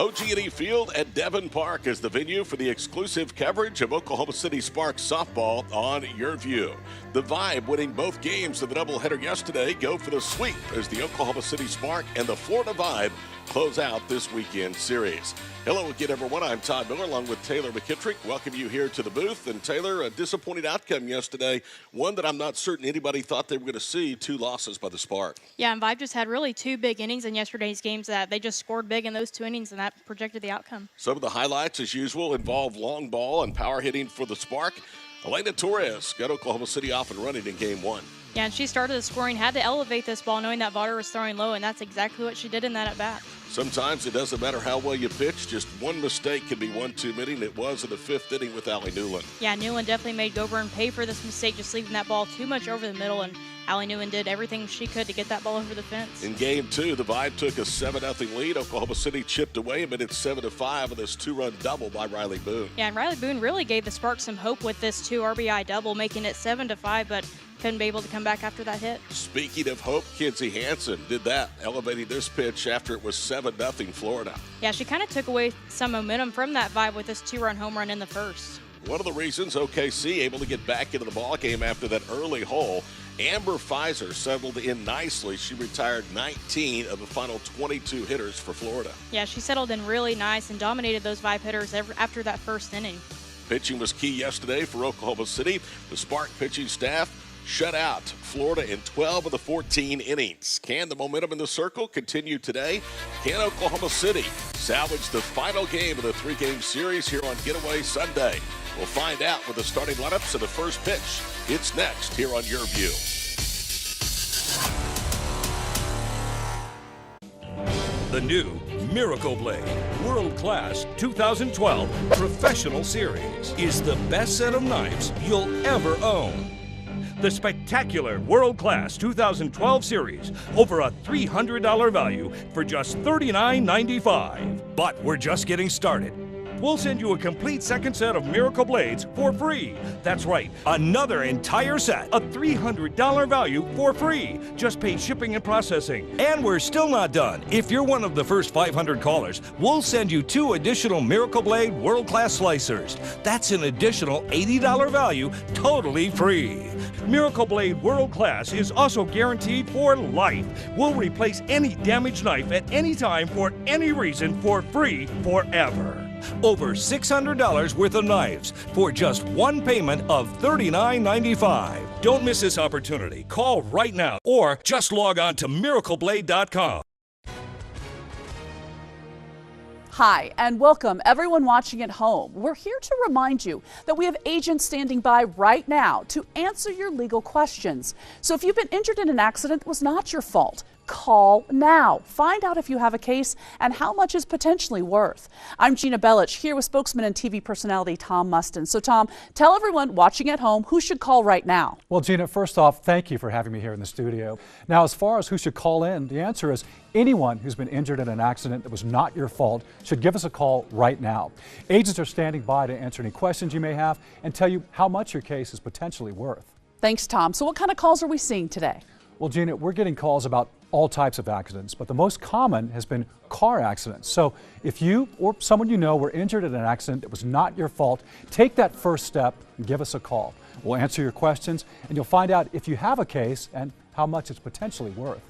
OG&E Field at Devon Park is the venue for the exclusive coverage of Oklahoma City Sparks softball on Yurview. The Vibe, winning both games of the doubleheader yesterday, go for the sweep as the Oklahoma City Spark and the Florida Vibe close out this weekend series. Hello again, everyone. I'm Todd Miller along with Taylor McKittrick. Welcome you here to the booth. And Taylor, a disappointing outcome yesterday, one that I'm not certain anybody thought they were going to see, 2 losses by the Spark. Yeah, and Vibe just had really 2 big innings in yesterday's games that they just scored big in those 2 innings, and that projected the outcome. Some of the highlights, as usual, involve long ball and power hitting for the Spark. Elena Torres got Oklahoma City off and running in Game 1. Yeah, and she started the scoring, had to elevate this ball knowing that Vaughter was throwing low, and that's exactly what she did in that at-bat. Sometimes it doesn't matter how well you pitch. Just one mistake can be one too many, and it was in the 5th inning with Allie Newland. Yeah, Newland definitely made Goburn pay for this mistake, just leaving that ball too much over the middle, and Allie Newland did everything she could to get that ball over the fence. In Game 2, the Vibe took a 7-0 lead. Oklahoma City chipped away, but it's 7-5 with this 2-run double by Riley Boone. Yeah, and Riley Boone really gave the Sparks some hope with this 2 RBI double, making it 7-5, but couldn't be able to come back after that hit. Speaking of hope, Kinsey Hansen did that, elevating this pitch after it was 7-0 Florida. Yeah, she kind of took away some momentum from that Vibe with this 2-run home run in the first. One of the reasons OKC able to get back into the ballgame after that early hole, Amber Pfizer settled in nicely. She retired 19 of the final 22 hitters for Florida. Yeah, she settled in really nice and dominated those Vibe hitters after that first inning. Pitching was key yesterday for Oklahoma City. The Spark pitching staff shut out Florida in 12 of the 14 innings. Can the momentum in the circle continue today? Can Oklahoma City salvage the final game of the 3-game series here on Getaway Sunday? We'll find out with the starting lineups of the first pitch. It's next here on Yurview. The new Miracle Blade World Class 2012 Professional Series is the best set of knives you'll ever own. The spectacular World Class 2012 series, over a $300 value for just $39.95. But we're just getting started. We'll send you a complete second set of Miracle Blades for free. That's right, another entire set, a $300 value for free. Just pay shipping and processing. And we're still not done. If you're one of the first 500 callers, we'll send you 2 additional Miracle Blade World Class slicers. That's an additional $80 value, totally free. Miracle Blade World Class is also guaranteed for life. We'll replace any damaged knife at any time for any reason for free forever. Over $600 worth of knives for just one payment of $39.95. Don't miss this opportunity. Call right now or just log on to miracleblade.com. Hi, and welcome everyone watching at home. We're here to remind you that we have agents standing by right now to answer your legal questions. So if you've been injured in an accident that was not your fault, call now. Find out if you have a case and how much is potentially worth. I'm Gina Bellich here with spokesman and TV personality Tom Mustin. So Tom, tell everyone watching at home who should call right now. Well, Gina, first off, thank you for having me here in the studio. Now, as far as who should call in, the answer is anyone who's been injured in an accident that was not your fault should give us a call right now. Agents are standing by to answer any questions you may have and tell you how much your case is potentially worth. Thanks, Tom. So what kind of calls are we seeing today? Well, Gina, we're getting calls about all types of accidents, but the most common has been car accidents. So if you or someone you know were injured in an accident that was not your fault, take that first step and give us a call. We'll answer your questions and you'll find out if you have a case and how much it's potentially worth.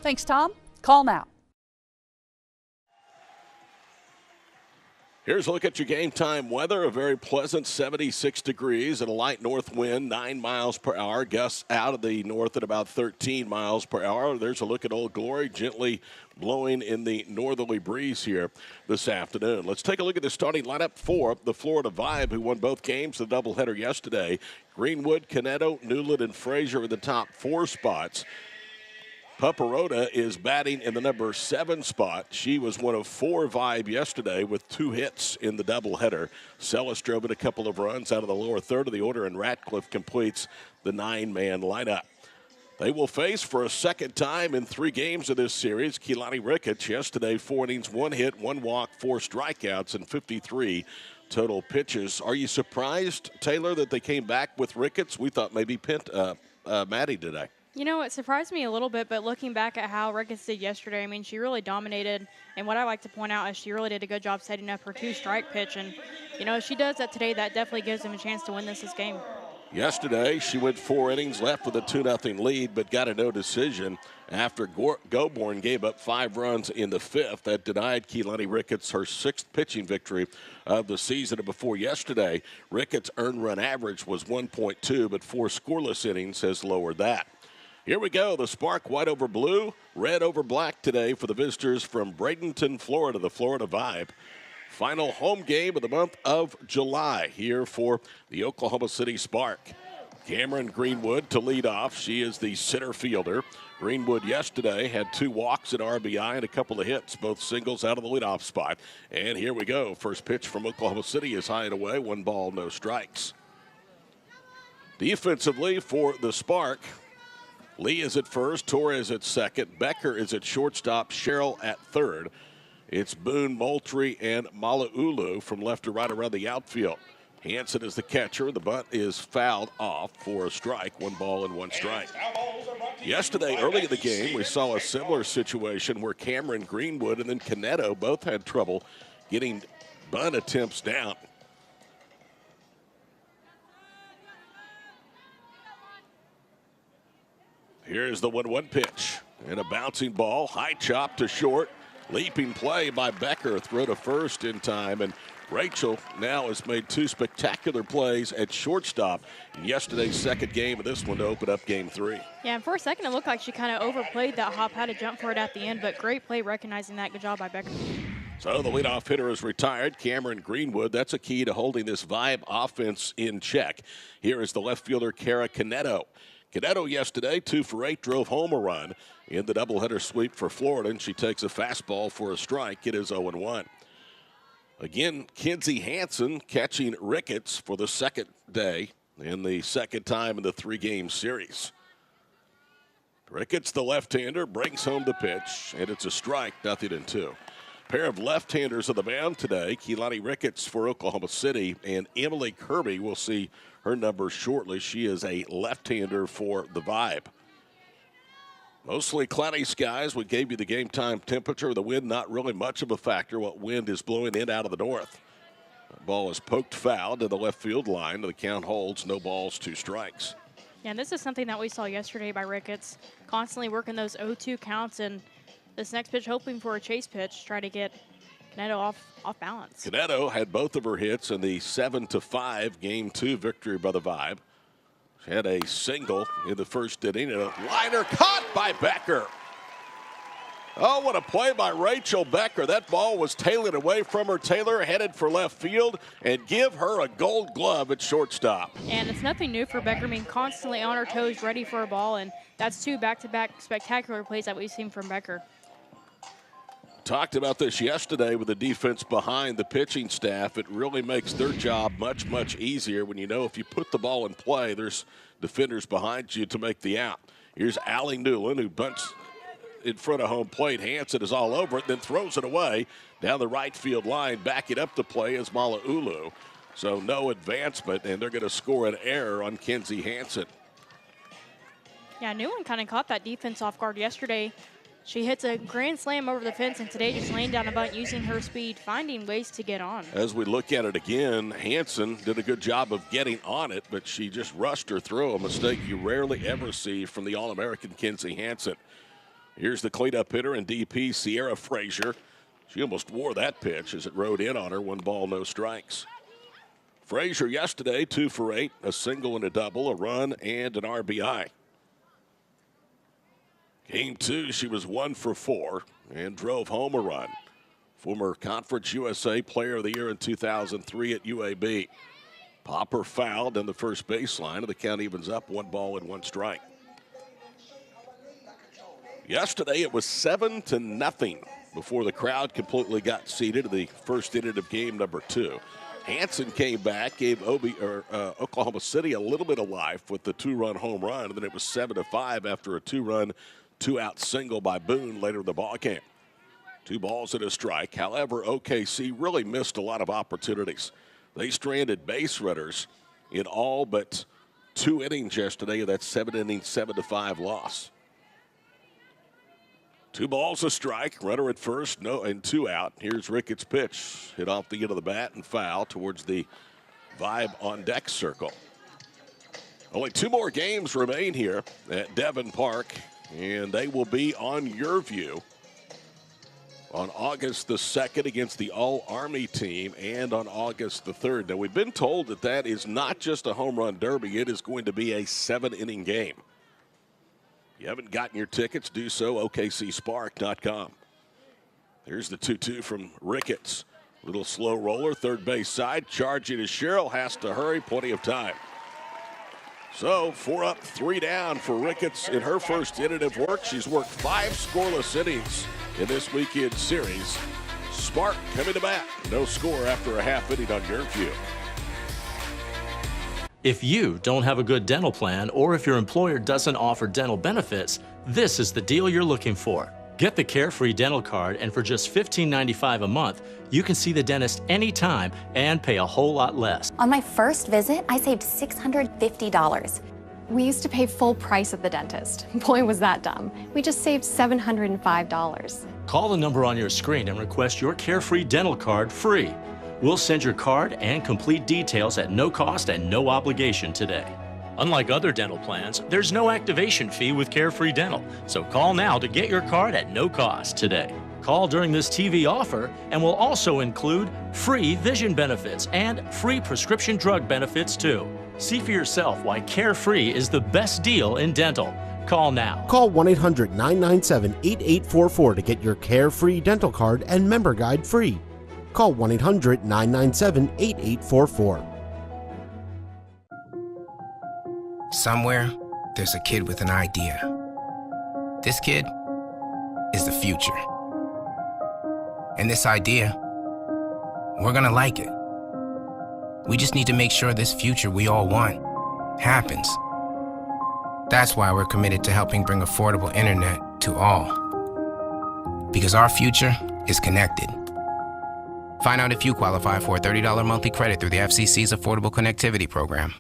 Thanks, Tom. Call now. Here's a look at your game time weather. A very pleasant 76 degrees and a light north wind, 9 miles per hour. Gusts out of the north at about 13 miles per hour. There's a look at Old Glory, gently blowing in the northerly breeze here this afternoon. Let's take a look at the starting lineup for the Florida Vibe, who won both games, the doubleheader yesterday. Greenwood, Caneto, Newland, and Frazier in the top 4 spots. Paparoda is batting in the number 7 spot. She was one of 4 Vibe yesterday with 2 hits in the doubleheader. Sellis drove in a couple of runs out of the lower third of the order, and Ratcliffe completes the 9-man lineup. They will face for a second time in 3 games of this series Keilani Ricketts. Yesterday, 4 innings, 1 hit, 1 walk, 4 strikeouts, and 53 total pitches. Are you surprised, Taylor, that they came back with Ricketts? We thought maybe Maddie today. You know, it surprised me a little bit, but looking back at how Ricketts did yesterday, I mean, she really dominated. And what I like to point out is she really did a good job setting up her 2-strike pitch. And, you know, if she does that today, that definitely gives them a chance to win this game. Yesterday, she went 4 innings, left with a 2-0 lead, but got a no decision after Goborn gave up 5 runs in the 5th. That denied Keelani Ricketts her 6th pitching victory of the season. And before yesterday, Ricketts' earned run average was 1.2, but 4 scoreless innings has lowered that. Here we go, the Spark white over blue, red over black today for the visitors from Bradenton, Florida, the Florida Vibe. Final home game of the month of July here for the Oklahoma City Spark. Cameron Greenwood to lead off. She is the center fielder. Greenwood yesterday had 2 walks, an RBI, and a couple of hits, both singles out of the leadoff spot. And here we go. First pitch from Oklahoma City is high and away. 1 ball, no strikes. Defensively for the Spark, Lee is at first, Torres at second, Becker is at shortstop, Sherrill at third. It's Boone, Moultrie, and Mala'ulu from left to right around the outfield. Hansen is the catcher. The bunt is fouled off for a strike. 1 ball and 1 strike. Yesterday, early in the game, we saw a similar situation where Cameron Greenwood and then Caneto both had trouble getting bunt attempts down. Here's the 1-1 pitch. And a bouncing ball, high chop to short. Leaping play by Becker, throw to first in time. And Rachel now has made 2 spectacular plays at shortstop in yesterday's second game of this one to open up game 3. Yeah, and for a second it looked like she kind of overplayed that hop, had to jump for it at the end, but great play recognizing that. Good job by Becker. So the leadoff hitter is retired, Cameron Greenwood. That's a key to holding this Vibe offense in check. Here is the left fielder, Kara Caneto. Caneto yesterday, 2 for 8, drove home a run in the doubleheader sweep for Florida, and she takes a fastball for a strike. It is 0-1. Again, Kinsey Hansen catching Ricketts for the second day and the second time in the 3-game series. Ricketts, the left-hander, brings home the pitch, and it's a strike, 0-2. Pair of left-handers on the mound today, Keelani Ricketts for Oklahoma City, and Emily Kirby. We'll see her numbers shortly. She is a left-hander for the Vibe. Mostly cloudy skies. We gave you the game time temperature. The wind not really much of a factor. What wind is blowing in out of the north. The ball is poked foul to the left field line. The count holds, no balls, 2 strikes. Yeah, and this is something that we saw yesterday by Ricketts, constantly working those 0-2 counts, and this next pitch hoping for a chase pitch, try to get Caneto off balance. Caneto had both of her hits in the 7-5 game 2 victory by the Vibe. She had a single in the first inning and a liner caught by Becker. Oh, what a play by Rachel Becker. That ball was tailing away from her. Taylor headed for left field, and give her a gold glove at shortstop. And it's nothing new for Becker, being constantly on her toes, ready for a ball, and that's 2 back-to-back spectacular plays that we've seen from Becker. Talked about this yesterday with the defense behind the pitching staff. It really makes their job much, much easier when you know if you put the ball in play, there's defenders behind you to make the out. Here's Allie Newland, who bunts in front of home plate. Hansen is all over it, then throws it away down the right field line. Backing up the play is Mala'ulu. So no advancement, and they're going to score an error on Kinsey Hansen. Yeah, Newland kind of caught that defense off guard yesterday. She hits a grand slam over the fence, and today just laying down a bunt, using her speed, finding ways to get on. As we look at it again, Hansen did a good job of getting on it, but she just rushed her through, a mistake you rarely ever see from the All-American Kinsey Hansen. Here's the cleanup hitter and DP, Sierra Frazier. She almost wore that pitch as it rode in on her. 1 ball, no strikes. Frazier yesterday, 2 for 8, a single and a double, a run, and an RBI. Game 2, she was 1 for 4 and drove home a run. Former Conference USA Player of the Year in 2003 at UAB. Popper fouled on the first baseline, and the count evens up, 1 ball and 1 strike. Yesterday, it was 7-0 before the crowd completely got seated in the first inning of game number 2. Hansen came back, gave Oklahoma City a little bit of life with the 2-run home run, and then it was 7-5 after a 2-run, 2-out single by Boone later in the ballgame. 2 balls and a strike. However, OKC really missed a lot of opportunities. They stranded base runners in all but 2 innings yesterday of that 7-inning, 7-5 loss. 2 balls, a strike, runner at first, no, and 2 out. Here's Ricketts' pitch, hit off the end of the bat and foul towards the Vibe on deck circle. Only 2 more games remain here at Devon Park, and they will be on Yurview on August the 2nd against the All-Army team, and on August the 3rd. Now, we've been told that that is not just a home run derby. It is going to be a 7-inning game. If you haven't gotten your tickets, do so, OKCSpark.com. Here's the 2-2 from Ricketts. Little slow roller, third base side. Charging to Sherrill, has to hurry, plenty of time. So 4 up, 3 down for Ricketts in her first inning of work. She's worked 5 scoreless innings in this weekend series. Spark coming to bat. No score after a half inning on Yurview. If you don't have a good dental plan, or if your employer doesn't offer dental benefits, this is the deal you're looking for. Get the Carefree Dental Card, and for just $15.95 a month, you can see the dentist anytime and pay a whole lot less. On my first visit, I saved $650. We used to pay full price at the dentist. Boy, was that dumb. We just saved $705. Call the number on your screen and request your Carefree Dental Card free. We'll send your card and complete details at no cost and no obligation today. Unlike other dental plans, there's no activation fee with Carefree Dental, so call now to get your card at no cost today. Call during this TV offer and we'll also include free vision benefits and free prescription drug benefits too. See for yourself why Carefree is the best deal in dental. Call now. Call 1-800-997-8844 to get your Carefree Dental Card and member guide free. Call 1-800-997-8844. Somewhere, there's a kid with an idea. This kid is the future. And this idea, we're gonna like it. We just need to make sure this future we all want happens. That's why we're committed to helping bring affordable internet to all. Because our future is connected. Find out if you qualify for a $30 monthly credit through the FCC's Affordable Connectivity Program.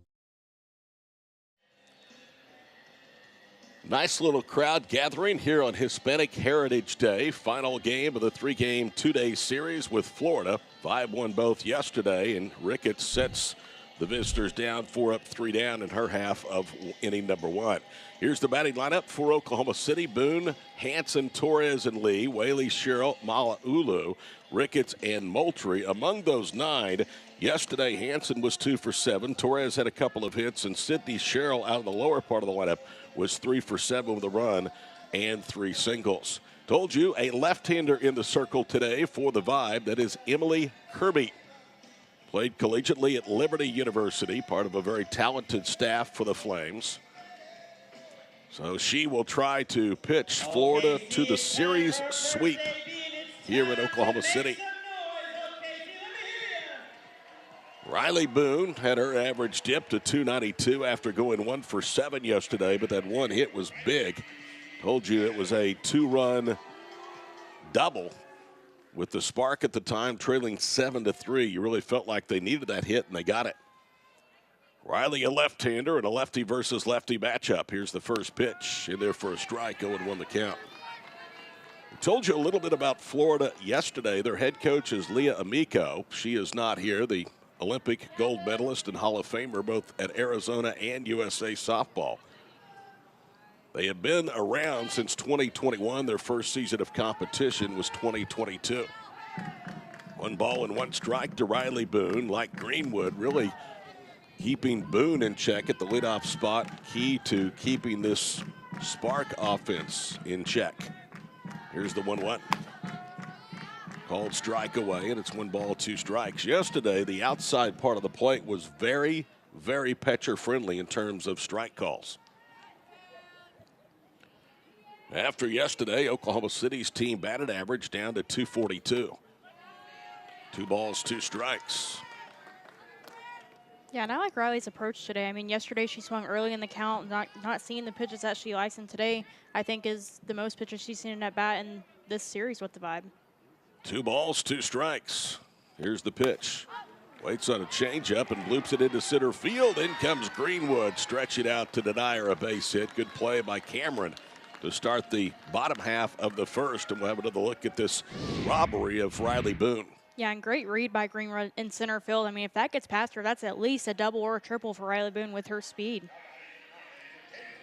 Nice little crowd gathering here on Hispanic Heritage Day. Final game of the 3-game, 2-day series with Florida. 5-1 both yesterday, and Ricketts sets the visitors down 4 up, 3 down in her half of inning number 1. Here's the batting lineup for Oklahoma City. Boone, Hanson, Torres, and Lee. Whaley, Sherrill, Mala'ulu, Ricketts, and Moultrie. Among those 9, yesterday Hanson was 2 for 7. Torres had a couple of hits, and Sydney Sherrill out of the lower part of the lineup was 3 for 7 with a run and 3 singles. Told you, a left-hander in the circle today for the Vibe. That is Emily Kirby. Played collegiately at Liberty University, part of a very talented staff for the Flames. So she will try to pitch Florida to the series sweep here in Oklahoma City. Riley Boone had her average dip to 292 after going 1 for 7 yesterday, but that one hit was big. Told you it was a 2-run double with the Spark at the time trailing 7-3. You really felt like they needed that hit, and they got it. Riley, a left-hander, and a lefty versus lefty matchup. Here's the first pitch in there for a strike, 0-1 the count. I told you a little bit about Florida yesterday. Their head coach is Leah Amico. She is not here, the Olympic gold medalist and Hall of Famer both at Arizona and USA softball. They have been around since 2021. Their first season of competition was 2022. 1 ball and 1 strike to Riley Boone. Like Greenwood, really keeping Boone in check at the leadoff spot, key to keeping this Spark offense in check. Here's the 1-1. Called strike away, and it's 1 ball, 2 strikes. Yesterday, the outside part of the plate was very, very pitcher-friendly in terms of strike calls. After yesterday, Oklahoma City's team batted average down to 242. 2 balls, 2 strikes. Yeah, and I like Riley's approach today. I mean, yesterday she swung early in the count, not seeing the pitches that she likes, and today I think is the most pitches she's seen in at bat in this series with the Vibe. 2 balls, 2 strikes. Here's the pitch. Waits on a changeup and bloops it into center field. In comes Greenwood, stretch it out to deny her a base hit. Good play by Cameron to start the bottom half of the first. And we'll have another look at this robbery of Riley Boone. Yeah, and great read by Greenwood in center field. I mean, if that gets past her, that's at least a double or a triple for Riley Boone with her speed.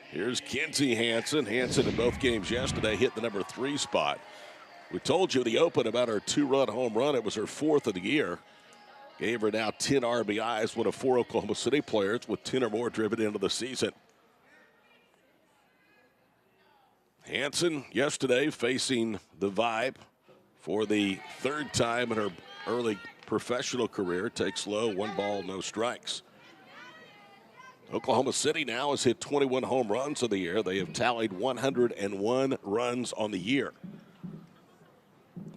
Here's Kinsey Hansen. Hansen in both games yesterday hit the number 3 spot. We told you the open about her 2-run home run. It was her 4th of the year. Gave her now 10 RBIs, one of 4 Oklahoma City players with 10 or more driven into the season. Hansen yesterday facing the Vibe for the 3rd time in her early professional career. Takes low, 1 ball, no strikes. Oklahoma City now has hit 21 home runs of the year. They have tallied 101 runs on the year.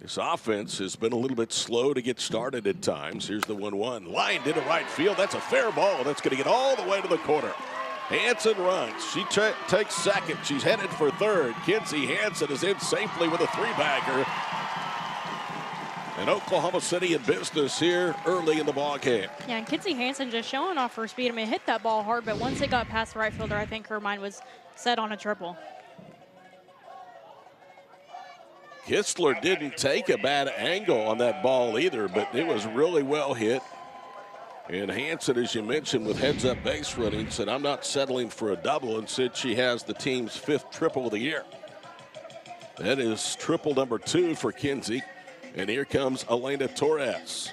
This offense has been a little bit slow to get started at times. Here's the 1-1. Lined into right field. That's a fair ball. That's going to get all the way to the corner. Hansen runs. She takes second. She's headed for third. Kinsey Hansen is in safely with a 3-bagger. And Oklahoma City in business here early in the ball game. Yeah, and Kinsey Hansen just showing off her speed. I mean, hit that ball hard, but once it got past the right fielder, I think her mind was set on a triple. Kistler didn't take a bad angle on that ball either, but it was really well hit. And Hansen, as you mentioned, with heads-up base running, said, I'm not settling for a double, and said she has the team's 5th triple of the year. That is triple number 2 for Kinsey. And here comes Elena Torres.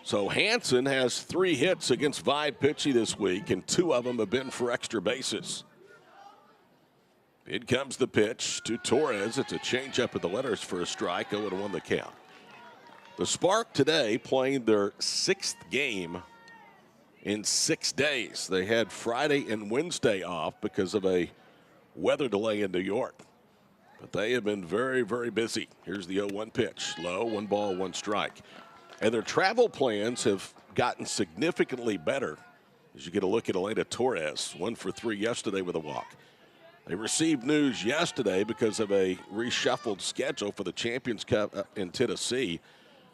So Hansen has 3 hits against Vibe pitching this week, and 2 of them have been for extra bases. In comes the pitch to Torres. It's a changeup at the letters for a strike. 0-1 the count. The Spark today playing their 6th game in 6 days. They had Friday and Wednesday off because of a weather delay in New York. But they have been very, very busy. Here's the 0-1 pitch. Low, 1 ball, 1 strike. And their travel plans have gotten significantly better as you get a look at Elena Torres. 1 for 3 yesterday with a walk. They received news yesterday because of a reshuffled schedule for the Champions Cup in Tennessee.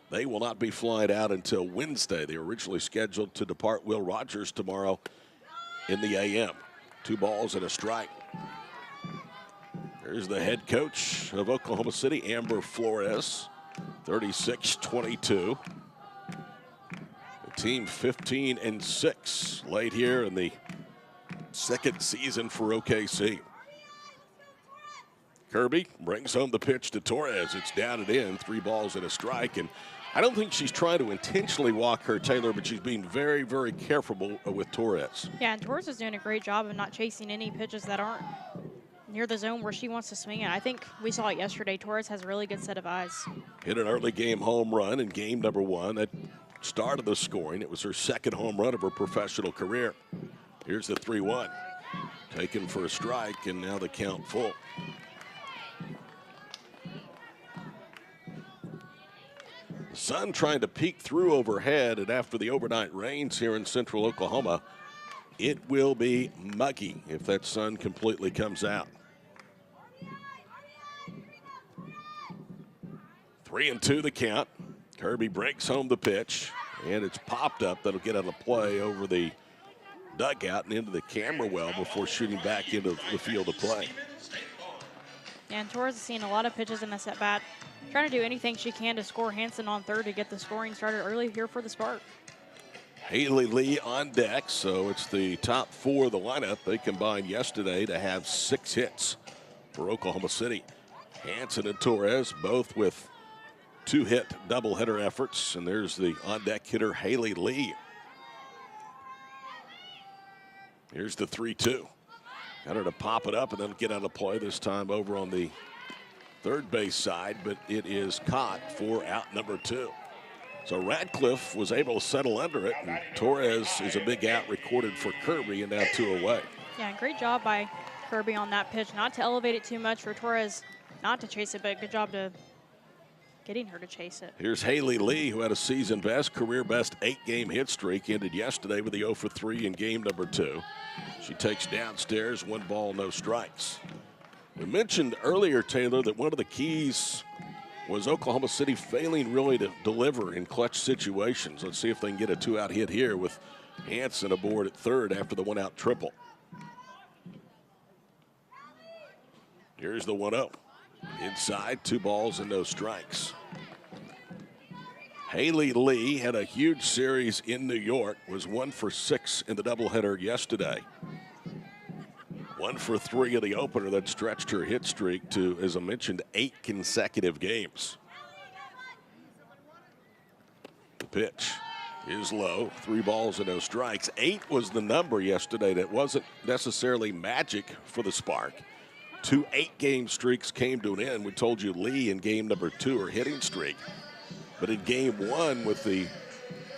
They will not be flying out until Wednesday. They were originally scheduled to depart Will Rogers tomorrow in the a.m. 2 balls and a strike. There's the head coach of Oklahoma City, Amber Flores, 36-22. The team 15-6 late here in the 2nd season for OKC. Kirby brings home the pitch to Torres. It's down and in, 3 balls and a strike. And I don't think she's trying to intentionally walk her, Taylor, but she's being very, very careful with Torres. Yeah, and Torres is doing a great job of not chasing any pitches that aren't near the zone where she wants to swing it. I think we saw it yesterday. Torres has a really good set of eyes. Hit an early game home run in game number 1 that started the scoring. It was her 2nd home run of her professional career. Here's the 3-1. Taken for a strike, and now the count full. The sun trying to peek through overhead, and after the overnight rains here in central Oklahoma, it will be muggy if that sun completely comes out. 3-2 the count. Kirby breaks home the pitch, and it's popped up. That'll get out of play over the dugout and into the camera well before shooting back into the field of play. Yeah, and Torres has seen a lot of pitches in this at-bat. Trying to do anything she can to score Hansen on third to get the scoring started early here for the Spark. Haley Lee on deck, so it's the top 4 of the lineup. They combined yesterday to have 6 hits for Oklahoma City. Hansen and Torres both with 2-hit doubleheader efforts, and there's the on-deck hitter Haley Lee. Here's the 3-2. Got her to pop it up and then get out of play, this time over on the third base side, but it is caught for out number 2. So Radcliffe was able to settle under it, and Torres is a big out recorded for Kirby, and now 2 away. Yeah, great job by Kirby on that pitch. Not to elevate it too much for Torres, not to chase it, but good job to getting her to chase it. Here's Haley Lee, who had a season best, career best 8-game hit streak, ended yesterday with the 0 for 3 in game number 2. She takes downstairs, 1 ball, no strikes. We mentioned earlier, Taylor, that one of the keys was Oklahoma City failing really to deliver in clutch situations. Let's see if they can get a 2-out hit here with Hansen aboard at third after the 1-out triple. Here's the 1-0. Inside, 2 balls and no strikes. Haley Lee had a huge series in New York, was 1 for 6 in the doubleheader yesterday. 1 for 3 of the opener that stretched her hit streak to, as I mentioned, 8 consecutive games. The pitch is low, 3 balls and no strikes. 8 was the number yesterday. That wasn't necessarily magic for the Spark. 2 8-game streaks came to an end. We told you Lee in game number 2, her hitting streak. But in game 1, with the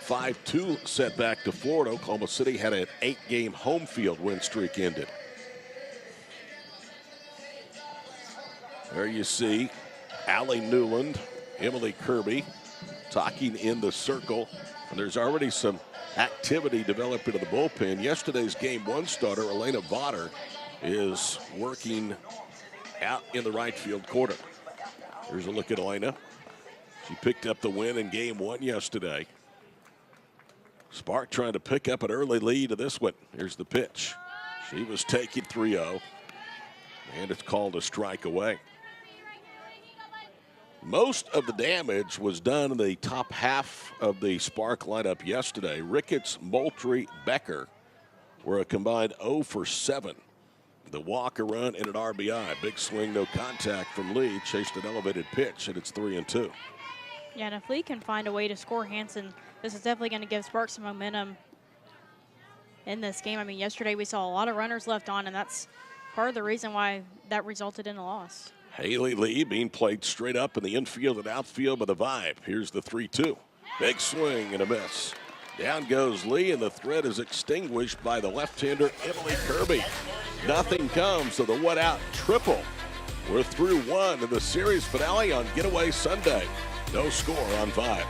5-2 setback to Florida, Oklahoma City had an 8-game home field win streak ended. There you see Allie Newland, Emily Kirby talking in the circle. And there's already some activity developing in the bullpen. Yesterday's game 1 starter, Elena Vodder, is working out in the right field corner. Here's a look at Elena. She picked up the win in game 1 yesterday. Spark trying to pick up an early lead to this one. Here's the pitch. She was taking 3-0, and it's called a strike away. Most of the damage was done in the top half of the Spark lineup yesterday. Ricketts, Moultrie, Becker were a combined 0 for 7. The walk, a run, and an RBI. Big swing, no contact from Lee. Chased an elevated pitch, and it's 3-2. Yeah, and if Lee can find a way to score Hansen, this is definitely going to give Sparks some momentum in this game. I mean, yesterday we saw a lot of runners left on, and that's part of the reason why that resulted in a loss. Haley Lee being played straight up in the infield and outfield by the Vibe. Here's the 3-2. Big swing and a miss. Down goes Lee, and the threat is extinguished by the left-hander Emily Kirby. Nothing comes of the 1-out triple. We're through 1 in the series finale on Getaway Sunday. No score on 5.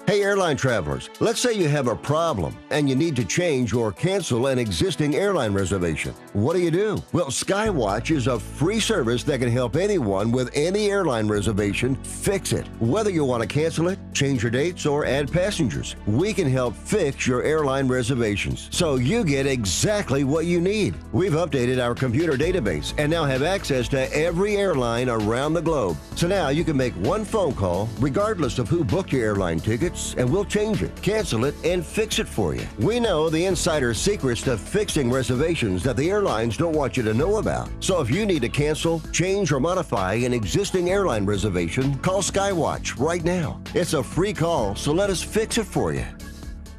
Hey, airline travelers, let's say you have a problem and you need to change or cancel an existing airline reservation. What do? Well, Skywatch is a free service that can help anyone with any airline reservation fix it. Whether you want to cancel it, change your dates, or add passengers, we can help fix your airline reservations so you get exactly what you need. We've updated our computer database and now have access to every airline around the globe. So now you can make one phone call regardless of who booked your airline tickets, and we'll change it, cancel it, and fix it for you. We know the insider secrets to fixing reservations that the airlines don't want you to know about. So if you need to cancel, change, or modify an existing airline reservation, call Skywatch right now. It's a free call, so let us fix it for you.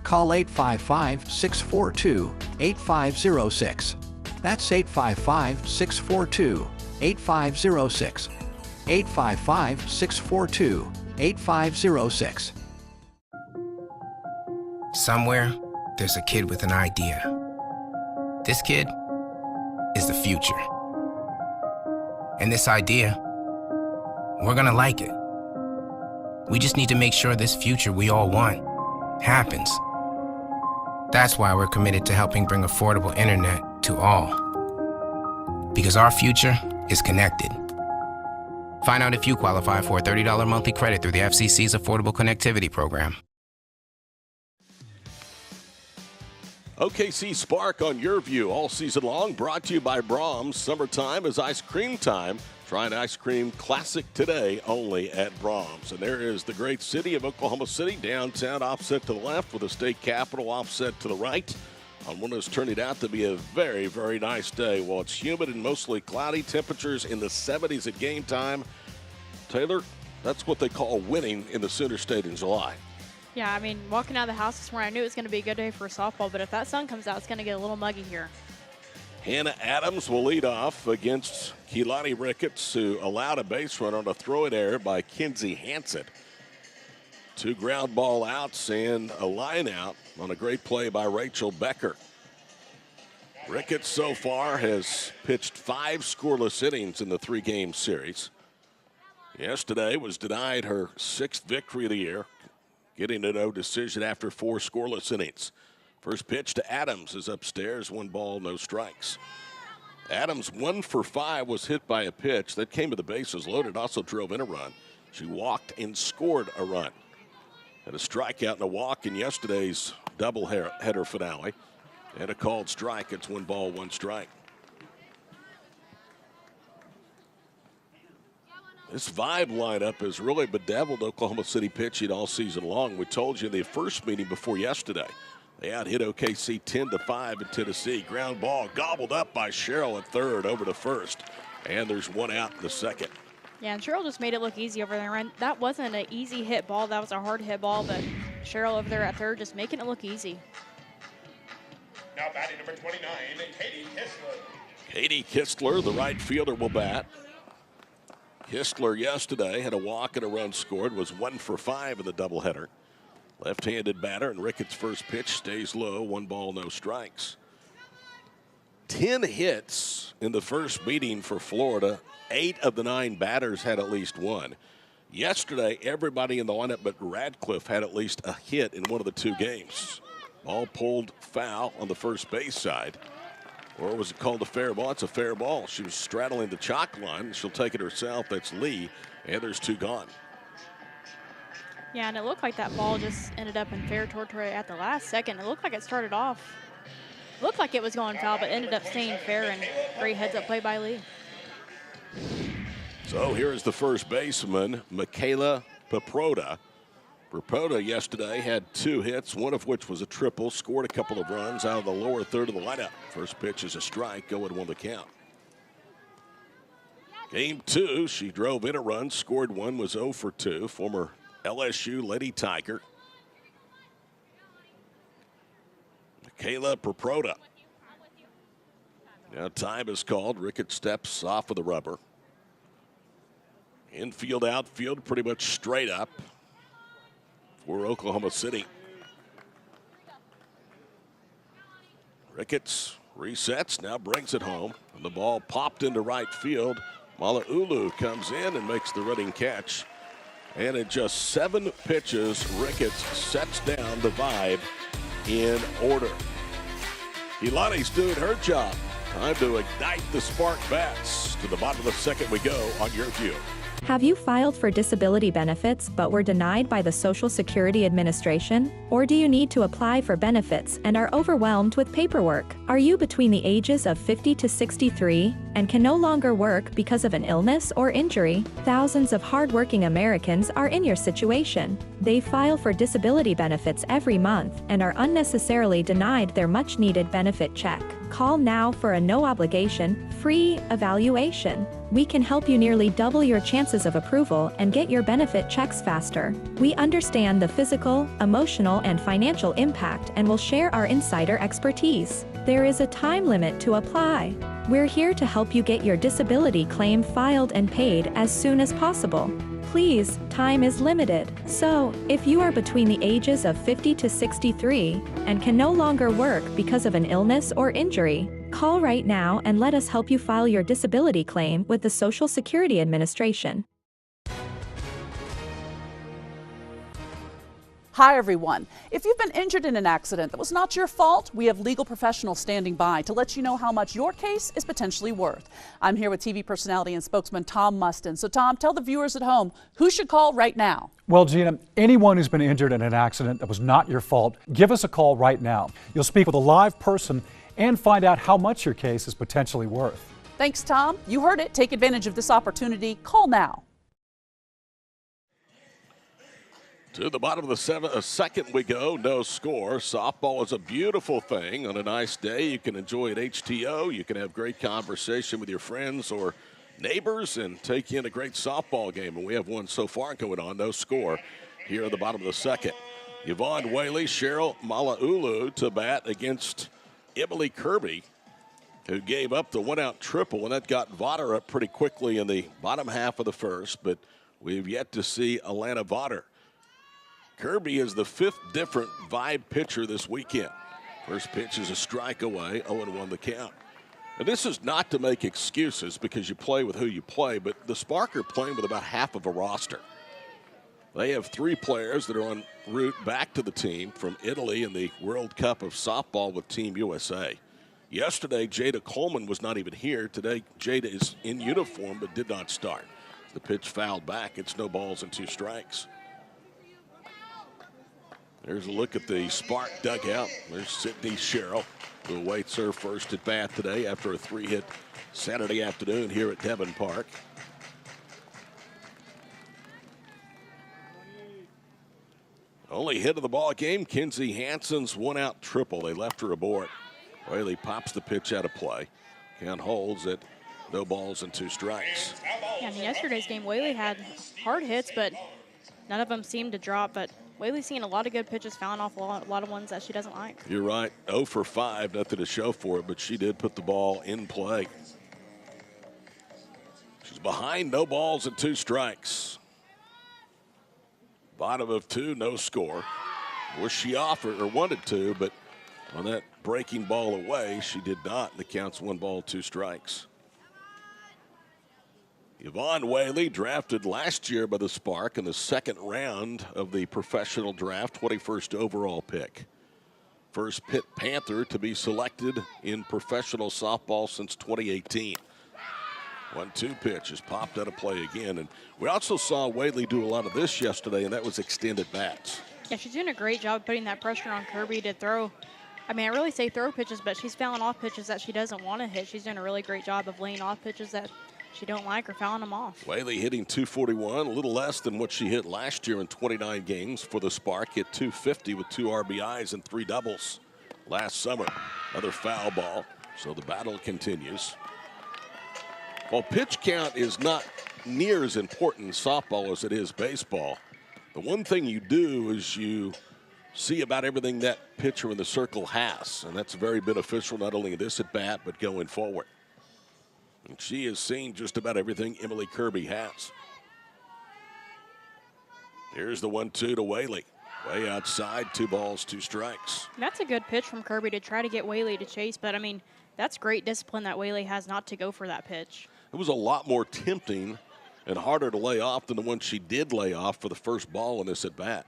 Call 855-642-8506. That's 855-642-8506. 855-642-8506. Somewhere, there's a kid with an idea. This kid is the future. And this idea, we're gonna like it. We just need to make sure this future we all want happens. That's why we're committed to helping bring affordable internet to all. Because our future is connected. Find out if you qualify for a $30 monthly credit through the FCC's Affordable Connectivity Program. OKC Spark on Yurview all season long, brought to you by Brahms. Summertime is ice cream time. Try an ice cream classic today only at Brahms. And there is the great city of Oklahoma City, downtown offset to the left with the state capitol offset to the right. On one that's turning out to be a very, very nice day. Well, it's humid and mostly cloudy, temperatures in the 70s at game time. Taylor, that's what they call winning in the Sooner State in July. Yeah, I mean, walking out of the house this morning, I knew it was going to be a good day for softball, but if that sun comes out, it's going to get a little muggy here. Hannah Adams will lead off against Keelani Ricketts, who allowed a base run on a throw-in error by Kinsey Hansen. 2 ground ball outs and a line out on a great play by Rachel Becker. Ricketts so far has pitched 5 scoreless innings in the 3-game series. Yesterday was denied her 6th victory of the year, getting a no decision after 4 scoreless innings. First pitch to Adams is upstairs, 1 ball, no strikes. Adams 1 for 5 was hit by a pitch that came to the bases loaded, also drove in a run. She walked and scored a run. Had a strikeout and a walk in yesterday's doubleheader finale. And a called strike. It's 1 ball, 1 strike. This Vibe lineup has really bedeviled Oklahoma City pitching all season long. We told you in the first meeting before yesterday. They out-hit OKC 10-5 in Tennessee. Ground ball gobbled up by Cheryl at third over to first. And there's 1 out in the second. Yeah, and Cheryl just made it look easy over there. And that wasn't an easy hit ball. That was a hard hit ball. But Cheryl over there at third just making it look easy. Now batting number 29, Katie Kistler. Katie Kistler, the right fielder, will bat. Kistler yesterday had a walk and a run scored, was 1 for 5 in the doubleheader. Left-handed batter, and Ricketts' first pitch stays low, 1 ball, no strikes. 10 hits in the first meeting for Florida. 8 of the 9 batters had at least 1. Yesterday, everybody in the lineup but Radcliffe had at least a hit in one of the 2 games. Ball pulled foul on the first base side. Or was it called a fair ball? It's a fair ball. She was straddling the chalk line. She'll take it herself. That's Lee. And there's 2 gone. Yeah, and it looked like that ball just ended up in fair territory at the last second. It looked like it started off, looked like it was going foul, but ended up staying fair, and great heads-up play by Lee. So here's the first baseman, Michaela Paproda. Paproda yesterday had 2 hits, one of which was a triple, scored a couple of runs out of the lower third of the lineup. First pitch is a strike, 0-1 the count. Game 2, she drove in a run, scored 1, was 0 for 2. Former LSU Lady Tiger. Michaela Paproda. Now time is called. Ricketts steps off of the rubber. Infield, outfield, pretty much straight up for Oklahoma City. Ricketts resets, now brings it home. And the ball popped into right field. Mala'ulu comes in and makes the running catch. And in just 7 pitches, Ricketts sets down the Vibe in order. Ilani's doing her job. Time to ignite the spark bats. To the bottom of the second we go on Yurview. Have you filed for disability benefits but were denied by the Social Security Administration? Or do you need to apply for benefits and are overwhelmed with paperwork? Are you between the ages of 50 to 63 and can no longer work because of an illness or injury? Thousands of hardworking Americans are in your situation. They file for disability benefits every month and are unnecessarily denied their much-needed benefit check. Call now for a no-obligation, free evaluation. We can help you nearly double your chances of approval and get your benefit checks faster. We understand the physical, emotional, and financial impact and will share our insider expertise. There is a time limit to apply. We're here to help you get your disability claim filed and paid as soon as possible. Please, time is limited. So, if you are between the ages of 50 to 63 and can no longer work because of an illness or injury, call right now and let us help you file your disability claim with the Social Security Administration. Hi, everyone. If you've been injured in an accident that was not your fault, we have legal professionals standing by to let you know how much your case is potentially worth. I'm here with TV personality and spokesman Tom Mustin. So, Tom, tell the viewers at home who should call right now. Well, Gina, anyone who's been injured in an accident that was not your fault, give us a call right now. You'll speak with a live person and find out how much your case is potentially worth. Thanks, Tom. You heard it. Take advantage of this opportunity. Call now. To the bottom of the second we go, no score. Softball is a beautiful thing. On a nice day, you can enjoy it HTO. You can have great conversation with your friends or neighbors and take in a great softball game. And we have one so far going on, no score, here at the bottom of the second. Yvonne Whaley, Cheryl Mala'ulu to bat against Emily Kirby, who gave up the one-out triple, and that got Vaughter up pretty quickly in the bottom half of the first, but we've yet to see Alana Vaughter. Kirby is the 5th different Vibe pitcher this weekend. First pitch is a strike away, 0-1 the count. And this is not to make excuses because you play with who you play, but the Spark are playing with about half of a roster. They have 3 players that are en route back to the team from Italy in the World Cup of Softball with Team USA. Yesterday, Jada Coleman was not even here. Today, Jada is in uniform but did not start. The pitch fouled back. It's no balls and 2 strikes. There's a look at the Spark dugout. There's Sydney Sherrill, who awaits her first at bat today after a 3-hit Saturday afternoon here at Devon Park. Only hit of the ball game, Kinsey Hansen's 1-out triple. They left her aboard. Whaley pops the pitch out of play. Count holds at no balls and 2 strikes. Yeah, in yesterday's game, Whaley had hard hits, but none of them seemed to drop. But Whaley's seen a lot of good pitches, found off a lot of ones that she doesn't like. You're right. 0 for 5, nothing to show for it, but she did put the ball in play. She's behind, no balls and 2 strikes. Bottom of 2, no score. Wish she offered or wanted to, but on that breaking ball away, she did not. The count's 1 ball, 2 strikes. Yvonne Whaley, drafted last year by the Spark in the 2nd round of the professional draft, 21st overall pick. First Pitt Panther to be selected in professional softball since 2018. 1-2 pitch is popped out of play again. And we also saw Whaley do a lot of this yesterday, and that was extended bats. Yeah, she's doing a great job putting that pressure on Kirby to throw. I mean, I really say throw pitches, but she's fouling off pitches that she doesn't want to hit. She's doing a really great job of laying off pitches that she don't like or fouling them off. Whaley hitting .241, a little less than what she hit last year in 29 games for the Spark. Hit .250 with 2 RBIs and 3 doubles last summer. Another foul ball, so the battle continues. Well, pitch count is not near as important in softball as it is baseball. The one thing you do is you see about everything that pitcher in the circle has, and that's very beneficial not only in this at bat but going forward. And she has seen just about everything Emily Kirby has. Here's the 1-2 to Whaley. Way outside, 2 balls, 2 strikes. That's a good pitch from Kirby to try to get Whaley to chase, but I mean, that's great discipline that Whaley has not to go for that pitch. It was a lot more tempting and harder to lay off than the one she did lay off for the first ball in this at bat.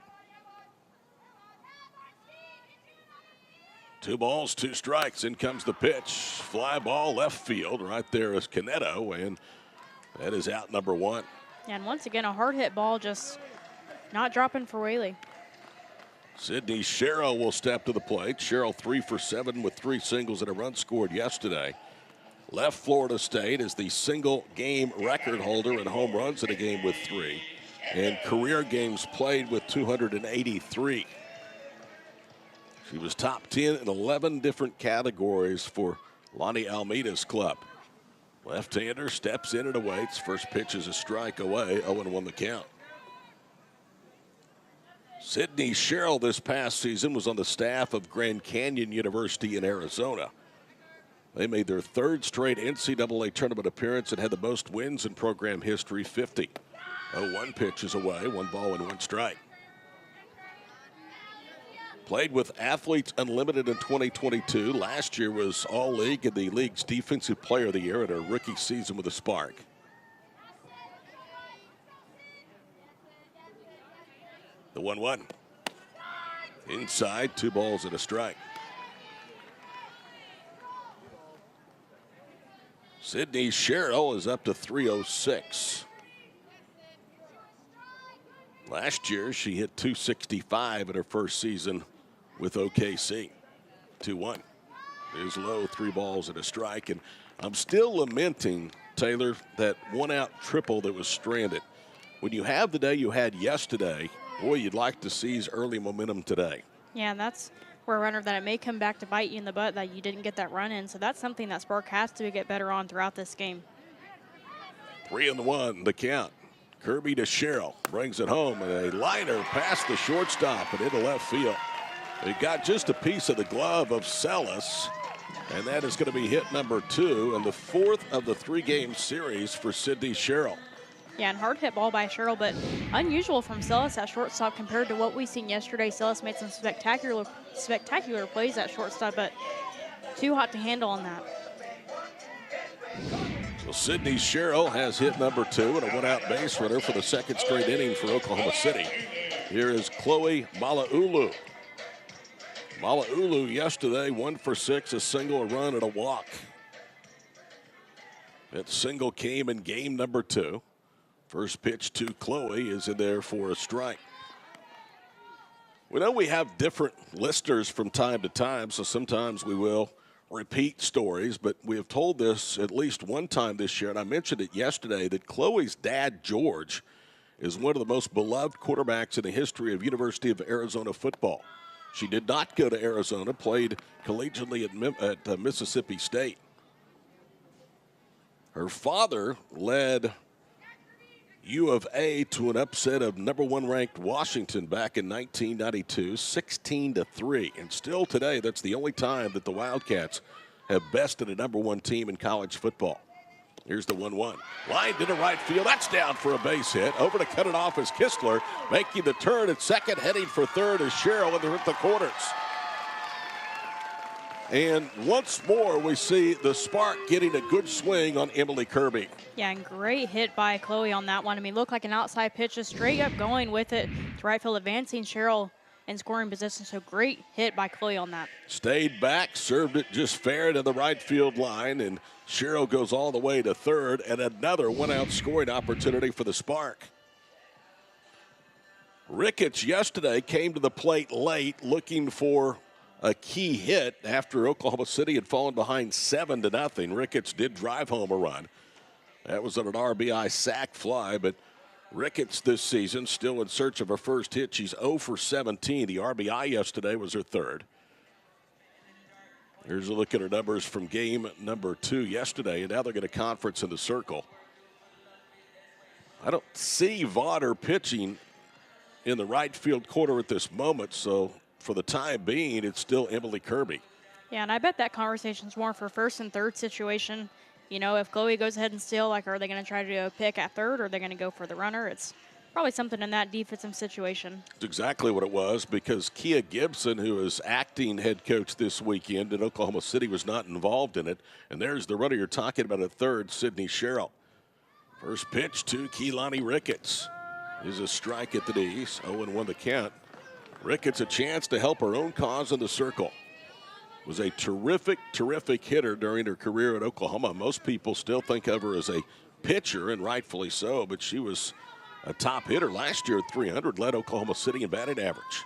2 balls, 2 strikes. In comes the pitch. Fly ball left field. Right there is Caneto, and that is out number 1. And once again, a hard hit ball just not dropping for Whaley. Sydney Sherrill will step to the plate. Sherrill 3 for 7 with 3 singles and a run scored yesterday. Left Florida State is the single game record holder in home runs in a game with 3. And career games played with 283. She was top 10 in 11 different categories for Lonnie Almeida's club. Left-hander steps in and awaits. First pitch is a strike away, 0-1 the count. Sydney Sherrill this past season was on the staff of Grand Canyon University in Arizona. They made their 3rd straight NCAA tournament appearance and had the most wins in program history, 50. 0-1 pitch is away, 1 ball and 1 strike. Played with Athletes Unlimited in 2022. Last year was All-League and the league's Defensive Player of the Year in her rookie season with the Spark. The 1-1. Inside, 2 balls and a strike. Sydney Sherrill is up to 306. Last year, she hit .265 in her first season with OKC. 2-1. Is low, 3 balls and a strike. And I'm still lamenting, Taylor, that 1-out triple that was stranded. When you have the day you had yesterday, boy, you'd like to seize early momentum today. Yeah, and that's where a runner that it may come back to bite you in the butt that you didn't get that run in. So that's something that Spark has to get better on throughout this game. 3-1, the count. Kirby to Sherrill, brings it home, and a liner past the shortstop and into left field. It got just a piece of the glove of Celis, and that is going to be hit number 2 and the 4th of the 3-game series for Sydney Sherrill. Yeah, and hard hit ball by Sherrill, but unusual from Celis at shortstop compared to what we seen yesterday. Celis made some spectacular plays at shortstop, but too hot to handle on that. So Sydney Sherrill has hit number 2 and a 1-out base runner for the 2nd straight inning for Oklahoma City. Here is Chloe Malaulu. Mala'ulu yesterday, 1 for 6, a single, a run, and a walk. That single came in game number 2. First pitch to Chloe is in there for a strike. We know we have different listeners from time to time, so sometimes we will repeat stories, but we have told this at least one time this year, and I mentioned it yesterday, that Chloe's dad, George, is one of the most beloved quarterbacks in the history of University of Arizona football. She did not go to Arizona, played collegiately at Mississippi State. Her father led U of A to an upset of number 1 ranked Washington back in 1992, 16-3. And still today, that's the only time that the Wildcats have bested a number 1 team in college football. Here's the 1-1. Line to the right field. That's down for a base hit. Over to cut it off is Kistler. Making the turn at second, heading for third is Cheryl, and they're at the corners. And once more, we see the spark getting a good swing on Emily Kirby. Yeah, and great hit by Chloe on that one. I mean, looked like an outside pitch, just straight up going with it to right field, advancing Cheryl in scoring position. So great hit by Chloe on that. Stayed back, served it just fair to the right field line, and Cheryl goes all the way to third, and another one-out scoring opportunity for the Spark. Ricketts yesterday came to the plate late looking for a key hit after Oklahoma City had fallen behind 7-0. Ricketts did drive home a run. That was on an RBI sac fly, but Ricketts this season still in search of her first hit. She's 0 for 17. The RBI yesterday was her third. Here's a look at her numbers from game number 2 yesterday, and now they're going to conference in the circle. I don't see Vaughter pitching in the right field corner at this moment, so for the time being, it's still Emily Kirby. Yeah, and I bet that conversation's more for first and third situation. You know, if Chloe goes ahead and steal, like, are they going to try to do a pick at third, or are they going to go for the runner? It's probably something in that defensive situation. It's exactly what it was, because Kia Gibson, who is acting head coach this weekend in Oklahoma City, was not involved in it. And there's the runner you're talking about at third, Sydney Sherrill. First pitch to Keelani Ricketts is a strike at the knees, 0-1 the count. Ricketts a chance to help her own cause in the circle. Was a terrific, terrific hitter during her career at Oklahoma. Most people still think of her as a pitcher, and rightfully so, but she was a top hitter last year at 300, led Oklahoma City in batting average.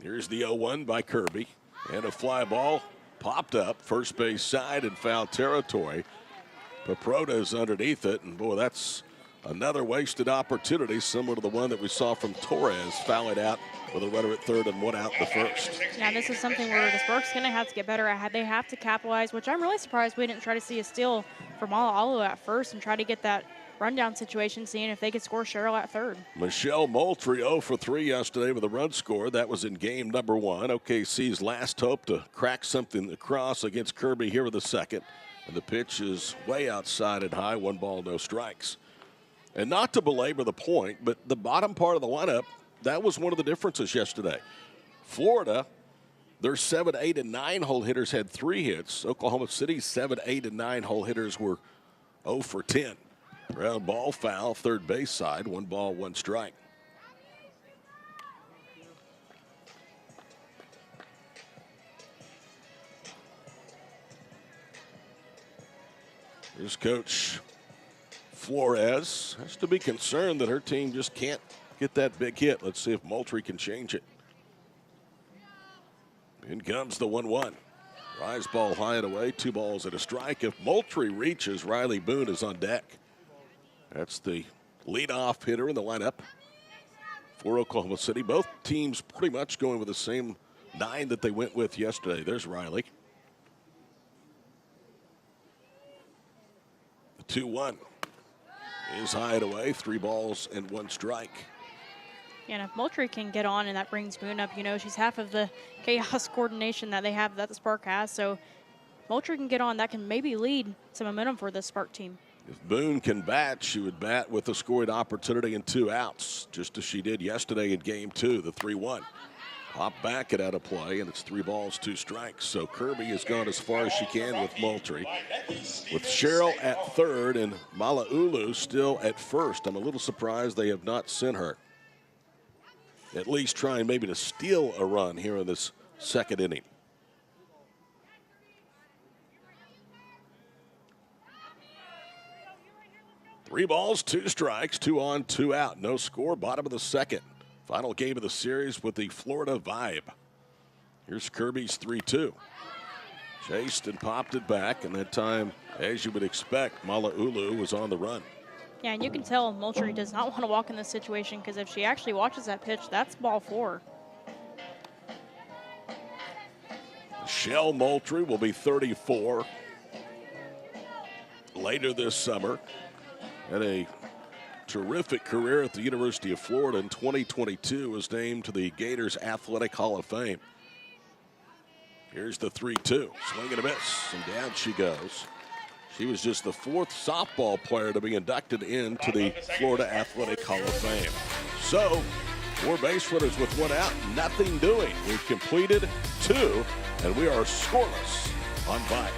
Here's the 0-1 by Kirby, and a fly ball popped up, first base side in foul territory. Paprota's underneath it, and boy, that's another wasted opportunity, similar to the one that we saw from Torres, fouling out with a runner at third and 1 out in the first. Yeah, this is something where the Sparks going to have to get better at. They have to capitalize, which I'm really surprised we didn't try to see a steal from Mala'ulu at first and try to get that rundown situation, seeing if they could score Cheryl at third. Michelle Moultrie 0 for 3 yesterday with a run score. That was in game number 1. OKC's last hope to crack something across against Kirby here with the second. And the pitch is way outside and high, 1 ball, no strikes. And not to belabor the point, but the bottom part of the lineup, that was one of the differences yesterday. Florida, their 7, 8, and 9 hole hitters had 3 hits. Oklahoma City's 7, 8, and 9 hole hitters were 0 for 10. Ground ball foul, third base side, 1 ball, 1 strike. Here's Coach Flores. Has to be concerned that her team just can't get that big hit. Let's see if Moultrie can change it. In comes the 1-1. Rise ball high and away, 2 balls and a strike. If Moultrie reaches, Riley Boone is on deck. That's the leadoff hitter in the lineup for Oklahoma City. Both teams pretty much going with the same 9 that they went with yesterday. There's Riley. The 2-1 is high and away, 3 balls and 1 strike. Yeah, and if Moultrie can get on and that brings Boone up, you know, she's half of the chaos coordination that they have, that the Spark has. So Moultrie can get on, that can maybe lead some momentum for the Spark team. If Boone can bat, she would bat with a scoring opportunity and 2 outs, just as she did yesterday in game 2, the 3-1. Pop back it out of play, and it's 3 balls, 2 strikes. So Kirby has gone as far as she can with Moultrie. With Cheryl at third and Mala'ulu still at first. I'm a little surprised they have not sent her. at least trying maybe to steal a run here in this second inning. Three balls, two strikes, 2 on, 2 out. No score, bottom of the second. Final game of the series with the Florida Vibe. Here's Kirby's 3-2. Chased and popped it back, and that time, as you would expect, Mala'ulu was on the run. Yeah, and you can tell Moultrie does not want to walk in this situation, because if she actually watches that pitch, that's ball 4. Michelle Moultrie will be 34 later this summer. Had a terrific career at the University of Florida. In 2022 was named to the Gators Athletic Hall of Fame. Here's the 3-2. Swing and a miss, and down she goes. She was just the 4th softball player to be inducted into the Florida Athletic Hall of Fame. So, 4 base runners with 1 out, nothing doing. We've completed 2, and we are scoreless on Vibe.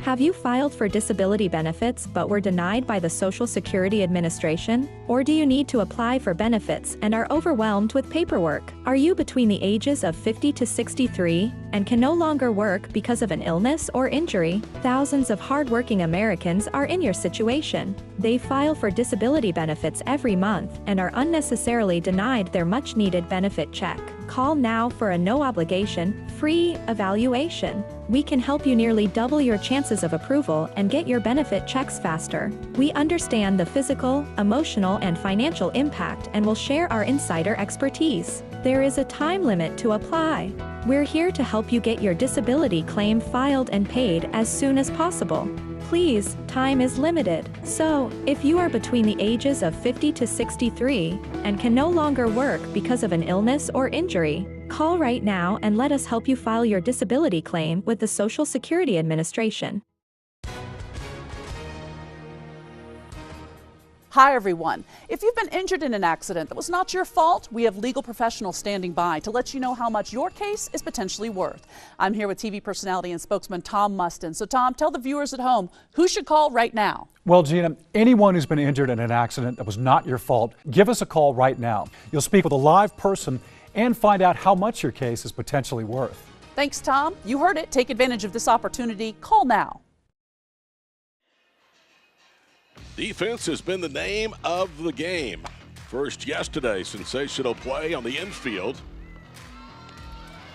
Have you filed for disability benefits but were denied by the Social Security Administration? Or do you need to apply for benefits and are overwhelmed with paperwork? Are you between the ages of 50 to 63 and can no longer work because of an illness or injury? Thousands of hardworking Americans are in your situation. They file for disability benefits every month and are unnecessarily denied their much-needed benefit check. Call now for a no-obligation, free evaluation. We can help you nearly double your chances of approval and get your benefit checks faster. We understand the physical, emotional, and financial impact and will share our insider expertise. There is a time limit to apply. We're here to help you get your disability claim filed and paid as soon as possible. Please, time is limited. So, if you are between the ages of 50 to 63 and can no longer work because of an illness or injury, call right now and let us help you file your disability claim with the Social Security Administration. Hi, everyone. If you've been injured in an accident that was not your fault, we have legal professionals standing by to let you know how much your case is potentially worth. I'm here with TV personality and spokesman Tom Mustin. So, Tom, tell the viewers at home who should call right now. Well, Gina, anyone who's been injured in an accident that was not your fault, give us a call right now. You'll speak with a live person and find out how much your case is potentially worth. Thanks, Tom. You heard it. Take advantage of this opportunity. Call now. Defense has been the name of the game. First yesterday, sensational play on the infield.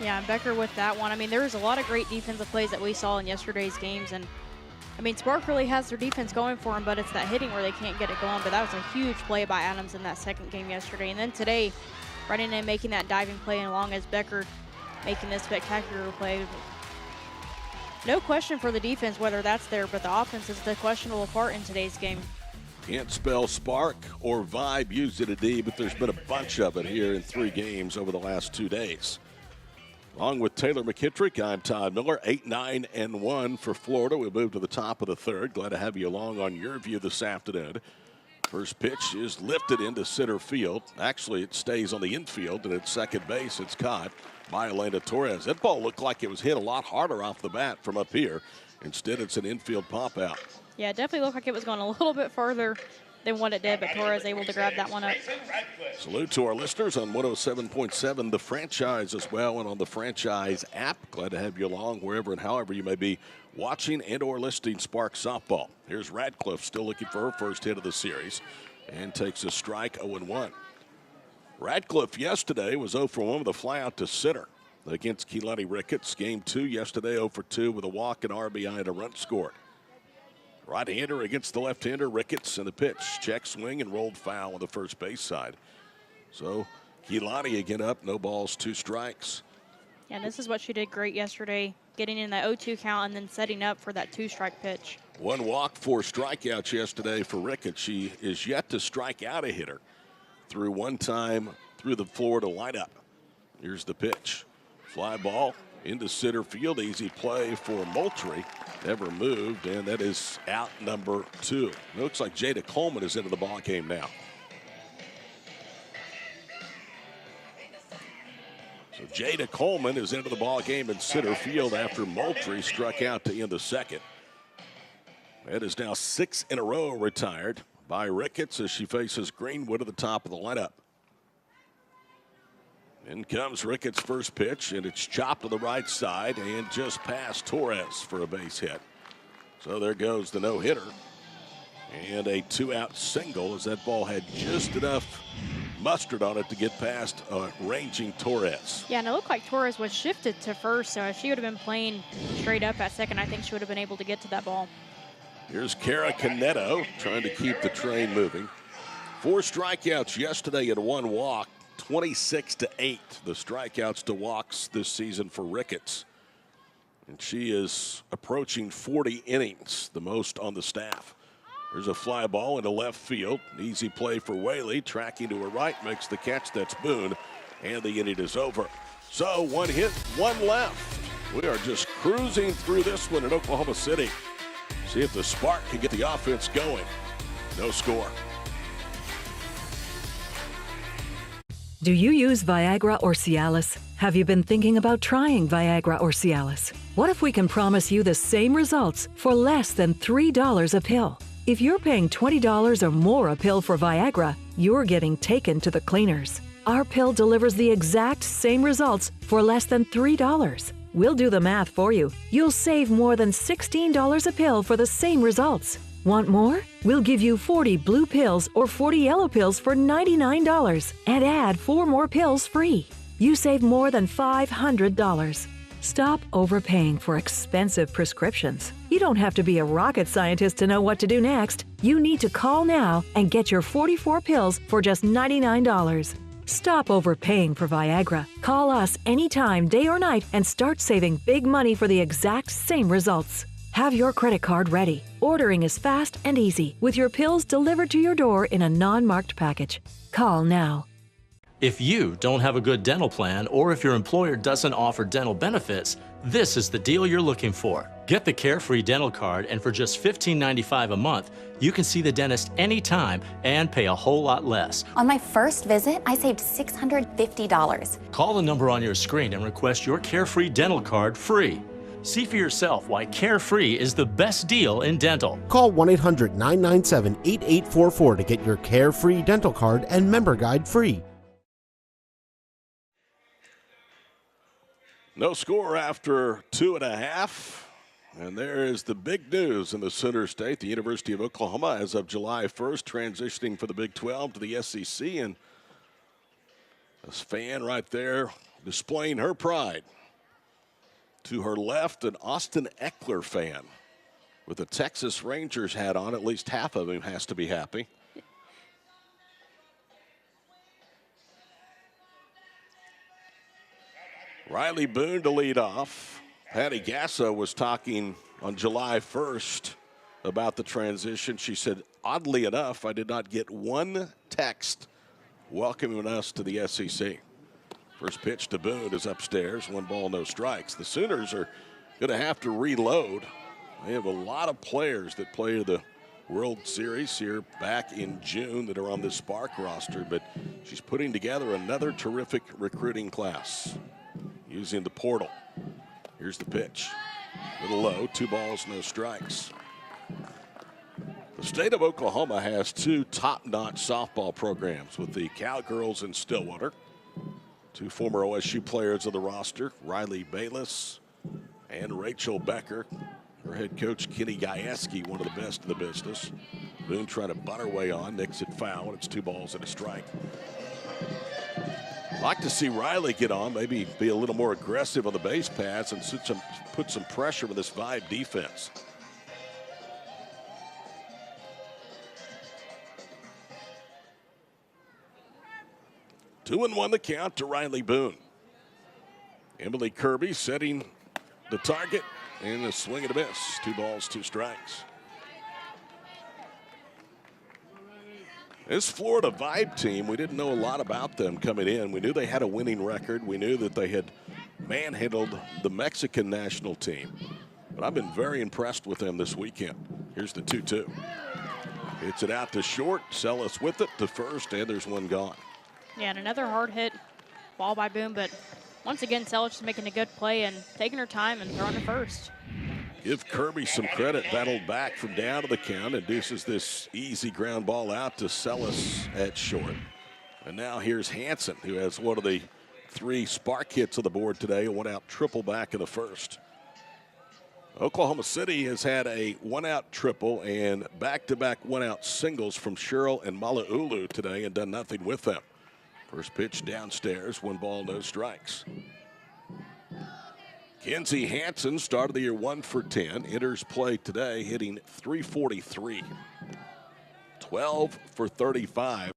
Yeah, and Becker with that one. I mean, there was a lot of great defensive plays that we saw in yesterday's games. And, I mean, Spark really has their defense going for them, but it's that hitting where they can't get it going. But that was a huge play by Adams in that second game yesterday. And then today, running in, making that diving play, and along as Becker making this spectacular play. No question for the defense whether that's there, but the offense is the questionable part in today's game. Can't spell Spark or Vibe used it a D, but there's been a bunch of it here in 3 games over the last 2 days. Along with Taylor McKittrick, I'm Todd Miller. 8-9-1 for Florida. We move to the top of the third. Glad to have you along on Yurview this afternoon. First pitch is lifted into center field. Actually, it stays on the infield, and at second base, it's caught by Elena Torres. That ball looked like it was hit a lot harder off the bat from up here. Instead, it's an infield pop out. Yeah, it definitely looked like it was going a little bit further than what it did, but Torres able to grab that one up. Salute to our listeners on 107.7 The Franchise as well, and on the Franchise app. Glad to have you along wherever and however you may be watching and or listening Spark Softball. Here's Radcliffe still looking for her first hit of the series and takes a strike, 0-1. Radcliffe yesterday was 0 for 1 with a flyout to center against Keelani Ricketts. Game 2 yesterday, 0 for 2 with a walk and RBI and a run scored. Right-hander against the left-hander, Ricketts, and the pitch. Check swing and rolled foul on the first base side. So Keelani again up, no balls, 2 strikes. Yeah, and this is what she did great yesterday, getting in that 0-2 count and then setting up for that 2-strike pitch. 1 walk, 4 strikeouts yesterday for Ricketts. She is yet to strike out a hitter through one time through the Florida lineup. Here's the pitch. Fly ball into center field. Easy play for Moultrie. Never moved, and that is out number 2. It looks like Jada Coleman is into the ball game now. So Jada Coleman is into the ball game in center field after Moultrie struck out to end the second. That is now 6 in a row retired by Ricketts as she faces Greenwood at the top of the lineup. In comes Ricketts' first pitch, and it's chopped to the right side and just past Torres for a base hit. So there goes the no-hitter. And a 2-out single as that ball had just enough mustard on it to get past ranging Torres. Yeah, and it looked like Torres was shifted to first, so if she would have been playing straight up at second, I think she would have been able to get to that ball. Here's Kara Caneto trying to keep the train moving. 4 strikeouts yesterday and 1 walk, 26-8. The strikeouts to walks this season for Ricketts. And she is approaching 40 innings, the most on the staff. There's a fly ball into left field. Easy play for Whaley. Tracking to her right, makes the catch. That's Boone. And the inning is over. So 1 hit, 1 left. We are just cruising through this one in Oklahoma City. See if the spark can get the offense going. No score. Do you use Viagra or Cialis? Have you been thinking about trying Viagra or Cialis? What if we can promise you the same results for less than $3 a pill? If you're paying $20 or more a pill for Viagra, you're getting taken to the cleaners. Our pill delivers the exact same results for less than $3. We'll do the math for you. You'll save more than $16 a pill for the same results. Want more? We'll give you 40 blue pills or 40 yellow pills for $99 and add 4 more pills free. You save more than $500. Stop overpaying for expensive prescriptions. You don't have to be a rocket scientist to know what to do next. You need to call now and get your 44 pills for just $99. Stop overpaying for Viagra. Call us anytime, day or night, and start saving big money for the exact same results. Have your credit card ready. Ordering is fast and easy, with your pills delivered to your door in a non-marked package. Call now. If you don't have a good dental plan, or if your employer doesn't offer dental benefits, this is the deal you're looking for. Get the Carefree Dental Card, and for just $15.95 a month, you can see the dentist anytime and pay a whole lot less. On my first visit, I saved $650. Call the number on your screen and request your Carefree Dental Card free. See for yourself why Carefree is the best deal in dental. Call 1-800-997-8844 to get your Carefree Dental Card and member guide free. No score after 2.5. And there is the big news in the Center State. The University of Oklahoma, as of July 1st, transitioning from the Big 12 to the SEC. And this fan right there displaying her pride. To her left, an Austin Eckler fan with a Texas Rangers hat on. At least half of him has to be happy. Riley Boone to lead off. Patty Gasso was talking on July 1st about the transition. She said, oddly enough, I did not get one text welcoming us to the SEC. First pitch to Boone is upstairs. 1 ball, no strikes. The Sooners are going to have to reload. They have a lot of players that play the World Series here back in June that are on this Spark roster, but she's putting together another terrific recruiting class using the portal. Here's the pitch. A little low, 2 balls, no strikes. The state of Oklahoma has 2 top-notch softball programs with the Cowgirls in Stillwater. 2 former OSU players of the roster, Riley Bayless and Rachel Becker. Her head coach, Kenny Gajewski, one of the best in the business. Boone trying to butt her way on, nicks it foul, and it's 2 balls and a strike. Like to see Riley get on, maybe be a little more aggressive on the base paths and put some pressure with this Vibe defense. Two and 1 the count to Riley Boone. Emily Kirby setting the target, and a swing and a miss. 2 balls, 2 strikes. This Florida Vibe team, we didn't know a lot about them coming in. We knew they had a winning record. We knew that they had manhandled the Mexican national team. But I've been very impressed with them this weekend. Here's the 2-2. Hits it out to short. Sellis with it to first, and there's 1 gone. Yeah, and another hard hit ball by Boone, but once again, Sellis is making a good play and taking her time and throwing to first. Give Kirby some credit. Battled back from down to the count. Induces this easy ground ball out to Sellis at short. And now here's Hansen, who has one of the 3 spark hits on the board today, a 1-out triple back in the first. Oklahoma City has had a 1-out triple and back-to-back 1-out singles from Sherrill and Mala'ulu today and done nothing with them. First pitch downstairs, 1 ball, no strikes. Kenzie Hansen started the year 1 for 10. Enters play today, hitting .343. 12 for 35.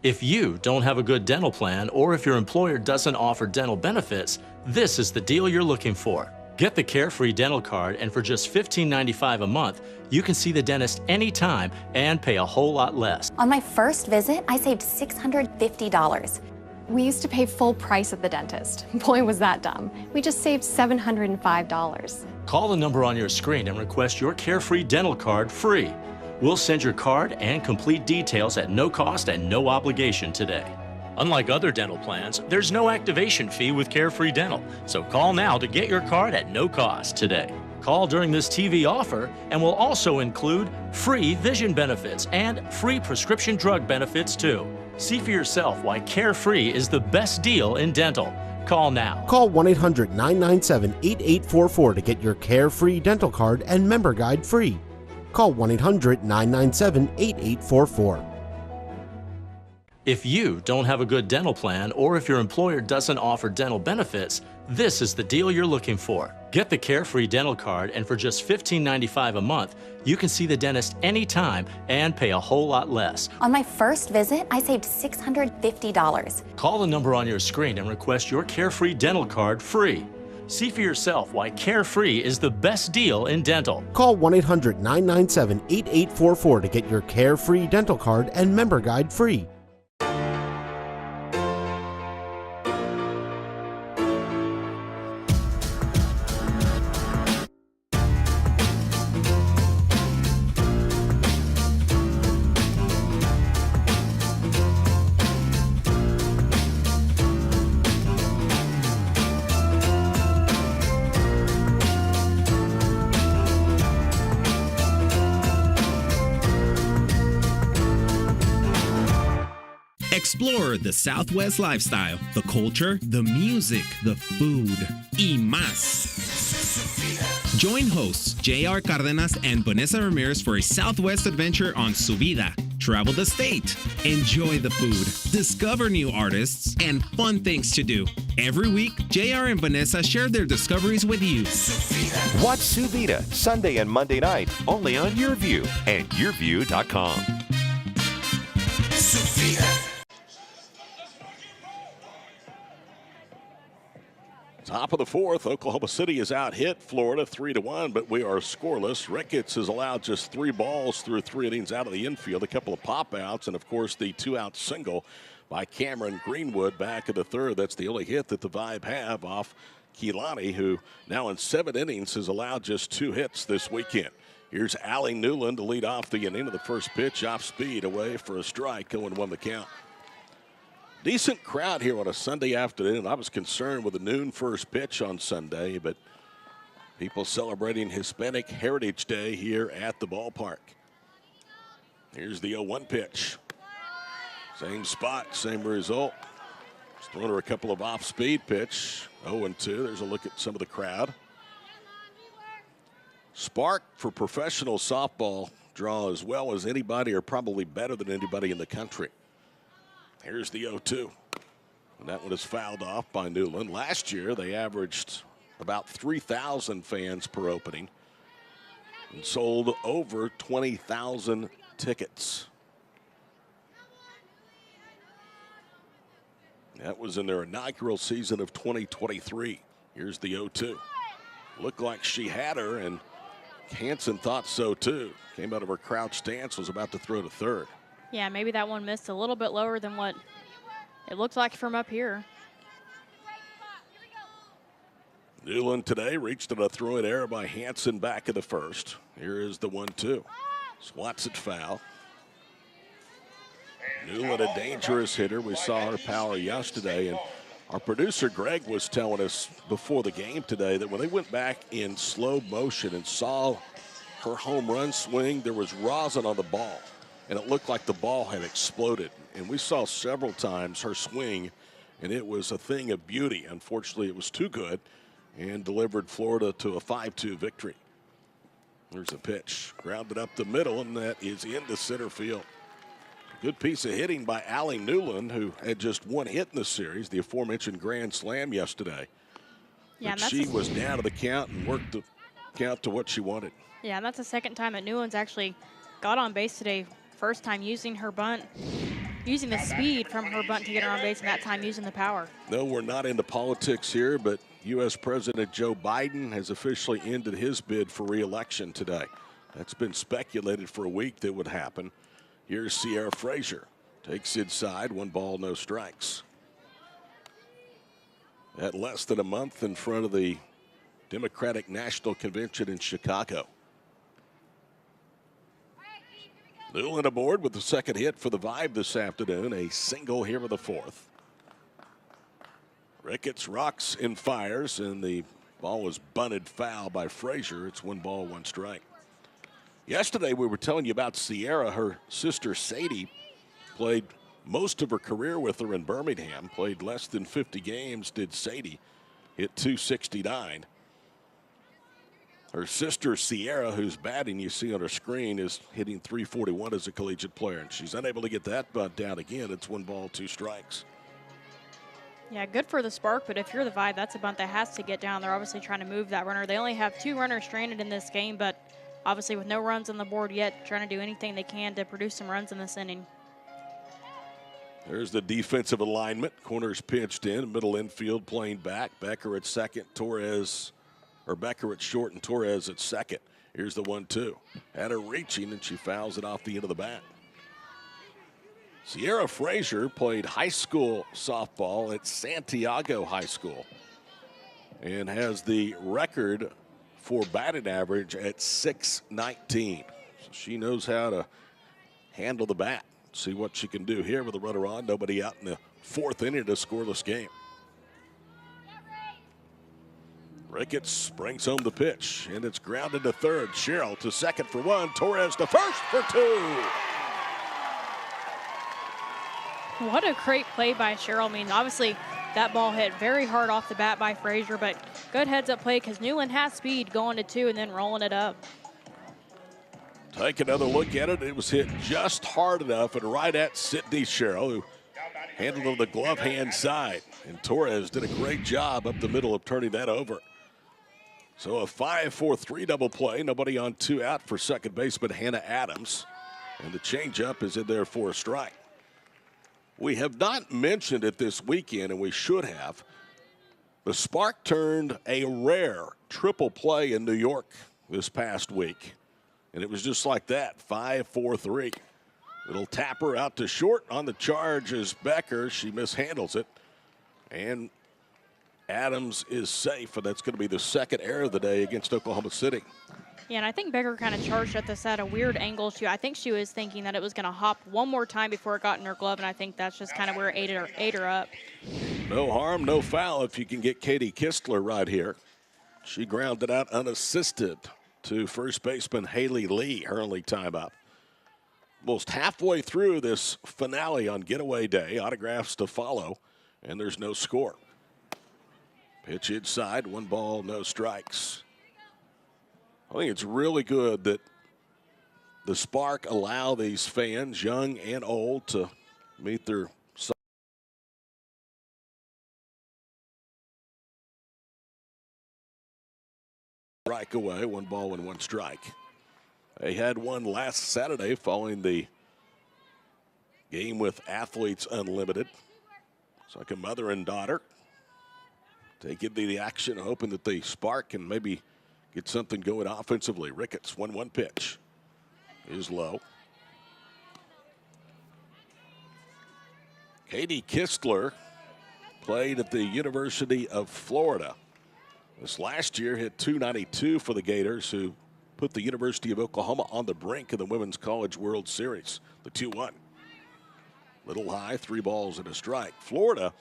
If you don't have a good dental plan, or if your employer doesn't offer dental benefits, this is the deal you're looking for. Get the Carefree Dental Card, and for just $15.95 a month, you can see the dentist anytime and pay a whole lot less. On my first visit, I saved $650. We used to pay full price at the dentist. Boy, was that dumb. We just saved $705. Call the number on your screen and request your Carefree Dental Card free. We'll send your card and complete details at no cost and no obligation today. Unlike other dental plans, there's no activation fee with Carefree Dental, so call now to get your card at no cost today. Call during this TV offer and we'll also include free vision benefits and free prescription drug benefits too. See for yourself why Carefree is the best deal in dental. Call now. Call 1-800-997-8844 to get your Carefree Dental Card and member guide free. Call 1-800-997-8844. If you don't have a good dental plan, or if your employer doesn't offer dental benefits, this is the deal you're looking for. Get the Carefree Dental Card, and for just $15.95 a month, you can see the dentist anytime and pay a whole lot less. On my first visit, I saved $650. Call the number on your screen and request your Carefree Dental Card free. See for yourself why Carefree is the best deal in dental. Call 1-800-997-8844 to get your Carefree Dental Card and member guide free. Explore the Southwest lifestyle, the culture, the music, the food, y más. Join hosts J.R. Cardenas and Vanessa Ramirez for a Southwest adventure on Subida. Travel the state, enjoy the food, discover new artists, and fun things to do. Every week, JR and Vanessa share their discoveries with you. Watch Subida Sunday and Monday night only on Yurview and Yurview.com. Top of the fourth, Oklahoma City has out-hit Florida 3-1, but we are scoreless. Ricketts has allowed just 3 balls through 3 innings out of the infield, a couple of pop-outs, and, of course, the 2-out single by Cameron Greenwood back in the third. That's the only hit that the Vibe have off Keelani, who now in 7 innings has allowed just 2 hits this weekend. Here's Allie Newland to lead off the inning of the first pitch, off speed, away for a strike, 0-1 the count. Decent crowd here on a Sunday afternoon. I was concerned with the noon first pitch on Sunday, but people celebrating Hispanic Heritage Day here at the ballpark. Here's the 0-1 pitch. Same spot, same result. Just throwing her a couple of off-speed pitch. 0-2. There's a look at some of the crowd. Spark for professional softball draw as well as anybody, or probably better than anybody in the country. Here's the 0-2. And that one is fouled off by Newland. Last year, they averaged about 3,000 fans per opening and sold over 20,000 tickets. That was in their inaugural season of 2023. Here's the 0-2. Looked like she had her, and Hansen thought so too. Came out of her crouch stance, was about to throw to third. Yeah, maybe that one missed a little bit lower than what it looked like from up here. Newland today reached on a throw-in error by Hansen back in the first. Here is the 1-2. Swats it foul. Newland, a dangerous hitter. We saw her power yesterday, and our producer Greg was telling us before the game today that when they went back in slow motion and saw her home run swing, there was rosin on the ball, and it looked like the ball had exploded. And we saw several times her swing, and it was a thing of beauty. Unfortunately, it was too good and delivered Florida to a 5-2 victory. There's a pitch, grounded up the middle, and that is into center field. Good piece of hitting by Allie Newland, who had just one hit in the series, the aforementioned grand slam yesterday. Yeah, but she was down to the count and worked the count to what she wanted. Yeah, and that's the second time that Newland's actually got on base today. First time using her bunt, using the speed from her bunt to get her on base, and that time using the power. No, we're not into politics here, but U.S. President Joe Biden has officially ended his bid for re-election today. That's been speculated for a week that would happen. Here's Sierra Frazier. Takes inside, 1 ball, no strikes. At less than a month in front of the Democratic National Convention in Chicago. Newland aboard with the second hit for the Vibe this afternoon. A single here in the fourth. Ricketts rocks and fires, and the ball was bunted foul by Frazier. It's 1 ball, 1 strike. Yesterday, we were telling you about Sierra. Her sister, Sadie, played most of her career with her in Birmingham, played less than 50 games, did Sadie, hit .269. Her sister, Sierra, who's batting, you see on her screen, is hitting .341 as a collegiate player, and she's unable to get that bunt down again. It's 1 ball, 2 strikes. Yeah, good for the Spark, but if you're the Vibe, that's a bunt that has to get down. They're obviously trying to move that runner. They only have 2 runners stranded in this game, but obviously with no runs on the board yet, trying to do anything they can to produce some runs in this inning. There's the defensive alignment. Corners pitched in, middle infield playing back. Becker at second, Becker at short and Torres at second. Here's the 1-2. Had her reaching, and she fouls it off the end of the bat. Sierra Frazier played high school softball at Santiago High School and has the record for batting average at .619. So she knows how to handle the bat. See what she can do here with a runner on. Nobody out in the fourth inning, a scoreless game. Ricketts brings home the pitch, and it's grounded to third. Sherrill to second for 1. Torres to first for 2. What a great play by Sherrill. I mean, obviously, that ball hit very hard off the bat by Frazier, but good heads-up play because Newland has speed going to 2 and then rolling it up. Take another look at it. It was hit just hard enough and right at Sydney Sherrill, who handled it on the glove hand side. And Torres did a great job up the middle of turning that over. So a 5-4-3 double play. Nobody on 2 out for second baseman Hannah Adams. And the changeup is in there for a strike. We have not mentioned it this weekend, and we should have. The Spark turned a rare triple play in New York this past week. And it was just like that, 5-4-3. Little tapper out to short on the charge is Becker. She mishandles it. And Adams is safe, and that's going to be the second error of the day against Oklahoma City. Yeah, and I think Becker kind of charged at this at a weird angle. I think she was thinking that it was going to hop one more time before it got in her glove, and I think that's just kind of where it ate her up. No harm, no foul if you can get Katie Kistler right here. She grounded out unassisted to first baseman Haley Lee, her only time up. Most halfway through this finale on getaway day, autographs to follow, and there's no score. Pitch inside, 1 ball, no strikes. I think it's really good that the Spark allow these fans, young and old, to meet their strike away, 1 ball and 1 strike. They had one last Saturday following the game with Athletes Unlimited. It's like a mother and daughter taking the action, hoping that the Spark can maybe get something going offensively. Ricketts, 1-1 pitch is low. Katie Kistler played at the University of Florida. This last year hit .292 for the Gators, who put the University of Oklahoma on the brink of the Women's College World Series, the 2-1. Little high, 3 balls and a strike. Florida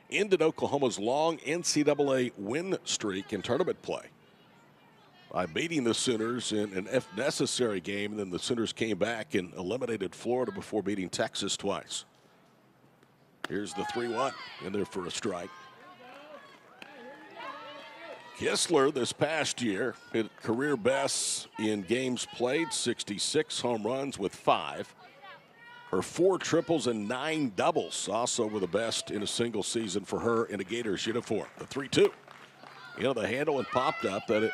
ended Oklahoma's long NCAA win streak in tournament play by beating the Sooners in an if necessary game. And then the Sooners came back and eliminated Florida before beating Texas twice. Here's the 3-1 in there for a strike. Kistler this past year hit career bests in games played, 66 home runs with 5. Her 4 triples and 9 doubles also were the best in a single season for her in a Gators uniform. The 3-2. You know, the handle and popped up that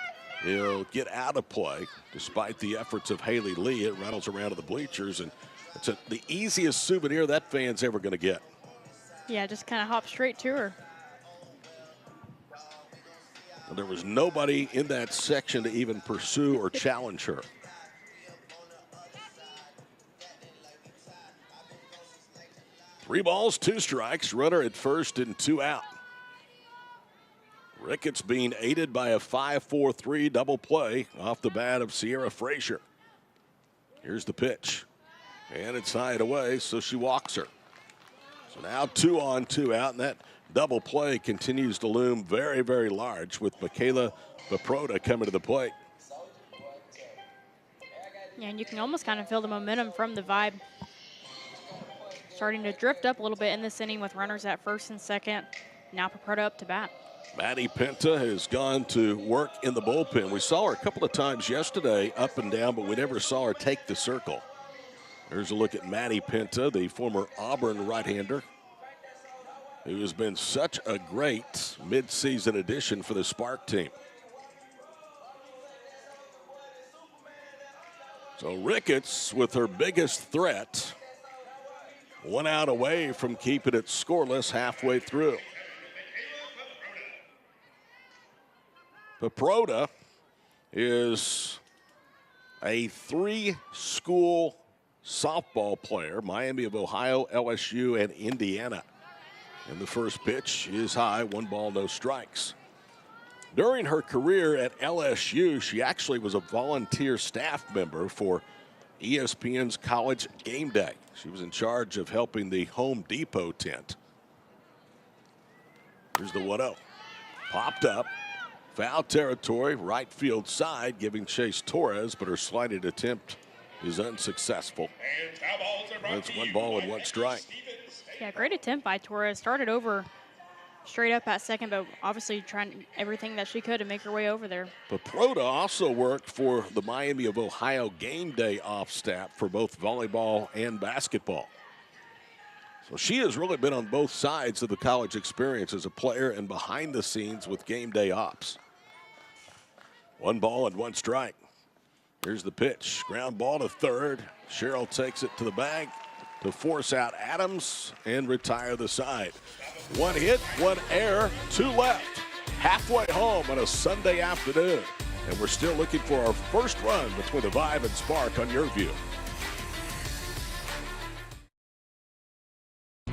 it'll get out of play despite the efforts of Haley Lee. It rattles around to the bleachers, and it's the easiest souvenir that fan's ever going to get. Yeah, just kind of hop straight to her. And there was nobody in that section to even pursue or challenge her. Three balls, 2 strikes, runner at first and 2 out. Ricketts being aided by a 5-4-3 double play off the bat of Sierra Frazier. Here's the pitch, and it's high and away, so she walks her. So now 2 on, 2 out, and that double play continues to loom very, very large with Michaela Paproda coming to the plate. Yeah, and you can almost kind of feel the momentum from the vibe starting to drift up a little bit in this inning with runners at first and second. Now Paproda up to bat. Maddie Penta has gone to work in the bullpen. We saw her a couple of times yesterday up and down, but we never saw her take the circle. Here's a look at Maddie Penta, the former Auburn right-hander, who has been such a great midseason addition for the Spark team. So Ricketts with her biggest threat, 1 out away from keeping it scoreless halfway through. Paproda is a 3-school softball player, Miami of Ohio, LSU, and Indiana. And the first pitch is high, 1 ball, no strikes. During her career at LSU, she actually was a volunteer staff member for ESPN's College Game Day. She was in charge of helping the Home Depot tent. Here's the 1-0. Popped up. Foul territory, right field side, giving chase Torres, but her sliding attempt is unsuccessful. That's 1 ball and 1 strike. Yeah, great attempt by Torres. Started over straight up at second, but obviously trying everything that she could to make her way over there. Paproda also worked for the Miami of Ohio Game Day off staff for both volleyball and basketball. So she has really been on both sides of the college experience as a player and behind the scenes with Game Day ops. 1 ball and 1 strike. Here's the pitch. Ground ball to third. Sherrill takes it to the bag to force out Adams and retire the side. 1 hit, 1 error, 2 left. Halfway home on a Sunday afternoon. And we're still looking for our first run between the Vibe and Spark on Yurview.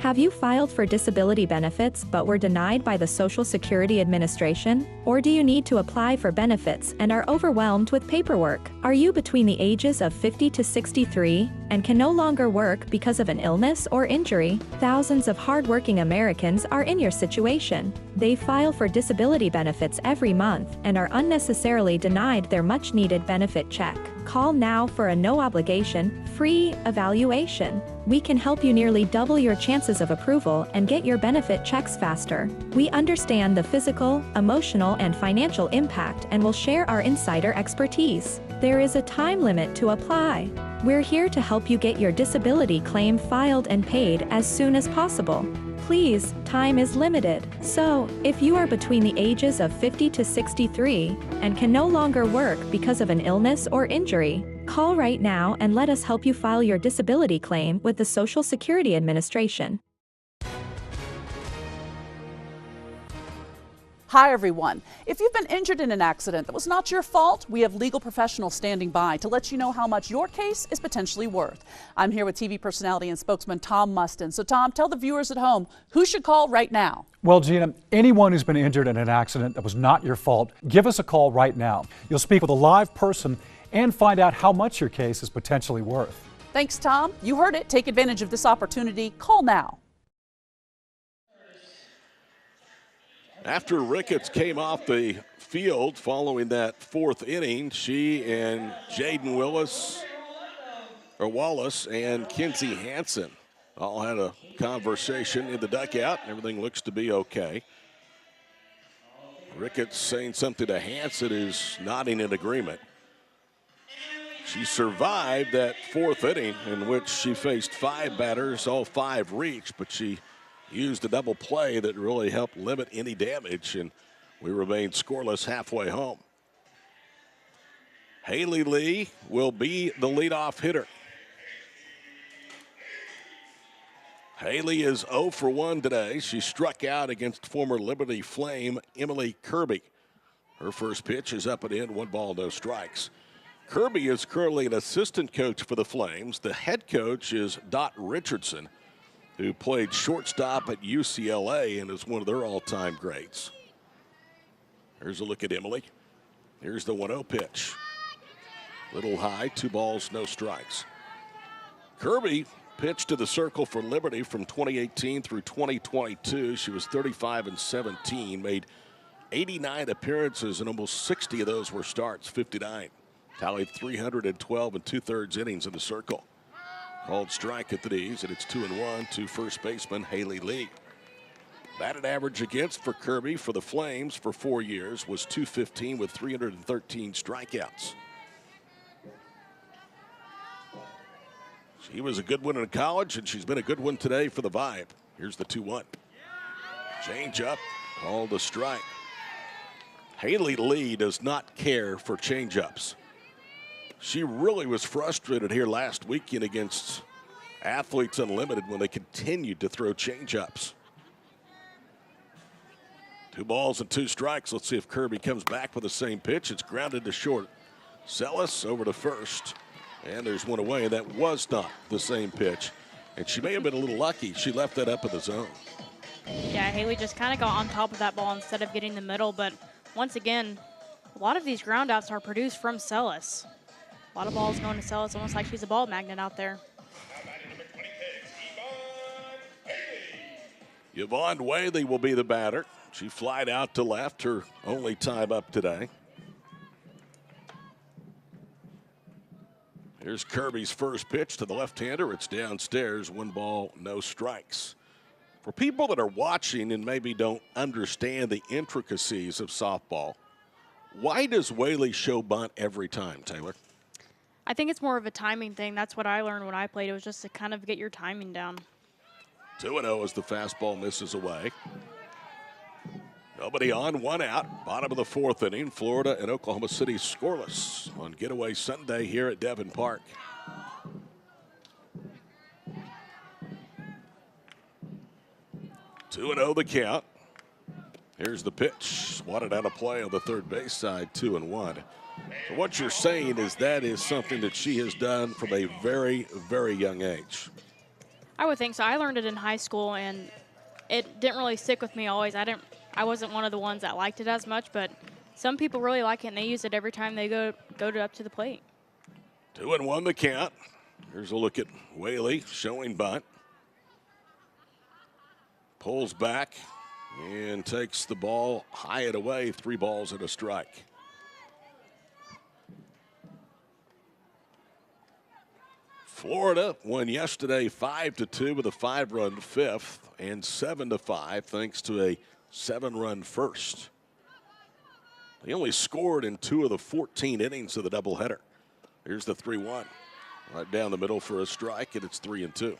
Have you filed for disability benefits but were denied by the Social Security Administration? Or do you need to apply for benefits and are overwhelmed with paperwork? Are you between the ages of 50 to 63 and can no longer work because of an illness or injury? Thousands of hardworking Americans are in your situation. They file for disability benefits every month and are unnecessarily denied their much-needed benefit check. Call now for a no-obligation, free evaluation. We can help you nearly double your chances of approval and get your benefit checks faster. We understand the physical, emotional, and financial impact and will share our insider expertise. There is a time limit to apply. We're here to help you get your disability claim filed and paid as soon as possible. Please, time is limited. So, if you are between the ages of 50 to 63 and can no longer work because of an illness or injury, call right now and let us help you file your disability claim with the Social Security Administration. Hi, everyone. If you've been injured in an accident that was not your fault, we have legal professionals standing by to let you know how much your case is potentially worth. I'm here with TV personality and spokesman Tom Mustin. So, Tom, tell the viewers at home who should call right now. Well, Gina, anyone who's been injured in an accident that was not your fault, give us a call right now. You'll speak with a live person and find out how much your case is potentially worth. Thanks, Tom. You heard it. Take advantage of this opportunity. Call now. After Ricketts came off the field following that fourth inning, she and Jaden Wallace and Kinsey Hansen all had a conversation in the dugout. Everything looks to be okay. Ricketts saying something to Hansen, who's nodding in agreement. She survived that fourth inning in which she faced 5 batters, all 5 reached, but she used a double play that really helped limit any damage, and we remain scoreless halfway home. Haley Lee will be the leadoff hitter. Haley is 0 for 1 today. She struck out against former Liberty Flame Emily Kirby. Her first pitch is up and in, 1 ball, no strikes. Kirby is currently an assistant coach for the Flames. The head coach is Dot Richardson, who played shortstop at UCLA and is one of their all-time greats. Here's a look at Emily. Here's the 1-0 pitch. Little high, 2 balls, no strikes. Kirby pitched to the circle for Liberty from 2018 through 2022. She was 35-17, made 89 appearances, and almost 60 of those were starts, 59. Tallied 312 2/3 innings in the circle. Called strike at the knees, and it's 2-1 to first baseman Haley Lee. Batted average against for Kirby for the Flames for 4 years was .215 with 313 strikeouts. She was a good one in college, and she's been a good one today for the Vibe. Here's the 2-1. Change up, called a strike. Haley Lee does not care for change-ups. She really was frustrated here last weekend against Athletes Unlimited when they continued to throw change-ups. 2 balls and 2 strikes. Let's see if Kirby comes back with the same pitch. It's grounded to short. Sellis over to first. And there's one away. That was not the same pitch. And she may have been a little lucky. She left that up in the zone. Yeah, Haley just kind of got on top of that ball instead of getting the middle. But once again, a lot of these ground outs are produced from Sellis. A lot of balls going to Sellis, almost like she's a ball magnet out there. Yvonne Whaley will be the batter. She flied out to left, her only time up today. Here's Kirby's first pitch to the left-hander. It's downstairs, 1 ball, no strikes. For people that are watching and maybe don't understand the intricacies of softball, why does Whaley show bunt every time, Taylor? I think it's more of a timing thing. That's what I learned when I played. It was just to kind of get your timing down. 2-0 as the fastball misses away. Nobody on, 1 out. Bottom of the 4th inning. Florida and Oklahoma City scoreless on Getaway Sunday here at Devon Park. Two 2-0 the count. Here's the pitch. Swatted out of play on the third base side, 2-1. So what you're saying is that is something that she has done from a very, very young age. I would think so. I learned it in high school, and it didn't really stick with me always. I wasn't one of the ones that liked it as much, but some people really like it, and they use it every time they go up to the plate. 2-1 the count. Here's a look at Whaley showing bunt. Pulls back and takes the ball high and away. 3 balls and a strike. Florida won yesterday 5-2 with a 5-run fifth and 7-5 thanks to a 7-run first. They only scored in 2 of the 14 innings of the doubleheader. Here's the 3-1. Right down the middle for a strike, and it's 3-2.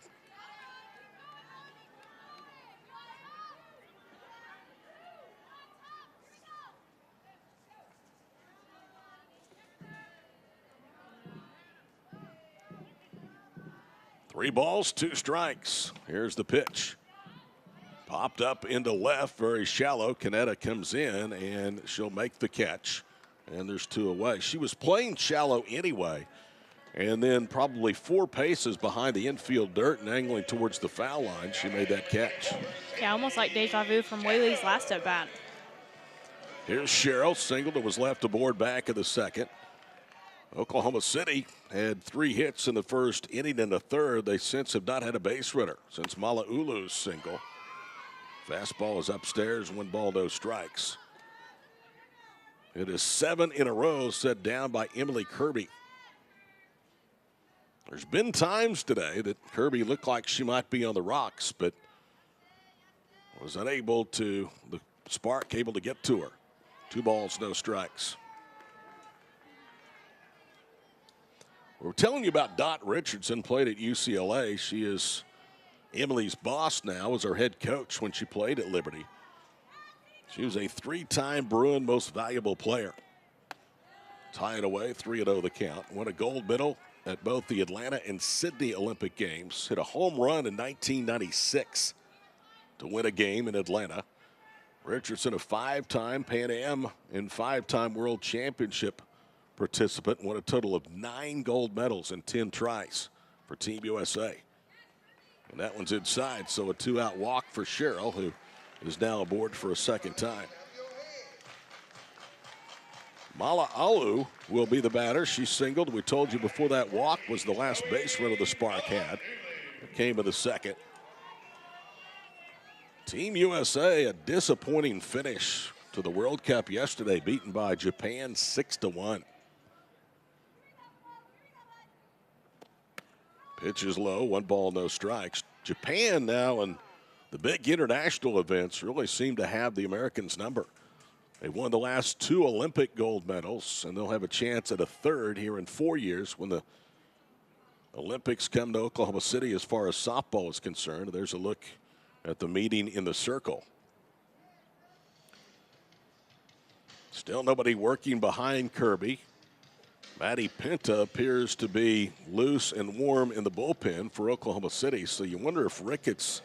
Three balls, 2 strikes. Here's the pitch. Popped up into left, very shallow. Canetta comes in, and she'll make the catch. And there's 2 away. She was playing shallow anyway. And then probably 4 paces behind the infield dirt and angling towards the foul line, she made that catch. Yeah, almost like deja vu from Whaley's last at bat. Here's Sherrill, singled and was left aboard back in the second. Oklahoma City had 3 hits in the first inning and a third. They since have not had a base runner since Mala'ulu's single. Fastball is upstairs, 1 ball, no strikes. It is 7 in a row set down by Emily Kirby. There's been times today that Kirby looked like she might be on the rocks, but was unable to, the spark able to get to her. 2 balls, no strikes. We're telling you about Dot Richardson, played at UCLA. She is Emily's boss now, as her head coach when she played at Liberty. She was a 3-time Bruin Most Valuable Player. Tying away, 3-0 the count. Won a gold medal at both the Atlanta and Sydney Olympic Games. Hit a home run in 1996 to win a game in Atlanta. Richardson, a 5-time Pan Am and 5-time World Championship participant, won a total of 9 gold medals and 10 tries for Team USA. And that one's inside, so a 2-out walk for Sherrill, who is now aboard for a second time. Mala'ulu will be the batter. She singled. We told you before that walk was the last base runner the Spark had. It came in the second. Team USA, a disappointing finish to the World Cup yesterday, beaten by Japan 6-1. Pitch is low, 1 ball, no strikes. Japan now in the big international events really seem to have the Americans' number. They won the last 2 Olympic gold medals, and they'll have a chance at a 3rd here in 4 years when the Olympics come to Oklahoma City as far as softball is concerned. There's a look at the meeting in the circle. Still nobody working behind Kirby. Maddie Pinta appears to be loose and warm in the bullpen for Oklahoma City, so you wonder if Ricketts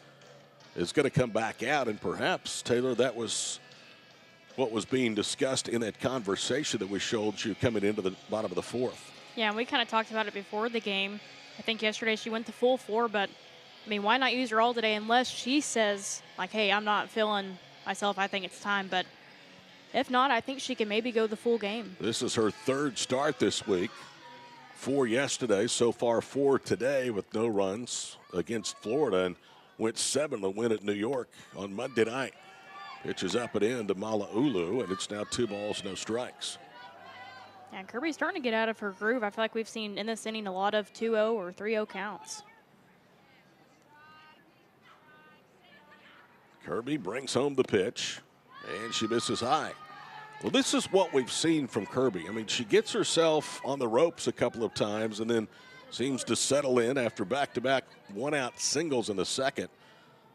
is going to come back out, and perhaps, Taylor, that was what was being discussed in that conversation that we showed you coming into the bottom of the 4th. Yeah, and we kind of talked about it before the game. I think yesterday she went to full 4, but, I mean, why not use her all today unless she says, like, hey, I'm not feeling myself, I think it's time, but if not, I think she can maybe go the full game. This is her 3rd start this week. 4 yesterday, so far 4 today with no runs against Florida, and went 7 to win at New York on Monday night. Pitches up and in to Mala'ulu, and it's now 2 balls, no strikes. Yeah, Kirby's starting to get out of her groove. I feel like we've seen in this inning a lot of 2-0 or 3-0 counts. Kirby brings home the pitch, and she misses high. Well, this is what we've seen from Kirby. I mean, she gets herself on the ropes a couple of times and then seems to settle in after back-to-back 1-out singles in the second.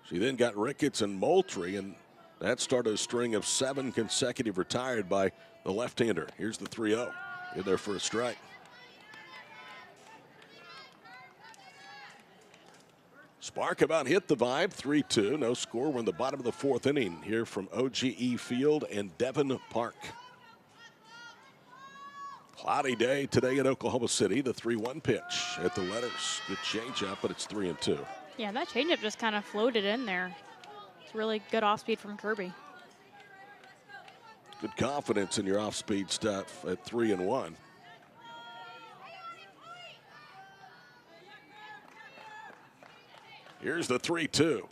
She then got Ricketts and Moultrie, and that started a string of 7 consecutive retired by the left-hander. Here's the 3-0 in there for a strike. Spark about hit the vibe, 3-2. No score. We're in the bottom of the 4th inning here from OGE Field and Devon Park. Cloudy day today in Oklahoma City. The 3-1 pitch at the letters. Good changeup, but it's 3-2. Yeah, that changeup just kind of floated in there. It's really good off speed from Kirby. Good confidence in your off-speed stuff at 3-1. Here's the 3-2. Swing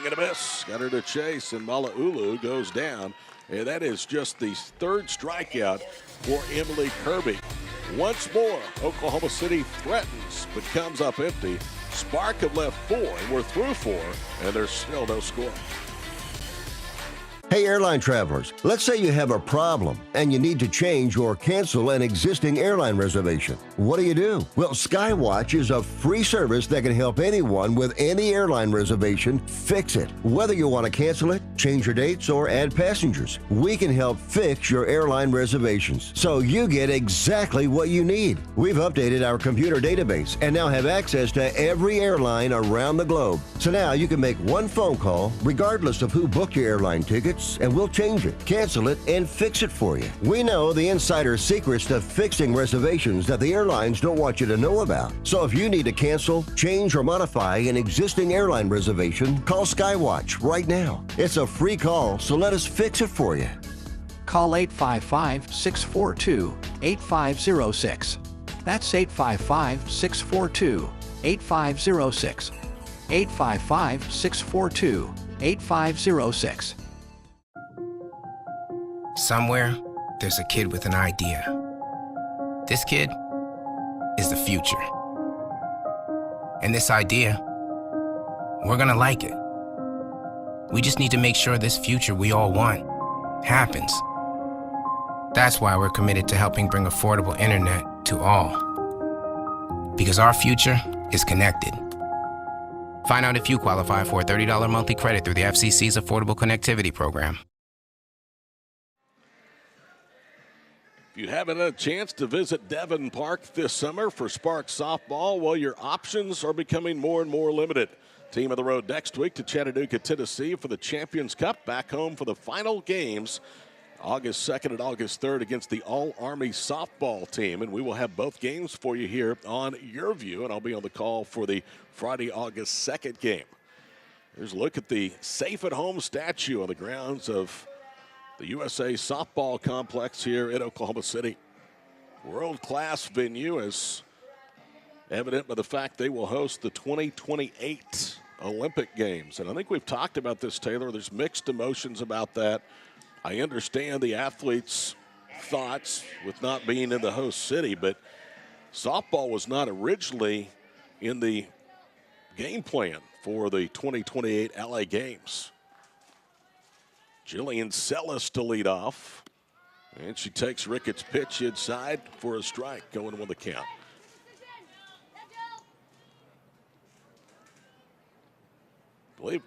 and a miss. Got her to chase, and Mala'ulu goes down. And that is just the third strikeout for Emily Kirby. Once more, Oklahoma City threatens, but comes up empty. Spark have left 4, and we're through 4, and there's still no score. Hey, airline travelers, let's say you have a problem and you need to change or cancel an existing airline reservation. What do? Well, Skywatch is a free service that can help anyone with any airline reservation fix it. Whether you want to cancel it, change your dates, or add passengers, we can help fix your airline reservations so you get exactly what you need. We've updated our computer database and now have access to every airline around the globe. So now you can make one phone call regardless of who booked your airline ticket, and we'll change it, cancel it, and fix it for you. We know the insider secrets to fixing reservations that the airlines don't want you to know about. So if you need to cancel, change, or modify an existing airline reservation, call Skywatch right now. It's a free call, so let us fix it for you. Call 855-642-8506. That's 855-642-8506. 855-642-8506. Somewhere, there's a kid with an idea. This kid is the future. And this idea, we're gonna like it. We just need to make sure this future we all want happens. That's why we're committed to helping bring affordable internet to all. Because our future is connected. Find out if you qualify for a $30 monthly credit through the FCC's Affordable Connectivity Program. If you haven't had a chance to visit Devon Park this summer for Spark softball, well, your options are becoming more and more limited. Team of the road next week to Chattanooga, Tennessee for the Champions Cup. Back home for the final games August 2nd and August 3rd against the All-Army softball team. And we will have both games for you here on Yurview, and I'll be on the call for the Friday, August 2nd game. Here's a look at the Safe at Home statue on the grounds of the USA Softball Complex here in Oklahoma City. World-class venue, as evident by the fact they will host the 2028 Olympic Games. And I think we've talked about this, Taylor. There's mixed emotions about that. I understand the athletes' thoughts with not being in the host city, but softball was not originally in the game plan for the 2028 LA Games. Jillian Sellis to lead off. And she takes Ricketts' pitch inside for a strike, going with the count. I believe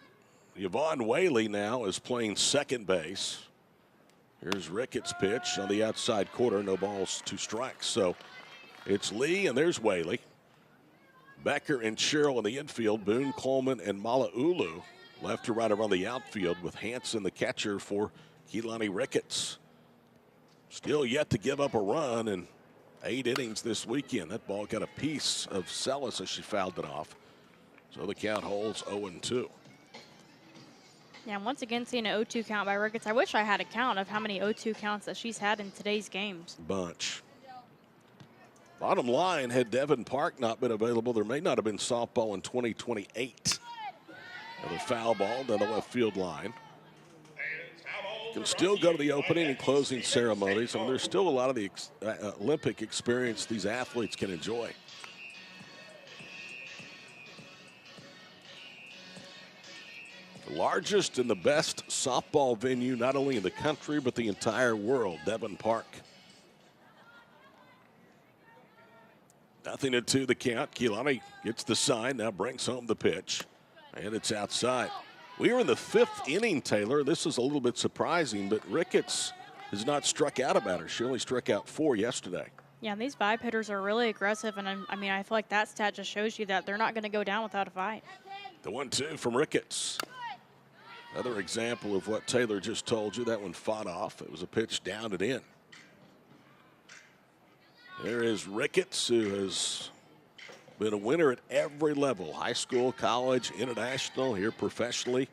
Yvonne Whaley now is playing second base. Here's Ricketts' pitch on the outside corner. No balls, 2 strikes. So it's Lee, and there's Whaley. Becker and Sherrill in the infield. Boone, Coleman, and Mala'ulu left to right around the outfield with Hanson, the catcher, for Keelani Ricketts. Still yet to give up a run in 8 innings this weekend. That ball got a piece of Sellis as she fouled it off. So the count holds 0-2. Yeah, once again seeing an 0-2 count by Ricketts. I wish I had a count of how many 0-2 counts that she's had in today's games. Bunch. Bottom line, had Devon Park not been available, there may not have been softball in 2028. Another foul ball down the left field line. Can still go to the opening and closing ceremonies. I mean, there's still a lot of the Olympic experience these athletes can enjoy. The largest and the best softball venue, not only in the country, but the entire world, Devon Park. 0-2 the count. Keelani gets the sign, now brings home the pitch. And it's outside. We are in the 5th inning, Taylor. This is a little bit surprising, but Ricketts has not struck out about her. She only struck out 4 yesterday. Yeah, and these vibe hitters are really aggressive, and I mean, I feel like that stat just shows you that they're not going to go down without a fight. The 1-2 from Ricketts. Another example of what Taylor just told you. That one fought off. It was a pitch down and in. There is Ricketts, who has Been a winner at every level, high school, college, international, here professionally.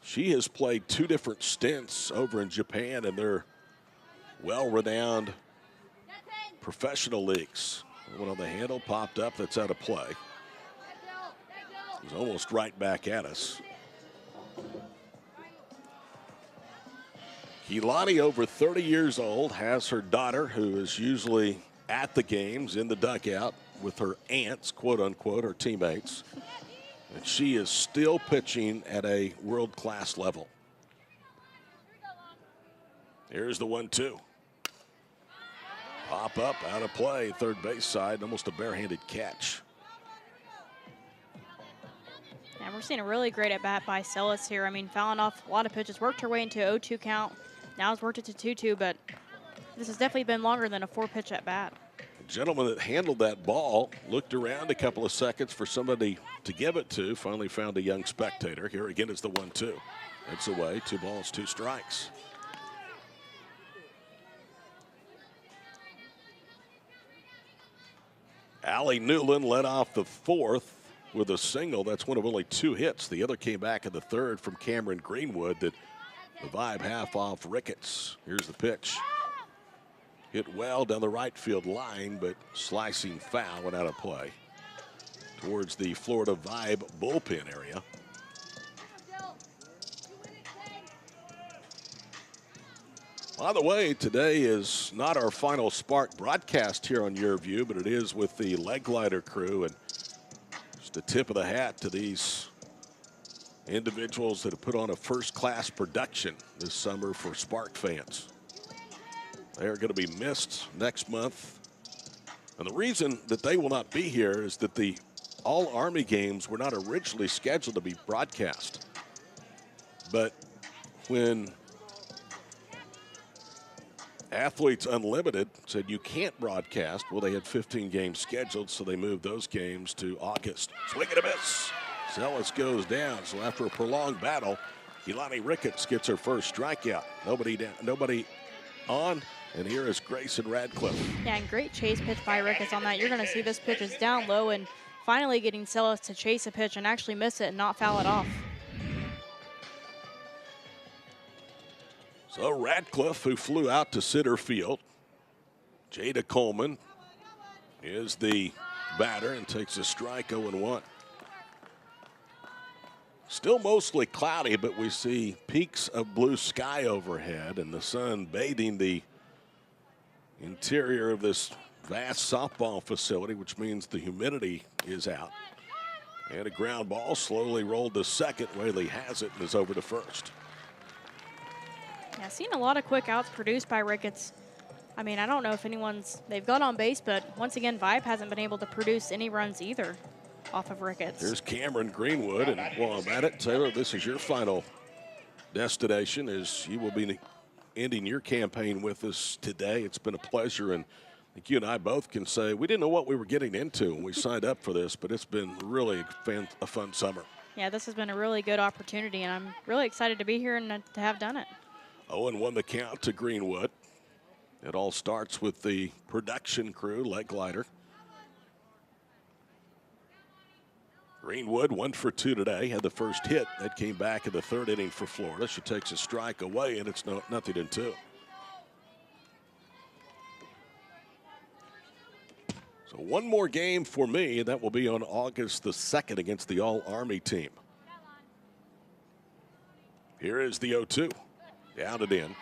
She has played 2 different stints over in Japan in their well-renowned professional leagues. One on the handle popped up, that's out of play. He's almost right back at us. Keelani, over 30 years old, has her daughter, who is usually at the games in the dugout with her aunts, quote unquote, her teammates. And she is still pitching at a world-class level. Here's the 1-2. Pop up, out of play, third base side, almost a barehanded catch. And we're seeing a really great at-bat by Celis here. I mean, fouling off a lot of pitches, worked her way into 0-2 count. Now has worked it to 2-2, but this has definitely been longer than a 4-pitch at-bat. The gentleman that handled that ball looked around a couple of seconds for somebody to give it to, finally found a young spectator. Here again is the 1-2. It's away, 2 balls, 2 strikes. Allie Newland led off the 4th with a single. That's one of only 2 hits. The other came back in the 3rd from Cameron Greenwood that the vibe half off Ricketts. Here's the pitch. Hit well down the right field line, but slicing foul went out of play towards the Florida Vibe bullpen area. By the way, today is not our final Spark broadcast here on Yurview, but it is with the Leg Glider crew. And just a tip of the hat to these individuals that have put on a first-class production this summer for Spark fans. They are going to be missed next month. And the reason that they will not be here is that the All-Army games were not originally scheduled to be broadcast. But when Athletes Unlimited said you can't broadcast, well, they had 15 games scheduled, so they moved those games to August. Swing and a miss. Celis goes down. So after a prolonged battle, Keelani Ricketts gets her first strikeout. Nobody down, nobody on. And here is Grayson Radcliffe. Yeah, and great chase pitch by Ricketts on that. You're going to see this pitch is down low and finally getting Celis to chase a pitch and actually miss it and not foul it off. So Radcliffe, who flew out to center field. Jada Coleman is the batter and takes a strike, 0-1. Still mostly cloudy, but we see peaks of blue sky overhead and the sun bathing the interior of this vast softball facility, which means the humidity is out. And a ground ball slowly rolled to second. Whaley has it and is over to first. Yeah, seen a lot of quick outs produced by Ricketts. I mean, I don't know if they've got on base, but once again, Vibe hasn't been able to produce any runs either off of Ricketts. Here's Cameron Greenwood, and while I'm at it, Taylor, this is your final destination, as you will be ending your campaign with us today. It's been a pleasure, and I think you and I both can say we didn't know what we were getting into when we signed up for this, but it's been really a fun summer. Yeah, this has been a really good opportunity, and I'm really excited to be here and to have done it. 0-1 the count to Greenwood. It all starts with the production crew, Leg Glider. Greenwood 1 for 2 today, had the first hit. That came back in the 3rd inning for Florida. She takes a strike away, and it's nothing in 2. So one more game for me, and that will be on August the 2nd against the All-Army team. Here is the 0-2. Down and in.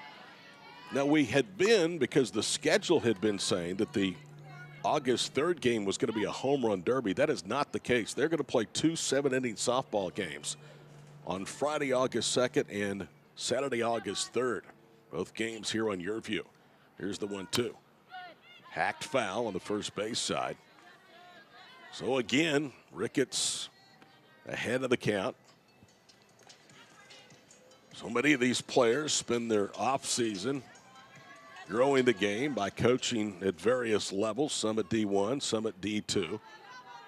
Now we had been, because the schedule had been saying that the August 3rd game was going to be a home run derby. That is not the case. They're going to play 2 7-inning softball games on Friday, August 2nd and Saturday, August 3rd. Both games here on Yurview. Here's the 1-2. Hacked foul on the first base side. So again, Ricketts ahead of the count. So many of these players spend their off-season growing the game by coaching at various levels, some at D1, some at D2.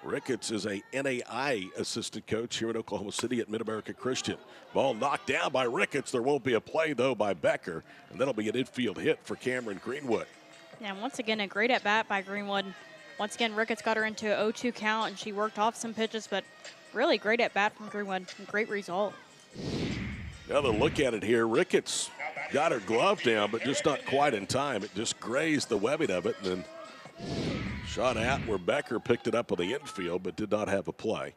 Ricketts is a NAI assistant coach here in Oklahoma City at Mid-America Christian. Ball knocked down by Ricketts. There won't be a play, though, by Becker, and that'll be an infield hit for Cameron Greenwood. Yeah, once again, a great at-bat by Greenwood. Once again, Ricketts got her into an 0-2 count, and she worked off some pitches, but really great at bat from Greenwood. Great result. Another look at it here. Ricketts got her glove down, but just not quite in time. It just grazed the webbing of it and then shot out where Becker picked it up on the infield, but did not have a play.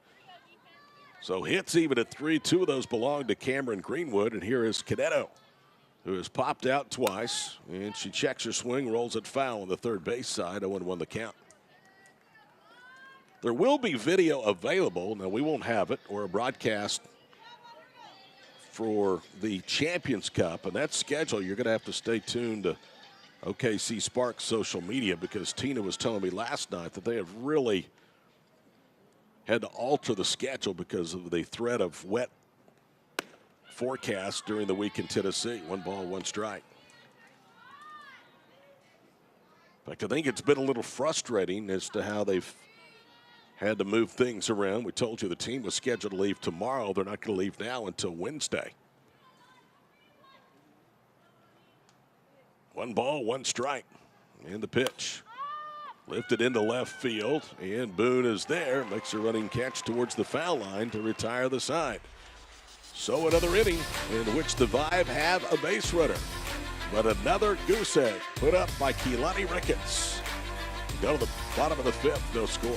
So hits even at 3. 2 of those belong to Cameron Greenwood, and here is Caneto, who has popped out twice, and she checks her swing, rolls it foul on the third base side. 0-1 the count. There will be video available. Now, we won't have it or a broadcast for the Champions Cup, and that schedule, you're going to have to stay tuned to OKC Sparks social media, because Tina was telling me last night that they have really had to alter the schedule because of the threat of wet forecast during the week in Tennessee. 1 ball, 1 strike. In fact, I think it's been a little frustrating as to how they've had to move things around. We told you the team was scheduled to leave tomorrow. They're not going to leave now until Wednesday. 1 ball, 1 strike. And the pitch. Lifted into left field, and Boone is there. Makes a running catch towards the foul line to retire the side. So another inning in which the Vibe have a base runner. But another goose egg put up by Keilani Ricketts. Go to the bottom of the 5th, no score.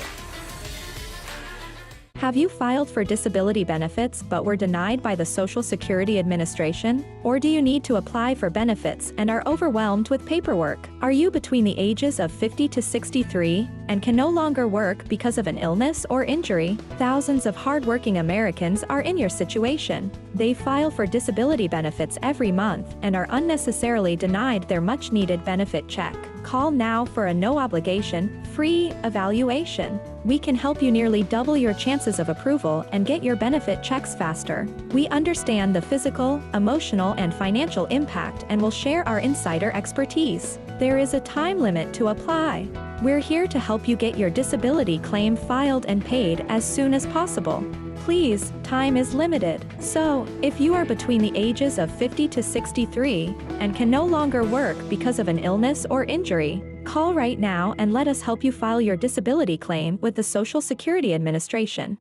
Have you filed for disability benefits but were denied by the Social Security Administration? Or do you need to apply for benefits and are overwhelmed with paperwork? Are you between the ages of 50 to 63 and can no longer work because of an illness or injury? Thousands of hardworking Americans are in your situation. They file for disability benefits every month and are unnecessarily denied their much-needed benefit check. Call now for a no-obligation, free evaluation. We can help you nearly double your chances of approval and get your benefit checks faster. We understand the physical, emotional, and financial impact and will share our insider expertise. There is a time limit to apply. We're here to help you get your disability claim filed and paid as soon as possible. Please, time is limited. So, if you are between the ages of 50 to 63 and can no longer work because of an illness or injury, call right now and let us help you file your disability claim with the Social Security Administration.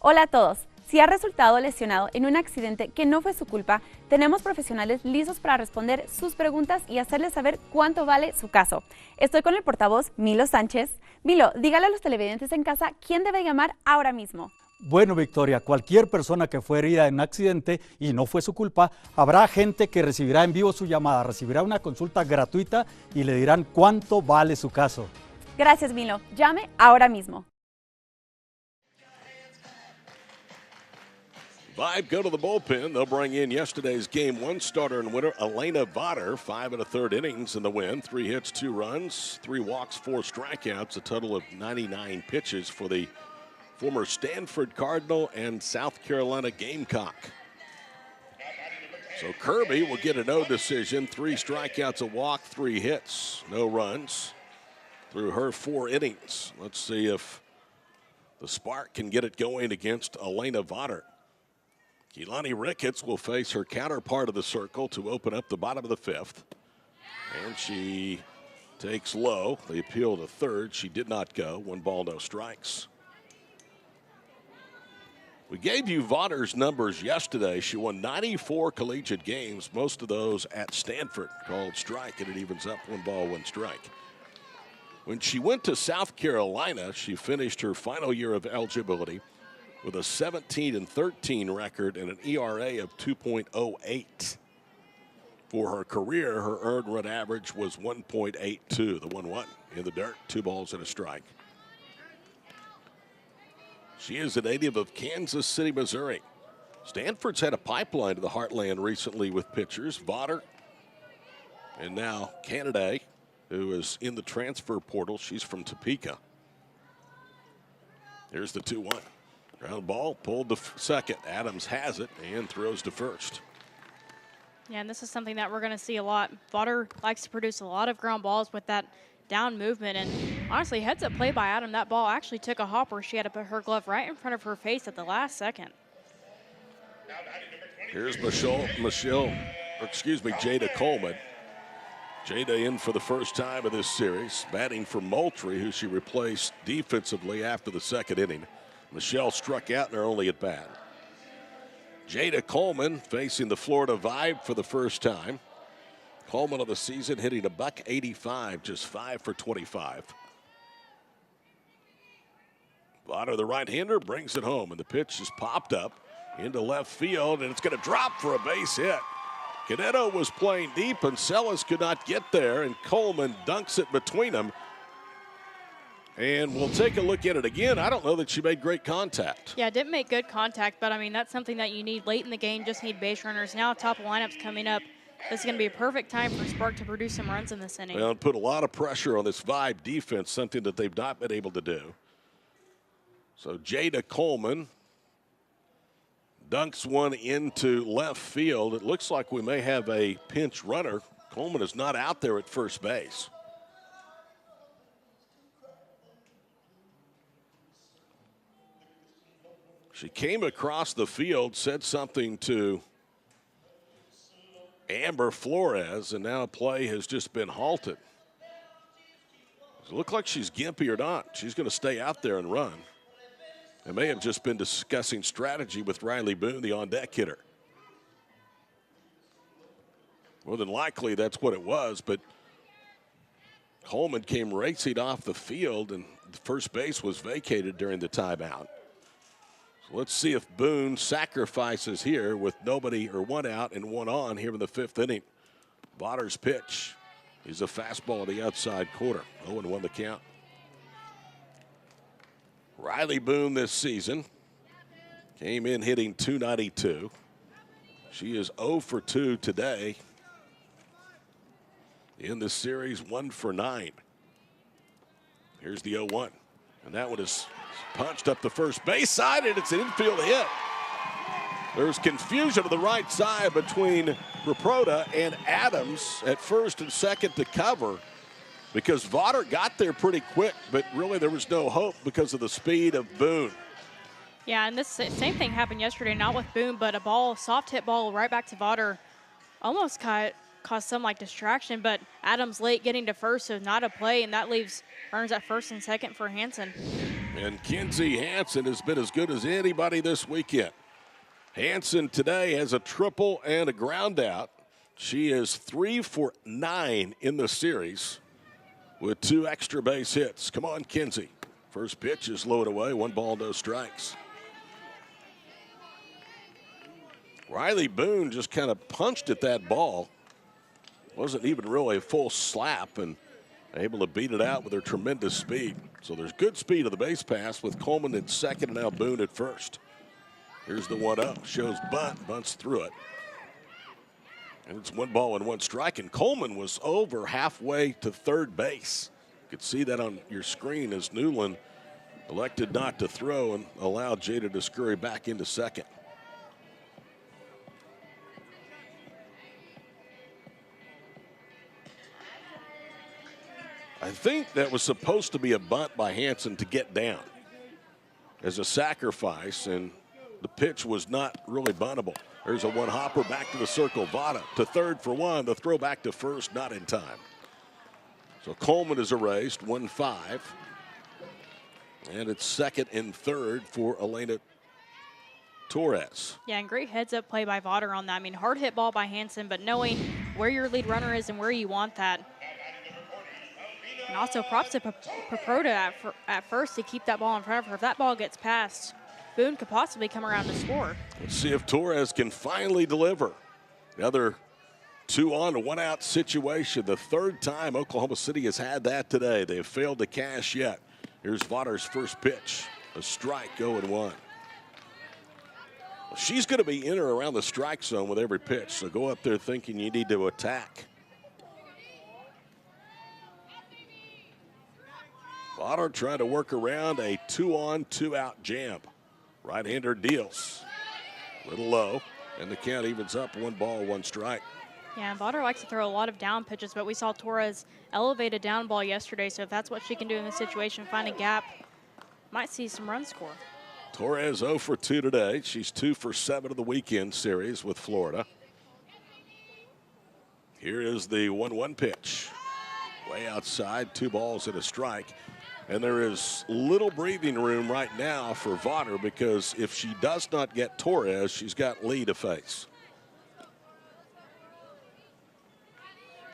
Hola a todos. Si ha resultado lesionado en un accidente que no fue su culpa, tenemos profesionales listos para responder sus preguntas y hacerles saber cuánto vale su caso. Estoy con el portavoz Milo Sánchez. Milo, dígale a los televidentes en casa quién debe llamar ahora mismo. Bueno, Victoria, cualquier persona que fue herida en un accidente y no fue su culpa, habrá gente que recibirá en vivo su llamada, recibirá una consulta gratuita y le dirán cuánto vale su caso. Gracias, Milo. Llame ahora mismo. Vibe go to the bullpen. They'll bring in yesterday's Game 1 starter and winner, Elena Votter. 5 1/3 innings in the win. 3 hits, 2 runs, 3 walks, 4 strikeouts. A total of 99 pitches for the former Stanford Cardinal and South Carolina Gamecock. So Kirby will get a no decision. 3 strikeouts, a walk, 3 hits, no runs through her 4 innings. Let's see if the Spark can get it going against Elena Votter. Keilani Ricketts will face her counterpart of the circle to open up the bottom of the 5th. And she takes low. The appeal to third. She did not go. 1 ball, no strikes. We gave you Votter's numbers yesterday. She won 94 collegiate games, most of those at Stanford, called strike, and it evens up 1 ball, 1 strike. When she went to South Carolina, she finished her final year of eligibility with a 17-13 record and an ERA of 2.08. For her career, her earned run average was 1.82, the 1-1 in the dirt, 2 balls and a strike. She is a native of Kansas City, Missouri. Stanford's had a pipeline to the heartland recently with pitchers. Votter and now Canaday, who is in the transfer portal. She's from Topeka. Here's the 2-1. Ground ball, pulled to second. Adams has it and throws to first. Yeah, and this is something that we're going to see a lot. Votter likes to produce a lot of ground balls with that down movement. And honestly, heads up play by Adam. That ball actually took a hopper. She had to put her glove right in front of her face at the last second. Here's Jada Coleman. Jada in for the first time of this series, batting for Moultrie, who she replaced defensively after the second inning. Michelle struck out in her only at bat. Jada Coleman facing the Florida Vibe for the first time. Coleman of the season hitting a .185, just 5 for 25. Vaughter, the right-hander, brings it home, and the pitch is popped up into left field, and it's going to drop for a base hit. Caneto was playing deep, and Celis could not get there, and Coleman dunks it between them. And we'll take a look at it again. I don't know that she made great contact. Yeah, didn't make good contact, but I mean, that's something that you need late in the game. Just need base runners. Now top lineup's coming up. This is going to be a perfect time for Spark to produce some runs in this inning. Well, and put a lot of pressure on this Vibe defense, something that they've not been able to do. So Jada Coleman dunks one into left field. It looks like we may have a pinch runner. Coleman is not out there at first base. She came across the field, said something to Amber Flores, and now play has just been halted. Does it look like she's gimpy or not? She's going to stay out there and run. They may have just been discussing strategy with Riley Boone, the on-deck hitter. More than likely, that's what it was, but Coleman came racing off the field, and the first base was vacated during the timeout. So let's see if Boone sacrifices here with nobody or one out and one on here in the fifth inning. Vaughter's pitch is a fastball on the outside corner. 0-1 the count. Riley Boone this season came in hitting .292. She is 0 for 2 today. In this series, 1 for 9. Here's the 0-1. And that one is punched up the first base side, and it's an infield hit. There's confusion to the right side between Raproda and Adams at first and second to cover, because Vaughter got there pretty quick, but really there was no hope because of the speed of Boone. Yeah, and this same thing happened yesterday, not with Boone, but a ball, soft hit ball right back to Vaughter, almost caused some like distraction, but Adams late getting to first, so not a play, and that leaves runners at first and second for Hansen. And Kinsey Hansen has been as good as anybody this weekend. Hansen today has a triple and a ground out. She is 3 for 9 in the series with 2 extra base hits. Come on, Kinsey. First pitch is lowered away. 1 ball, no strikes. Riley Boone just kind of punched at that ball. Wasn't even really a full slap, and able to beat it out with her tremendous speed. So there's good speed of the base pass with Coleman at second and now Boone at first. Here's the 1-0. Shows bunt, bunts through it. And it's 1 ball and 1 strike, and Coleman was over halfway to third base. You could see that on your screen as Newland elected not to throw and allowed Jada to scurry back into second. I think that was supposed to be a bunt by Hansen to get down as a sacrifice, and the pitch was not really buntable. There's a 1-hopper back to the circle. Vaughter to third for 1. The throw back to first, not in time. So Coleman is erased, 1-5. And it's second and third for Elena Torres. Yeah, and great heads-up play by Vaughter on that. I mean, hard hit ball by Hansen, but knowing where your lead runner is and where you want that. And also props to Paproda at first to keep that ball in front of her. If that ball gets past, Boone could possibly come around to score. Let's see if Torres can finally deliver. Another 2-on, 1-out situation. The third time Oklahoma City has had that today. They have failed to cash yet. Here's Vaughter's first pitch. A strike, 0-1. Well, she's going to be in or around the strike zone with every pitch, so go up there thinking you need to attack. Vaughter trying to work around a 2-on, 2-out jam. Right-hander deals. A little low, and the count evens up. 1 ball, 1 strike. Yeah, and Vaughter likes to throw a lot of down pitches, but we saw Torres elevate a down ball yesterday, so if that's what she can do in this situation, find a gap, might see some runs score. Torres 0 for 2 today. She's 2 for 7 of the weekend series with Florida. Here is the 1-1 pitch. Way outside, 2 balls and a strike. And there is little breathing room right now for Vaughner because if she does not get Torres, she's got Lee to face.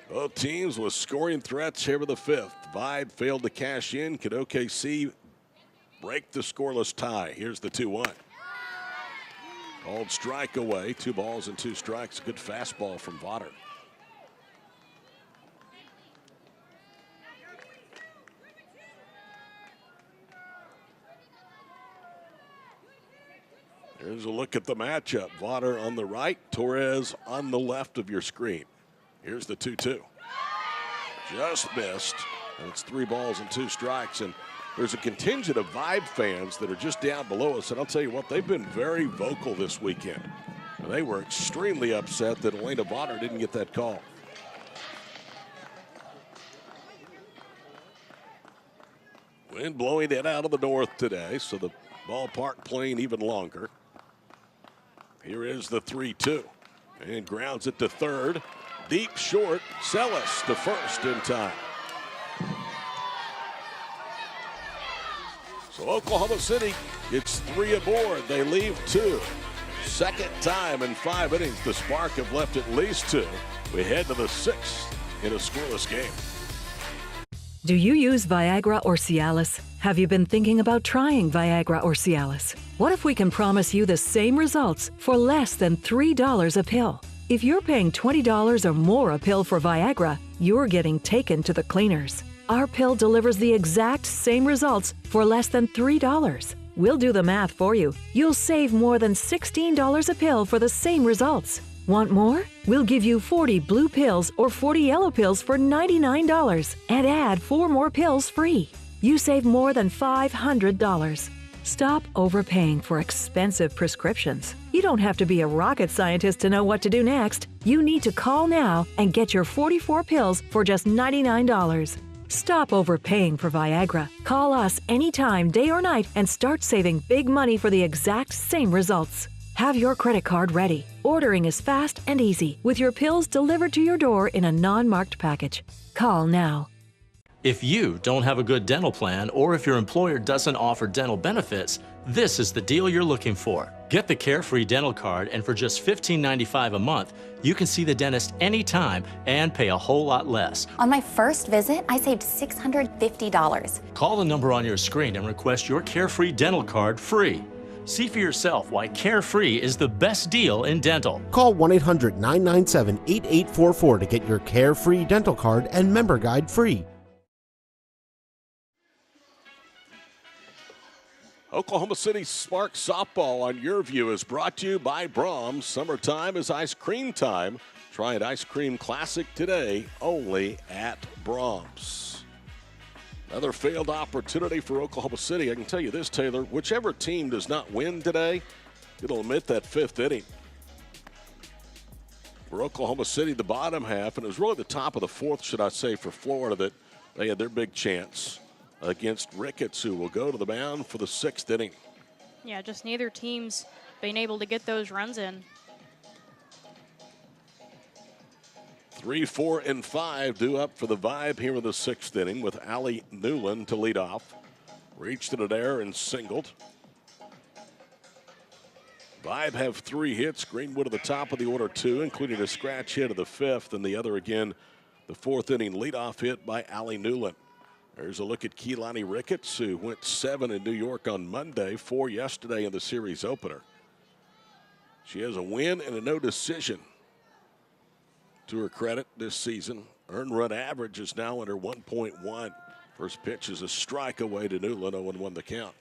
Both teams with scoring threats here in the 5th. Vibe failed to cash in. Could OKC break the scoreless tie? Here's the 2-1. Called strike away. 2 balls and 2 strikes. Good fastball from Vaughner. Here's a look at the matchup. Vaughner on the right, Torres on the left of your screen. Here's the 2-2. Just missed. And it's 3 balls and 2 strikes. And there's a contingent of Vibe fans that are just down below us. And I'll tell you what, they've been very vocal this weekend. And they were extremely upset that Elena Vaughner didn't get that call. Wind blowing it out of the north today, so the ballpark playing even longer. Here is the 3-2. And grounds it to third. Deep short. Celis to first in time. So Oklahoma City gets 3 aboard. They leave 2. Second time in 5 innings. The Spark have left at least 2. We head to the 6th in a scoreless game. Do you use Viagra or Cialis? Have you been thinking about trying Viagra or Cialis? What if we can promise you the same results for less than $3 a pill? If you're paying $20 or more a pill for Viagra, you're getting taken to the cleaners. Our pill delivers the exact same results for less than $3. We'll do the math for you. You'll save more than $16 a pill for the same results. Want more? We'll give you 40 blue pills or 40 yellow pills for $99 and add 4 more pills free. You save more than $500. Stop overpaying for expensive prescriptions. You don't have to be a rocket scientist to know what to do next. You need to call now and get your 44 pills for just $99. Stop overpaying for Viagra. Call us anytime, day or night, and start saving big money for the exact same results. Have your credit card ready. Ordering is fast and easy with your pills delivered to your door in a non-marked package. Call now. If you don't have a good dental plan or if your employer doesn't offer dental benefits, this is the deal you're looking for. Get the Carefree Dental Card, and for just $15.95 a month, you can see the dentist anytime and pay a whole lot less. On my first visit, I saved $650. Call the number on your screen and request your Carefree Dental Card free. See for yourself why Carefree is the best deal in dental. Call 1-800-997-8844 to get your Carefree Dental Card and member guide free. Oklahoma City Spark softball on Yurview is brought to you by Brahms. Summertime is ice cream time. Try an ice cream classic today only at Brahms. Another failed opportunity for Oklahoma City. I can tell you this, Taylor, whichever team does not win today, it'll omit that 5th inning. For Oklahoma City, the bottom half, and it was really the top of the 4th, should I say, for Florida that they had their big chance against Ricketts, who will go to the mound for the 6th inning. Yeah, just neither team's being able to get those runs in. 3, 4, and 5 due up for the Vibe here in the 6th inning with Allie Newland to lead off. Reached in an error and singled. Vibe have 3 hits. Greenwood at the top of the order 2, including a scratch hit of the 5th, and the other again, the 4th inning leadoff hit by Allie Newland. There's a look at Keelani Ricketts, who went 7 in New York on Monday, 4 yesterday in the series opener. She has a win and a no decision to her credit this season. Earned run average is now under 1.1. First pitch is a strike away to Newland, 0-1 the count.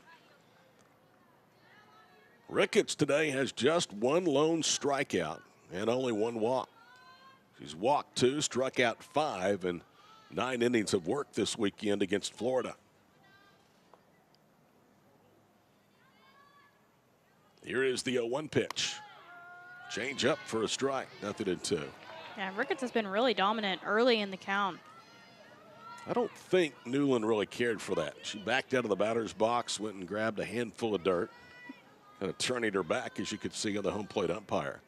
Ricketts today has just 1 lone strikeout and only 1 walk. She's walked 2, struck out 5, and 9 innings of work this weekend against Florida. Here is the 0-1 pitch. Change up for a strike, 0-2. Yeah, Ricketts has been really dominant early in the count. I don't think Newland really cared for that. She backed out of the batter's box, went and grabbed a handful of dirt, kind of turning her back, as you could see on the home plate umpire.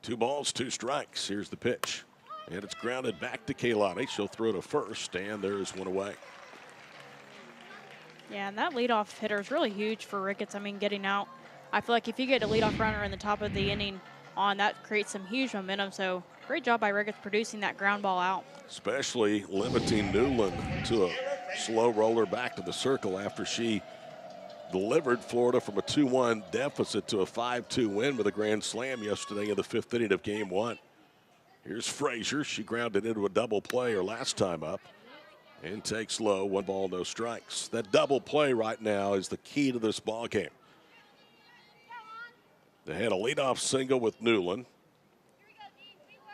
2 balls, 2 strikes. Here's the pitch. And it's grounded back to Kaylani. She'll throw to first, and there's one away. Yeah, and that leadoff hitter is really huge for Ricketts. I mean, getting out. I feel like if you get a leadoff runner in the top of the inning on, that creates some huge momentum. So great job by Ricketts producing that ground ball out. Especially limiting Newland to a slow roller back to the circle after she delivered Florida from a 2-1 deficit to a 5-2 win with a grand slam yesterday in the 5th inning of Game 1. Here's Frazier. She grounded into a double play her last time up and takes low. 1 ball, no strikes. That double play right now is the key to this ball game. They had a leadoff single with Newland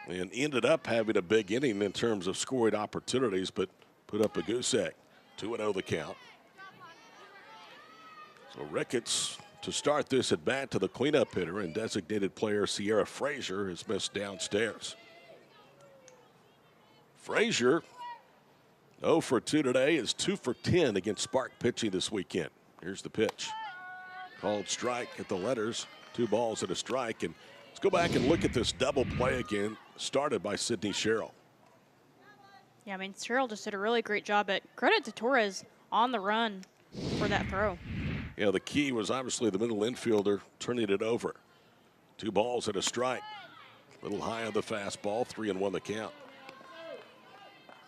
and ended up having a big inning in terms of scoring opportunities, but put up a goose egg. 2-0 the count. So Ricketts to start this at bat to the cleanup hitter, and designated player Sierra Frazier has missed downstairs. Frazier 0 for 2 today, is 2 for 10 against Spark pitching this weekend. Here's the pitch. Called strike at the letters. 2 balls and a strike. And let's go back and look at this double play again, started by Sydney Sherrill. Yeah, I mean, Sherrill just did a really great job. But credit to Torres on the run for that throw. Yeah, the key was obviously the middle infielder turning it over. 2 balls and a strike. A little high on the fastball, 3-1 the count.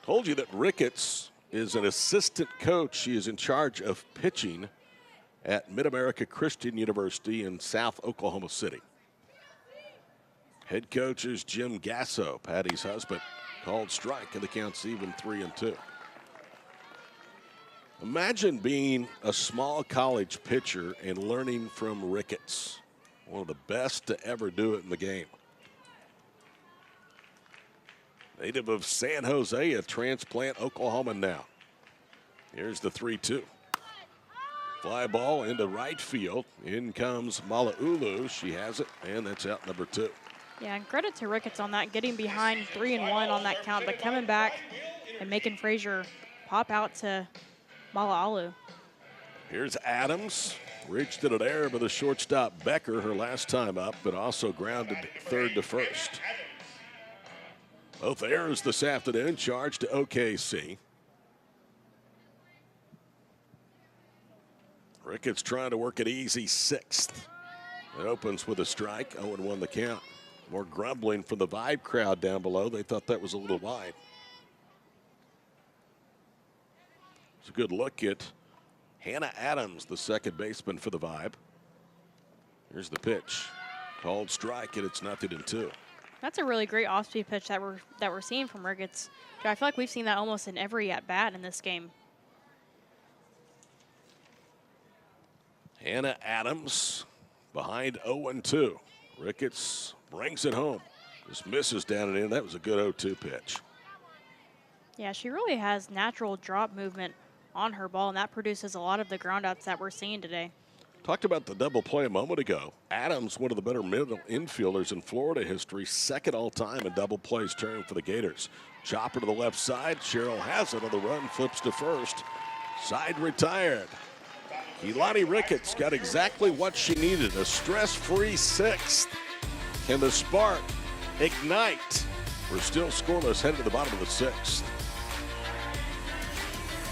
Told you that Ricketts is an assistant coach. She is in charge of pitching at Mid-America Christian University in South Oklahoma City. Head coach is Jim Gasso, Patty's husband. Called strike, and the count's even 3-2. Imagine being a small college pitcher and learning from Ricketts, one of the best to ever do it in the game. Native of San Jose, a transplant Oklahoman now. Here's the 3-2. Fly ball into right field. In comes Mala'ulu. She has it, and that's out number 2. Yeah, and credit to Ricketts on that, getting behind 3-1 on that count, but coming back and making Frazier pop out to Mala'ulu. Here's Adams. Reached it an error by the shortstop Becker her last time up, but also grounded third to first. Both errors this afternoon, charged to OKC. Ricketts trying to work it easy 6th. It opens with a strike, 0-1 the count. More grumbling from the Vibe crowd down below. They thought that was a little wide. It's a good look at Hannah Adams, the second baseman for the Vibe. Here's the pitch. Called strike, and it's 0-2. That's a really great off-speed pitch that we're seeing from Ricketts. I feel like we've seen that almost in every at-bat in this game. Hannah Adams behind 0-2. Ricketts brings it home. Just misses down and in. That was a good 0-2 pitch. Yeah, she really has natural drop movement on her ball, and that produces a lot of the groundouts that we're seeing today. Talked about the double play a moment ago. Adams, one of the better middle infielders in Florida history, second all-time in double plays turned for the Gators. Chopper to the left side. Sherrill has it on the run, flips to first. Side retired. Keilani Ricketts got exactly what she needed, a stress-free 6th. Can the spark ignite? We're still scoreless, headed to the bottom of the 6th.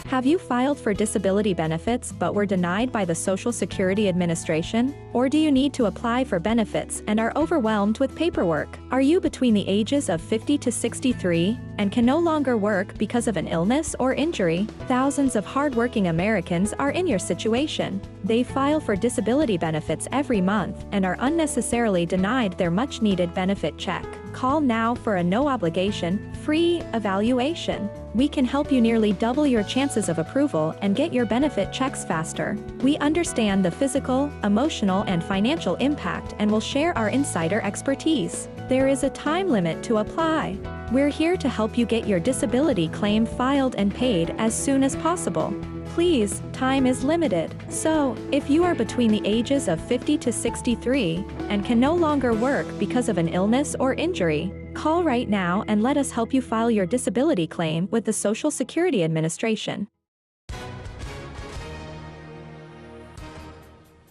Have you filed for disability benefits but were denied by the Social Security Administration? Or do you need to apply for benefits and are overwhelmed with paperwork? Are you between the ages of 50 to 63 and can no longer work because of an illness or injury? Thousands of hardworking Americans are in your situation. They file for disability benefits every month and are unnecessarily denied their much-needed benefit check. Call now for a no-obligation, free evaluation. We can help you nearly double your chances of approval and get your benefit checks faster. We understand the physical, emotional, and financial impact and will share our insider expertise. There is a time limit to apply. We're here to help you get your disability claim filed and paid as soon as possible. Please, time is limited. So, if you are between the ages of 50 to 63 and can no longer work because of an illness or injury, call right now and let us help you file your disability claim with the Social Security Administration.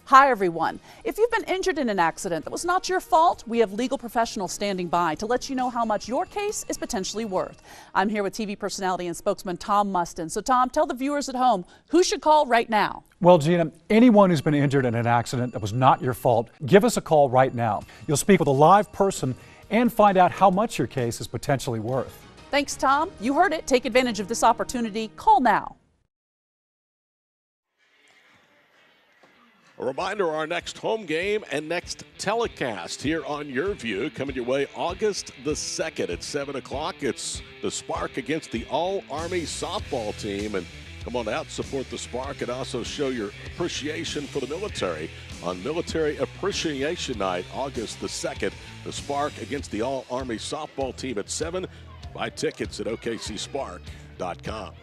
Hi, everyone. If you've been injured in an accident that was not your fault, we have legal professionals standing by to let you know how much your case is potentially worth. I'm here with TV personality and spokesman Tom Mustin. So, Tom, tell the viewers at home who should call right now. Well, Gina, anyone who's been injured in an accident that was not your fault, give us a call right now. You'll speak with a live person and find out how much your case is potentially worth. Thanks, Tom. You heard it. Take advantage of this opportunity. Call now. A reminder, our next home game and next telecast here on Yurview coming your way August the 2nd at 7 o'clock. It's the Spark against the All-Army softball team. And come on out, support the Spark, and also show your appreciation for the military on Military Appreciation Night, August the 2nd. The Spark against the All-Army softball team at 7. Buy tickets at OKCSpark.com.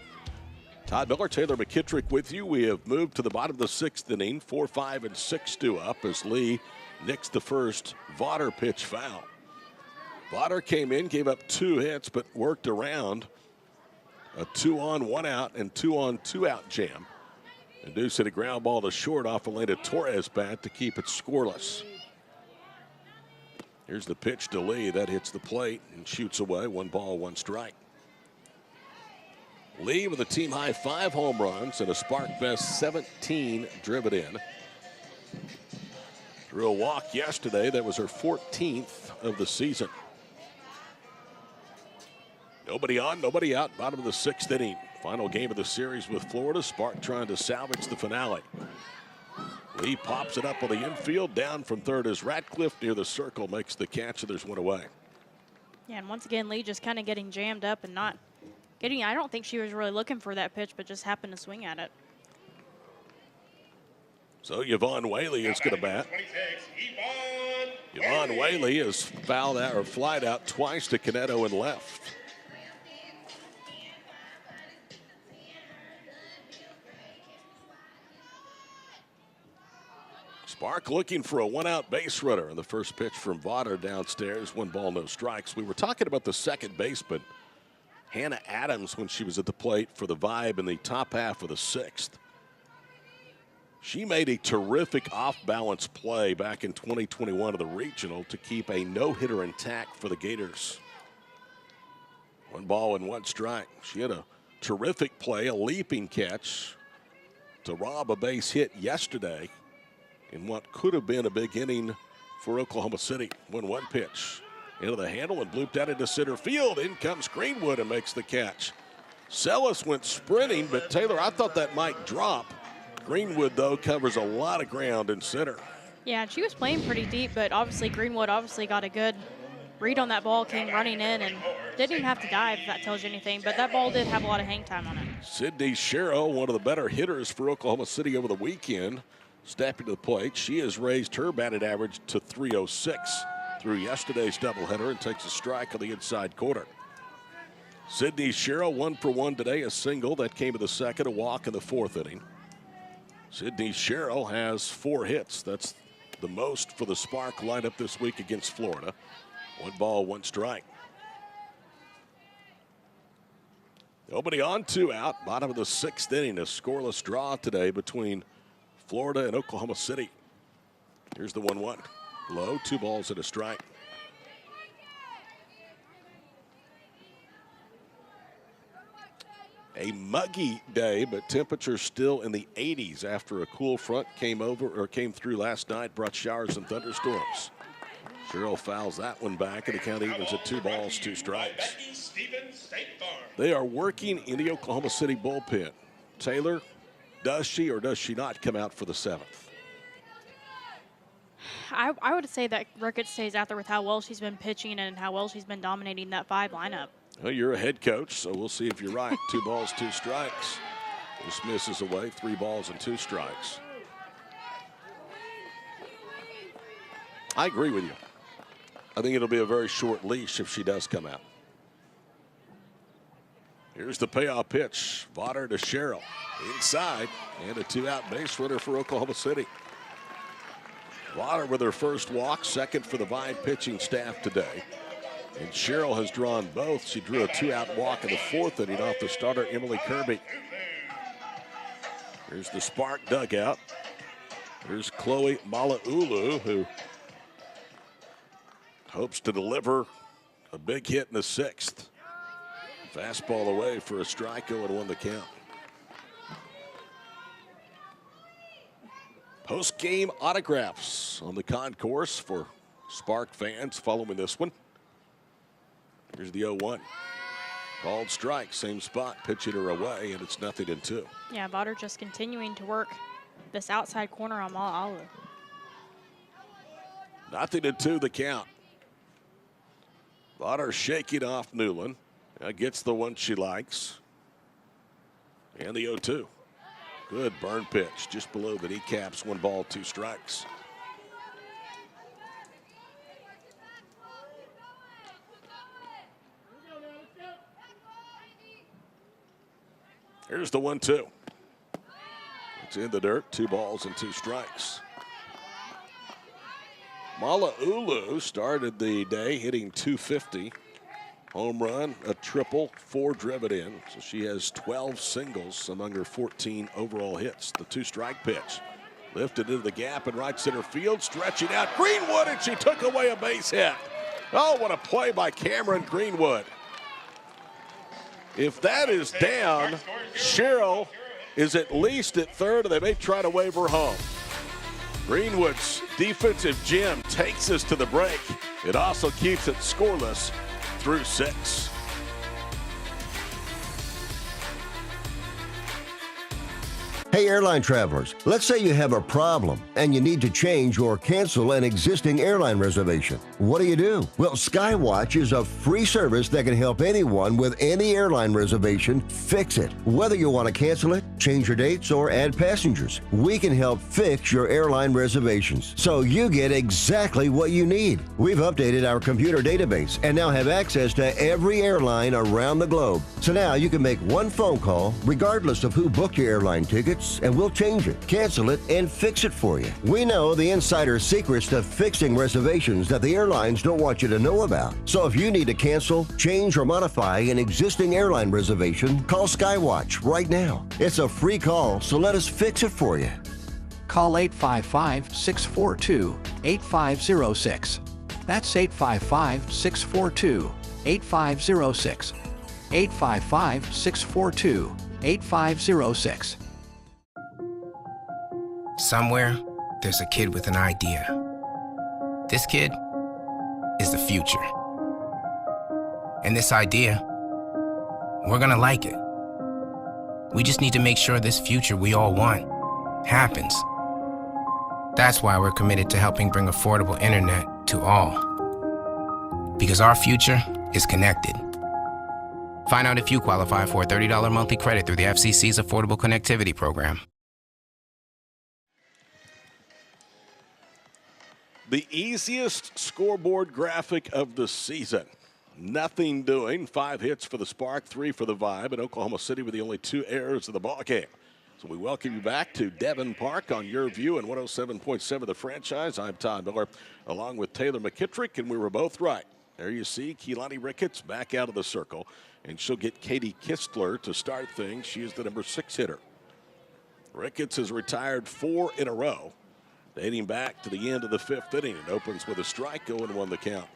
Todd Miller, Taylor McKittrick with you. We have moved to the bottom of the 6th inning, 4-5 and 6-2 up as Lee nicks the first Vaughter pitch foul. Vaughter came in, gave up 2 hits, but worked around a 2-on, 1-out, and 2-on, 2-out jam. Induced hit a ground ball to short off Elena Torres' bat to keep it scoreless. Here's the pitch to Lee. That hits the plate and shoots away. 1 ball, 1 strike. Lee with a team-high 5 home runs and a Spark best 17 driven in. Drew a walk yesterday. That was her 14th of the season. Nobody on, nobody out. Bottom of the 6th inning. Final game of the series with Florida. Spark trying to salvage the finale. Lee pops it up on the infield. Down from third is Ratcliffe near the circle. Makes the catch, and there's 1 away. Yeah, and once again, Lee just kind of getting jammed up and not getting, I don't think she was really looking for that pitch, but just happened to swing at it. So Yvonne Whaley is going to bat. Yvonne Whaley is fouled out or flied out twice to Caneto and left. Spark looking for a 1-out base runner, and the first pitch from Vaughter downstairs. 1 ball, no strikes. We were talking about the second baseman, Hannah Adams, when she was at the plate for the Vibe in the top half of the 6th. She made a terrific off-balance play back in 2021 of the regional to keep a no-hitter intact for the Gators. 1 ball and 1 strike. She had a terrific play, a leaping catch to rob a base hit yesterday in what could have been a big inning for Oklahoma City. 1-1 pitch. Into the handle and blooped out into center field. In comes Greenwood and makes the catch. Sellis went sprinting, but Taylor, I thought that might drop. Greenwood, though, covers a lot of ground in center. Yeah, and she was playing pretty deep, but obviously Greenwood got a good read on that ball, came running in, and didn't even have to dive, if that tells you anything. But that ball did have a lot of hang time on it. Sydney Sherrill, one of the better hitters for Oklahoma City over the weekend, stepping to the plate. She has raised her batted average to .306 through yesterday's doubleheader and takes a strike on the inside corner. Sydney Sherrill 1 for 1 today, a single that came in the 2nd, a walk in the 4th inning. Sydney Sherrill has 4 hits. That's the most for the Spark lineup this week against Florida. 1 ball, 1 strike. Nobody on, 2 out. Bottom of the 6th inning, a scoreless draw today between Florida and Oklahoma City. Here's the 1-1. Low, 2 balls and a strike. A muggy day, but temperatures still in the 80s after a cool front came through last night, brought showers and thunderstorms. Sherrill fouls that one back, and the count evens at 2 balls, 2 strikes. They are working in the Oklahoma City bullpen. Taylor, does she or does she not come out for the 7th? I would say that Ricketts stays out there with how well she's been pitching and how well she's been dominating that 5 lineup. Well, you're a head coach, so we'll see if you're right. 2 balls, 2 strikes. This misses away, 3 balls and 2 strikes. I agree with you. I think it'll be a very short leash if she does come out. Here's the payoff pitch. Vaughter to Sherrill. Inside, and a 2-out base runner for Oklahoma City. Vaughter with her first walk, 2nd for the Vibe pitching staff today. And Sherrill has drawn both. She drew a 2-out walk in the 4th inning off the starter, Emily Kirby. Here's the Spark dugout. Here's Chloe Malaulu, who hopes to deliver a big hit in the 6th. Fastball away for a strike, 0-1 the count. Post-game autographs on the concourse for Spark fans following this one. Here's the 0-1. Called strike, same spot, pitching her away, and it's 0-2. Yeah, Vaughter just continuing to work this outside corner on Mala'alu. 0-2 the count. Vaughter shaking off Newland. Gets the one she likes. And the 0-2. Good burn pitch, just below the kneecaps, 1 ball, 2 strikes. Here's the 1-2. It's in the dirt, 2 balls and 2 strikes. Malaulu started the day hitting .250. Home run, a triple, 4 driven in. So she has 12 singles among her 14 overall hits. The 2-strike pitch. Lifted into the gap in right center field, stretching out Greenwood, and she took away a base hit. Oh, what a play by Cameron Greenwood. If that is down, Cheryl is at least at third, and they may try to wave her home. Greenwood's defensive gem takes us to the break. It also keeps it scoreless through 6. Hey, airline travelers, let's say you have a problem and you need to change or cancel an existing airline reservation. What do? Well, Skywatch is a free service that can help anyone with any airline reservation fix it. Whether you want to cancel it, change your dates, or add passengers, we can help fix your airline reservations so you get exactly what you need. We've updated our computer database and now have access to every airline around the globe. So now you can make one phone call regardless of who booked your airline tickets, and we'll change it, cancel it, and fix it for you. We know the insider secrets to fixing reservations that the airlines don't want you to know about. So if you need to cancel, change, or modify an existing airline reservation, call Skywatch right now. It's a free call, so let us fix it for you. Call 855-642-8506. That's 855-642-8506. 855-642-8506. Somewhere, there's a kid with an idea. This kid is the future. And this idea, we're gonna like it. We just need to make sure this future we all want happens. That's why we're committed to helping bring affordable internet to all. Because our future is connected. Find out if you qualify for a $30 monthly credit through the FCC's Affordable Connectivity Program. The easiest scoreboard graphic of the season. Nothing doing. 5 hits for the Spark, 3 for the Vibe, and Oklahoma City with the only 2 errors of the ballgame. So we welcome you back to Devon Park on Yurview and 107.7 The Franchise. I'm Todd Miller along with Taylor McKittrick, and we were both right. There you see Keelani Ricketts back out of the circle, and she'll get Katie Kistler to start things. She is the number 6 hitter. Ricketts has retired 4 in a row, dating back to the end of the 5th inning. It opens with a strike, 0-1 the count.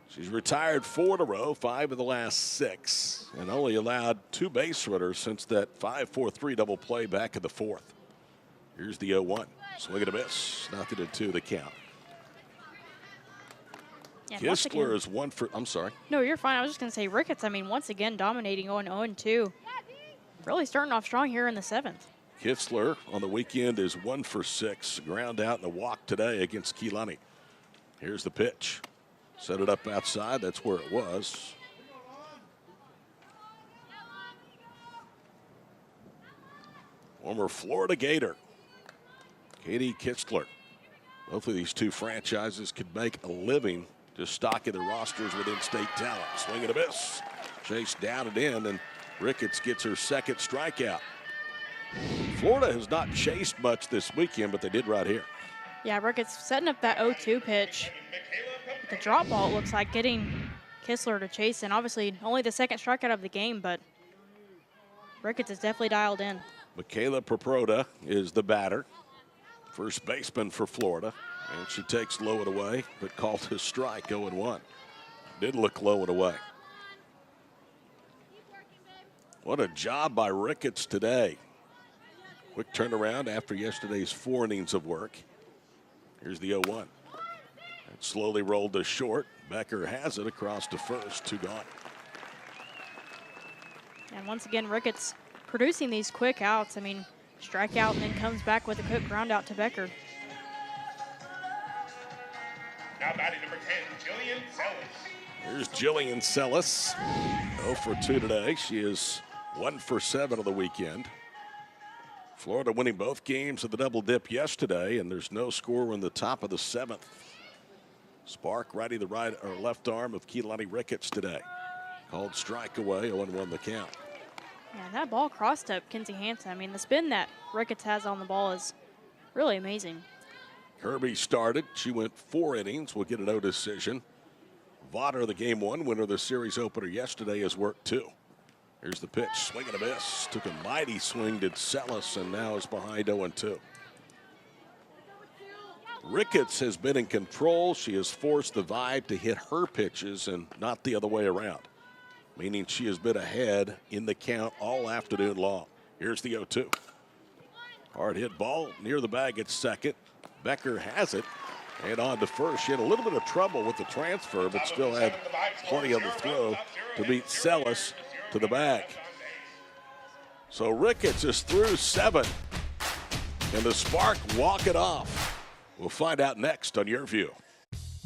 She's retired 4 in a row, 5 of the last 6, and only allowed 2 base runners since that 5-4-3 double play back in the 4th. Here's the 0-1. Swing and a miss. 0-2 the count. Yeah, Kistler is 1 for, I'm sorry. No, you're fine. I was just going to say Ricketts, I mean, once again dominating, going 0-2. Really starting off strong here in the 7th. Kistler on the weekend is 1 for 6. Ground out and a walk today against Keelani. Here's the pitch. Set it up outside. That's where it was. Former Florida Gator, Katie Kistler. Both of these 2 franchises could make a living just stocking their rosters with in-state talent. Swing and a miss. Chase down and in, and Ricketts gets her 2nd strikeout. Florida has not chased much this weekend, but they did right here. Yeah, Ricketts setting up that 0-2 pitch. The drop ball, it looks like, getting Kistler to chase, and obviously only the 2nd strikeout of the game, but Ricketts is definitely dialed in. Michaela Proproda is the batter. First baseman for Florida. And she takes low and away, but called a strike, 0-1. Did look low and away. What a job by Ricketts today. Quick turnaround after yesterday's 4 innings of work. Here's the 0-1. It slowly rolled to short. Becker has it across to first, 2 gone. And once again, Ricketts producing these quick outs. I mean, strike out and then comes back with a quick ground out to Becker. Now batting number 10, Jillian Sellis. Here's Jillian Sellis. 0 for 2 today. She is 1 for 7 of the weekend. Florida winning both games of the double dip yesterday, and there's no score in the top of the 7th. Spark righty the right or left arm of Keelani Ricketts today. Called strike away, 0-1 the count. Yeah, that ball crossed up Kenzie Hansen. I mean, the spin that Ricketts has on the ball is really amazing. Kirby started. She went 4 innings. We'll get a no decision. Vaughter, the game 1 winner, the series opener yesterday, has worked 2. Here's the pitch. Swing and a miss. Took a mighty swing, did Sellis, and now is behind 0-2. Ricketts has been in control. She has forced the Vibe to hit her pitches and not the other way around, meaning she has been ahead in the count all afternoon long. Here's the 0-2. Hard hit ball near the bag at second. Becker has it and on to first. She had a little bit of trouble with the transfer, but still had plenty of the throw to beat Sellis to the bag. So Ricketts is through 7, and the Spark walk it off. We'll find out next on Yurview.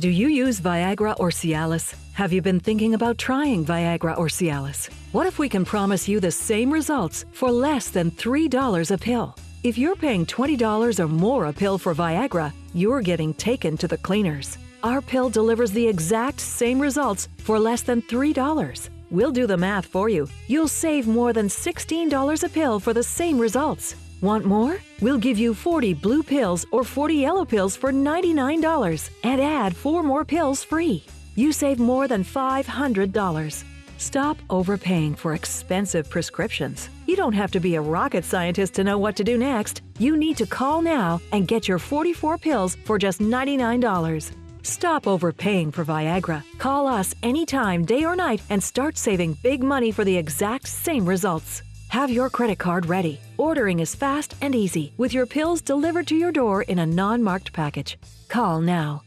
Do you use Viagra or Cialis? Have you been thinking about trying Viagra or Cialis? What if we can promise you the same results for less than $3 a pill? If you're paying $20 or more a pill for Viagra, you're getting taken to the cleaners. Our pill delivers the exact same results for less than $3. We'll do the math for you. You'll save more than $16 a pill for the same results. Want more? We'll give you 40 blue pills or 40 yellow pills for $99 and add 4 more pills free. You save more than $500. Stop overpaying for expensive prescriptions. You don't have to be a rocket scientist to know what to do next. You need to call now and get your 44 pills for just $99. Stop overpaying for Viagra. Call us anytime, day or night, and start saving big money for the exact same results. Have your credit card ready. Ordering is fast and easy, with your pills delivered to your door in a non-marked package. Call now.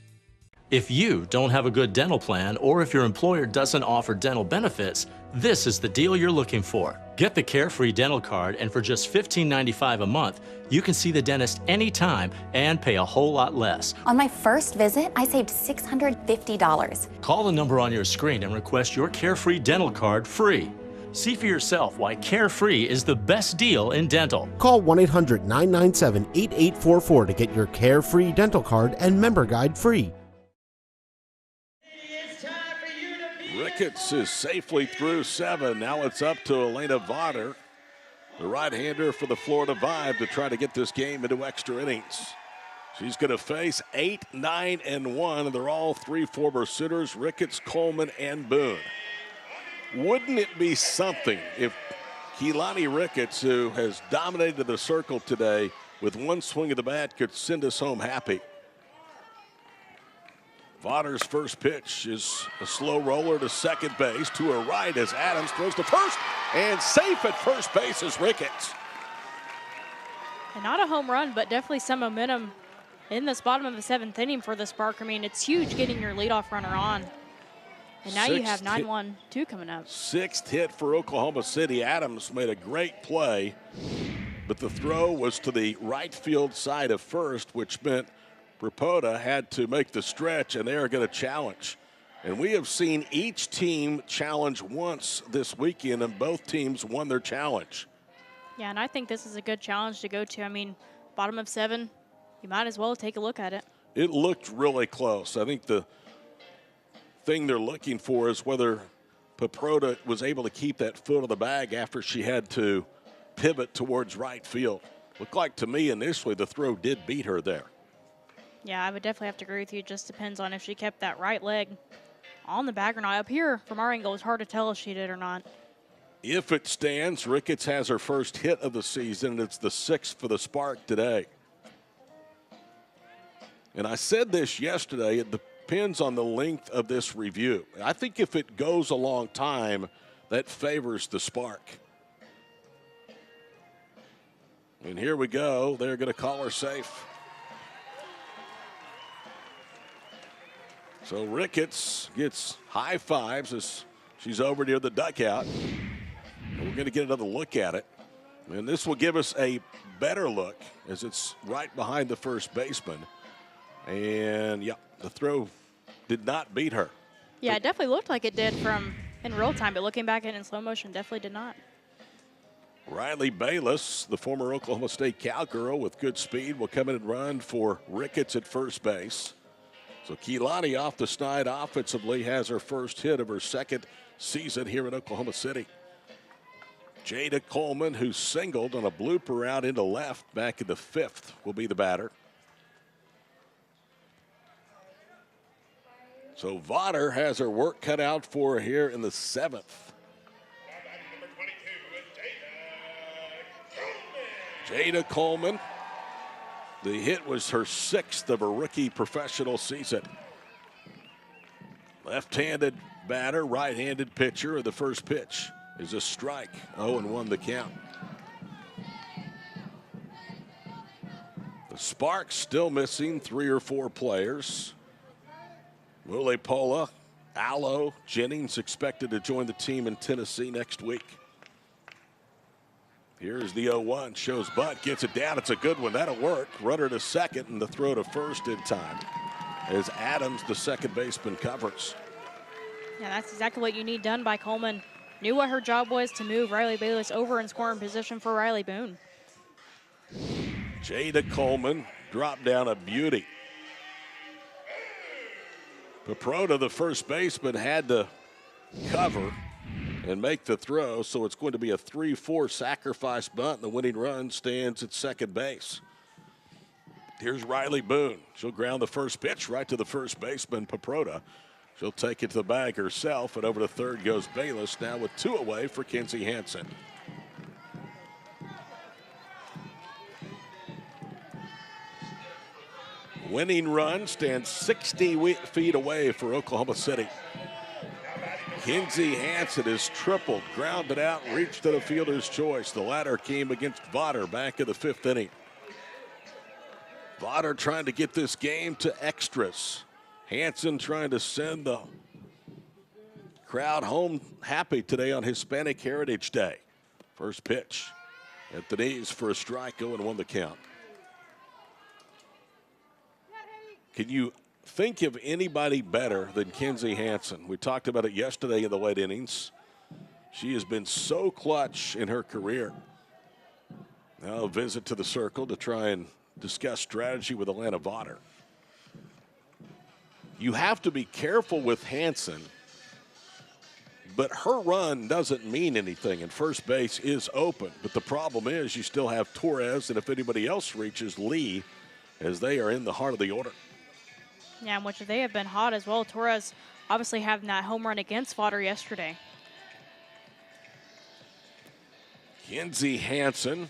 If you don't have a good dental plan, or if your employer doesn't offer dental benefits, this is the deal you're looking for. Get the Carefree Dental Card, and for just $15.95 a month, you can see the dentist anytime and pay a whole lot less. On my first visit, I saved $650. Call the number on your screen and request your Carefree Dental Card free. See for yourself why Carefree is the best deal in dental. Call 1-800-997-8844 to get your Carefree Dental Card and member guide free. Ricketts is safely through 7. Now it's up to Elena Vaughter, the right-hander for the Florida Vibe, to try to get this game into extra innings. She's going to face 8, 9, and 1. They're all 3 former sitters, Ricketts, Coleman, and Boone. Wouldn't it be something if Keelani Ricketts, who has dominated the circle today with one swing of the bat, could send us home happy? Vaughter's first pitch is a slow roller to second base. To her right as Adams throws to first, and safe at first base is Ricketts. And not a home run, but definitely some momentum in this bottom of the 7th inning for the Spark. I mean, it's huge getting your leadoff runner on. And now you have 9-1-2 coming up. 6th hit for Oklahoma City. Adams made a great play, but the throw was to the right field side of first, which meant Proproda had to make the stretch, and they are going to challenge. And we have seen each team challenge once this weekend, and both teams won their challenge. Yeah, and I think this is a good challenge to go to. I mean, bottom of 7, you might as well take a look at it. It looked really close. I think the thing they're looking for is whether Proproda was able to keep that foot on the bag after she had to pivot towards right field. Looked like to me initially the throw did beat her there. Yeah, I would definitely have to agree with you. It just depends on if she kept that right leg on the bag or not. Up here, from our angle, it's hard to tell if she did or not. If it stands, Ricketts has her first hit of the season, and it's the 6th for the Spark today. And I said this yesterday, it depends on the length of this review. I think if it goes a long time, that favors the Spark. And here we go. They're going to call her safe. So Ricketts gets high fives as she's over near the dugout. And we're going to get another look at it. And this will give us a better look as it's right behind the first baseman. And, yeah, the throw did not beat her. Yeah, it definitely looked like it did from in real time, but looking back at it in slow motion, definitely did not. Riley Bayless, the former Oklahoma State Cowgirl with good speed, will come in and run for Ricketts at first base. So Keelani off the snide offensively has her first hit of her second season here in Oklahoma City. Jada Coleman, who singled on a blooper out into left back in the 5th, will be the batter. So Vodder has her work cut out for her here in the 7th. Jada Coleman. The hit was her 6th of her rookie professional season. Left-handed batter, right-handed pitcher. The first pitch is a strike. 0-1 the count. The Sparks still missing 3 or 4 players. Mulepola, Allo, Jennings expected to join the team in Tennessee next week. Here's the 0-1, shows Butt, gets it down. It's a good one. That'll work. Runner to second, and the throw to first in time as Adams, the second baseman, covers. Yeah, that's exactly what you need done by Coleman. Knew what her job was to move Riley Bayless over in scoring position for Riley Boone. Jada Coleman dropped down a beauty. Paprota, the first baseman, had to cover and make the throw, so it's going to be a 3-4 sacrifice bunt, and the winning run stands at second base. Here's Riley Boone. She'll ground the first pitch right to the first baseman, Paprota. She'll take it to the bag herself, and over to third goes Bayless, now with 2 away for Kinsey Hansen. Winning run stands 60 feet away for Oklahoma City. Kinsey Hansen has tripled, grounded out, reached to the fielder's choice. The latter came against Vodder back in the 5th inning. Vodder trying to get this game to extras. Hansen trying to send the crowd home happy today on Hispanic Heritage Day. First pitch at the knees for a strike, 0-1 the count. Can you think of anybody better than Kinsey Hansen? We talked about it yesterday in the late innings. She has been so clutch in her career. Now a visit to the circle to try and discuss strategy with Atlanta Vodder. You have to be careful with Hansen, but her run doesn't mean anything, and first base is open. But the problem is you still have Torres, and if anybody else reaches, Lee, as they are in the heart of the order. Yeah, which they have been hot as well. Torres obviously having that home run against Vodder yesterday. Kinsey Hansen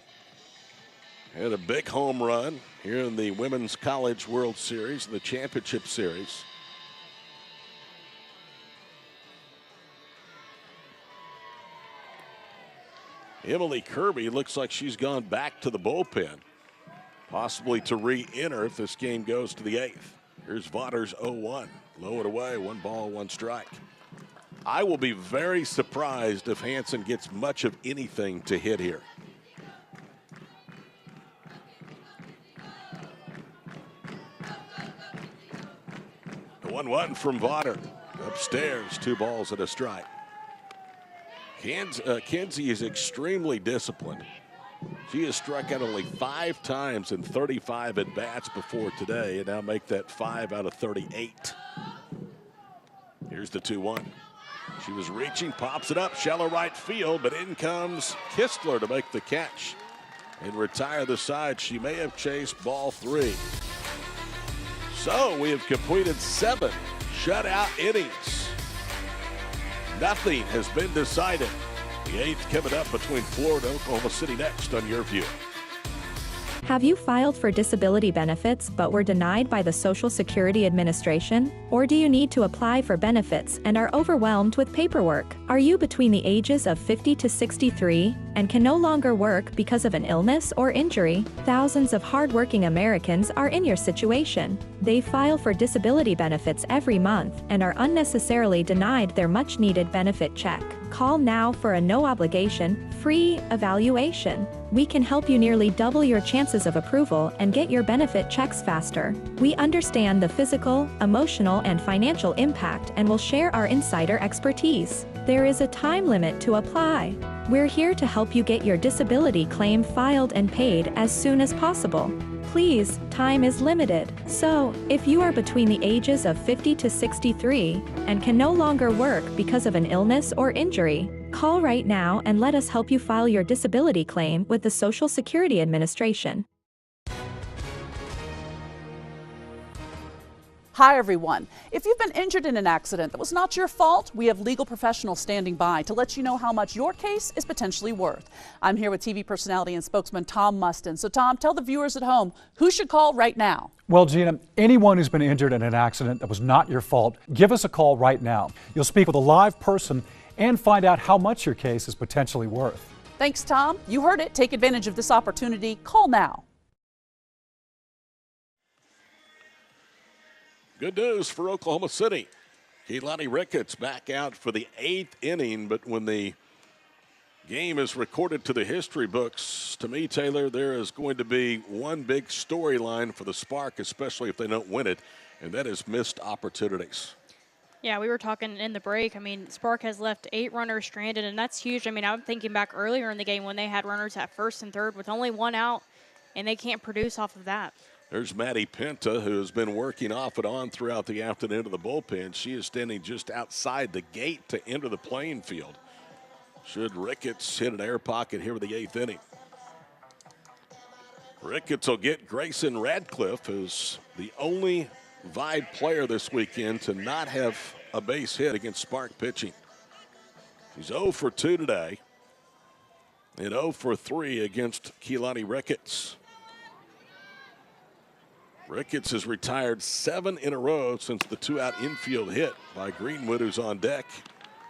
had a big home run here in the Women's College World Series, the Championship Series. Emily Kirby looks like she's gone back to the bullpen, possibly to re-enter if this game goes to the 8th. Here's Vodder's 0-1. Low it away, 1 ball, 1 strike. I will be very surprised if Hansen gets much of anything to hit here. The 1-1 from Vodder. Upstairs, 2 balls and a strike. Kinsey is extremely disciplined. She has struck out only 5 times in 35 at-bats before today, and now make that 5 out of 38. Here's the 2-1. She was reaching, pops it up, shallow right field, but in comes Kistler to make the catch and retire the side. She may have chased ball 3. So we have completed 7 shutout innings. Nothing has been decided. The 8th coming up between Florida and Oklahoma City next on Yurview. Have you filed for disability benefits but were denied by the Social Security Administration? Or do you need to apply for benefits and are overwhelmed with paperwork? Are you between the ages of 50 to 63 and can no longer work because of an illness or injury? Thousands of hardworking Americans are in your situation. They file for disability benefits every month and are unnecessarily denied their much-needed benefit check. Call now for a no-obligation, free evaluation. We can help you nearly double your chances of approval and get your benefit checks faster. We understand the physical, emotional, and financial impact and will share our insider expertise. There is a time limit to apply. We're here to help you get your disability claim filed and paid as soon as possible. Please, time is limited. So, if you are between the ages of 50 to 63 and can no longer work because of an illness or injury, call right now and let us help you file your disability claim with the Social Security Administration. Hi, everyone. If you've been injured in an accident that was not your fault, we have legal professionals standing by to let you know how much your case is potentially worth. I'm here with TV personality and spokesman Tom Mustin. So, Tom, tell the viewers at home who should call right now. Well, Gina, anyone who's been injured in an accident that was not your fault, give us a call right now. You'll speak with a live person and find out how much your case is potentially worth. Thanks, Tom. You heard it. Take advantage of this opportunity. Call now. Good news for Oklahoma City. Keilani Ricketts back out for the 8th inning, but when the game is recorded to the history books, to me, Taylor, there is going to be one big storyline for the Spark, especially if they don't win it, and that is missed opportunities. Yeah, we were talking in the break. I mean, Spark has left 8 runners stranded, and that's huge. I mean, I'm thinking back earlier in the game when they had runners at first and third with only 1 out, and they can't produce off of that. There's Maddie Penta, who has been working off and on throughout the afternoon of the bullpen. She is standing just outside the gate to enter the playing field. Should Ricketts hit an air pocket here with the 8th inning. Ricketts will get Grayson Radcliffe, who's the only Vibe player this weekend to not have a base hit against Spark pitching. He's 0 for 2 today and 0 for 3 against Keilani Ricketts. Ricketts has retired 7 in a row since the 2-out infield hit by Greenwood, who's on deck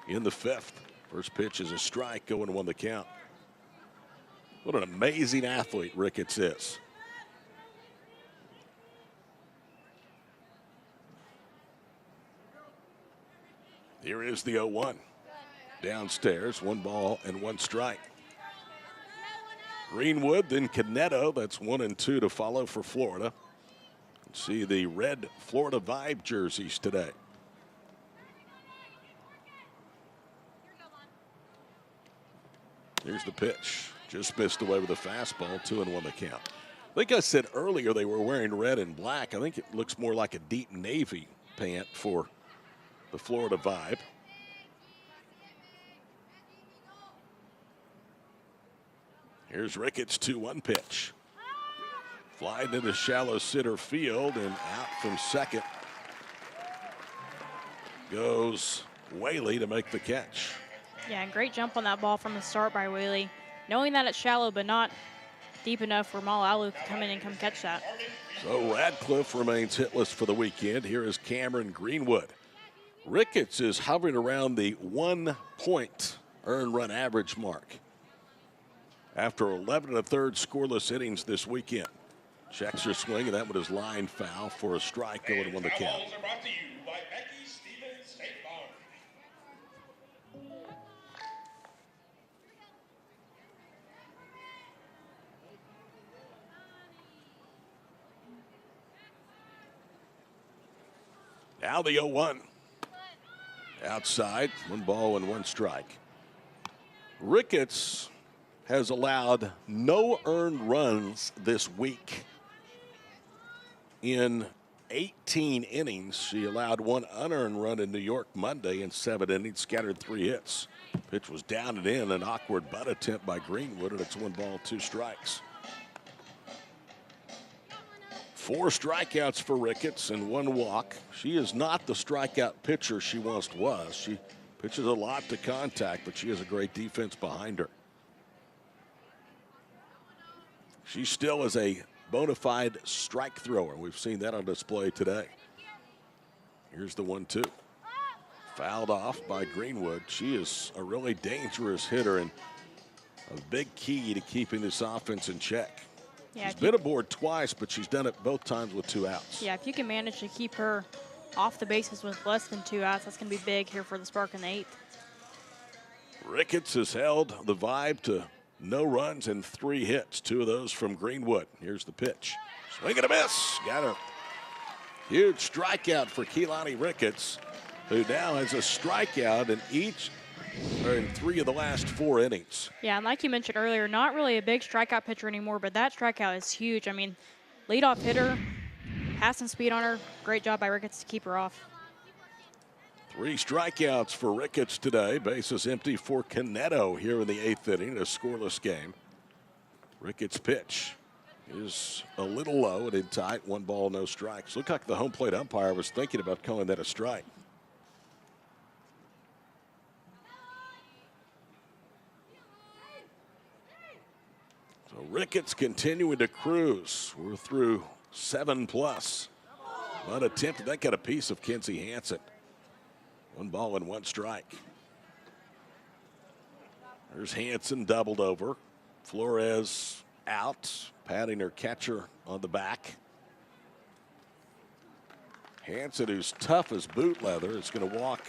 in the 5th. First pitch is a strike, 0-1 the count. What an amazing athlete Ricketts is. Here is the 0-1. Downstairs, 1 ball and 1 strike. Greenwood, then Caneto. That's 1 and 2 to follow for Florida. See the red Florida Vibe jerseys today. Here's the pitch. Just missed away with a fastball, 2-1 the count. I think I said earlier they were wearing red and black. I think it looks more like a deep navy pant for the Florida Vibe. Here's Ricketts' 2-1 pitch. Flying into shallow center field and out from second goes Whaley to make the catch. Yeah, and great jump on that ball from the start by Whaley. Knowing that it's shallow but not deep enough where Malalu can come in and come catch that. So Radcliffe remains hitless for the weekend. Here is Cameron Greenwood. Ricketts is hovering around the 1-point earned run average mark after 11 1/3 scoreless innings this weekend. Checks her swing, and that one is line foul for a strike, 0-1 the count. Now the 0-1. Outside, 1 ball and 1 strike. Ricketts has allowed no earned runs this week. In 18 innings, she allowed 1 unearned run in New York Monday in 7 innings, scattered 3 hits. Pitch was down and in, an awkward butt attempt by Greenwood, and it's 1 ball, 2 strikes. 4 strikeouts for Ricketts and 1 walk. She is not the strikeout pitcher she once was. She Pitches a lot to contact, but she has a great defense behind her. She still is a bona fide strike thrower. We've seen that on display today. Here's the 1-2. Fouled off by Greenwood. She is a really dangerous hitter and a big key to keeping this offense in check. Yeah, she's been aboard twice, but she's done it both times with 2 outs. Yeah, if you can manage to keep her off the bases with less than 2 outs, that's going to be big here for the Spark in the 8th. Ricketts has held the vibe to no runs and 3 hits, 2 of those from Greenwood. Here's the pitch. Swing and a miss. Got a huge strikeout for Keilani Ricketts, who now has a strikeout in 3 of the last 4 innings. Yeah, and like you mentioned earlier, not really a big strikeout pitcher anymore, but that strikeout is huge. I mean, leadoff hitter, has some speed on her. Great job by Ricketts to keep her off. 3 strikeouts for Ricketts today. Bases empty for Canedo here in the 8th inning, a scoreless game. Ricketts' pitch is a little low and in tight. 1 ball, no strikes. Looked like the home plate umpire was thinking about calling that a strike. So Ricketts continuing to cruise. We're through 7+. Unattempted. That got a piece of Kinsey Hansen. 1 ball and 1 strike. There's Hansen doubled over. Flores out, patting her catcher on the back. Hansen, who's tough as boot leather, is going to walk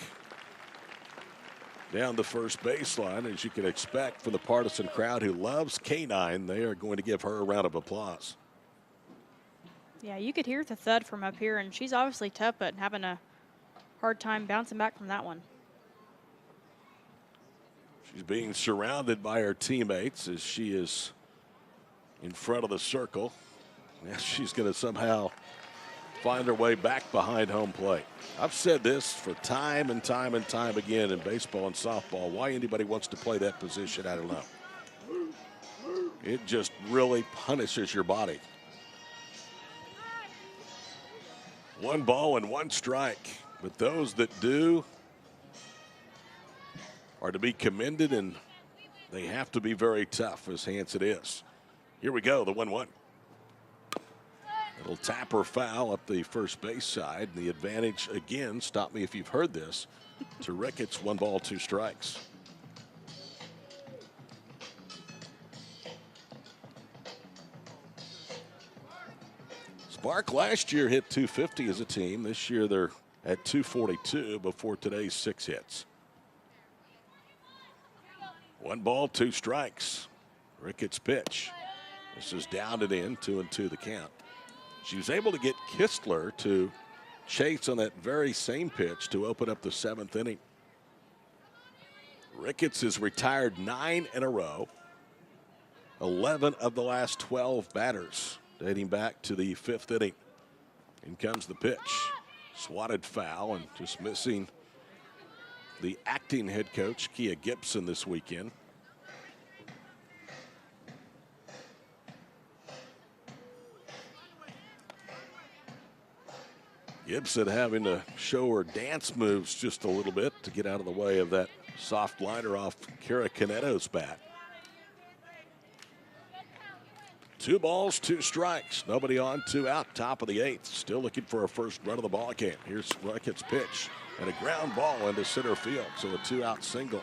down the first baseline. As you can expect from the partisan crowd who loves K9, they are going to give her a round of applause. Yeah, you could hear the thud from up here, and she's obviously tough, but having a hard time bouncing back from that one. She's being surrounded by her teammates as she is in front of the circle. Now she's going to somehow find her way back behind home plate. I've said this for time and time and time again in baseball and softball. Why anybody wants to play that position, I don't know. It just really punishes your body. 1 ball and 1 strike. But those that do are to be commended, and they have to be very tough, as Hansen is. Here we go, the 1-1. Little tapper foul up the first base side. The advantage, again, stop me if you've heard this, to Ricketts. 1 ball, 2 strikes. Spark last year hit 250 as a team. This year they're at 242 before today's 6 hits. 1 ball, 2 strikes. Ricketts' pitch. This is down and in, 2-2 the count. She was able to get Kistler to chase on that very same pitch to open up the 7th inning. Ricketts has retired 9 in a row. 11 of the last 12 batters dating back to the 5th inning. In comes the pitch. Swatted foul, and just missing the acting head coach, Kia Gibson, this weekend. Gibson having to show her dance moves just a little bit to get out of the way of that soft liner off Kara Canedo's bat. 2 balls, 2 strikes. Nobody on, 2 out, top of the 8th. Still looking for a first run of the ball game. Here's Ricketts' pitch and a ground ball into center field. So a 2-out single.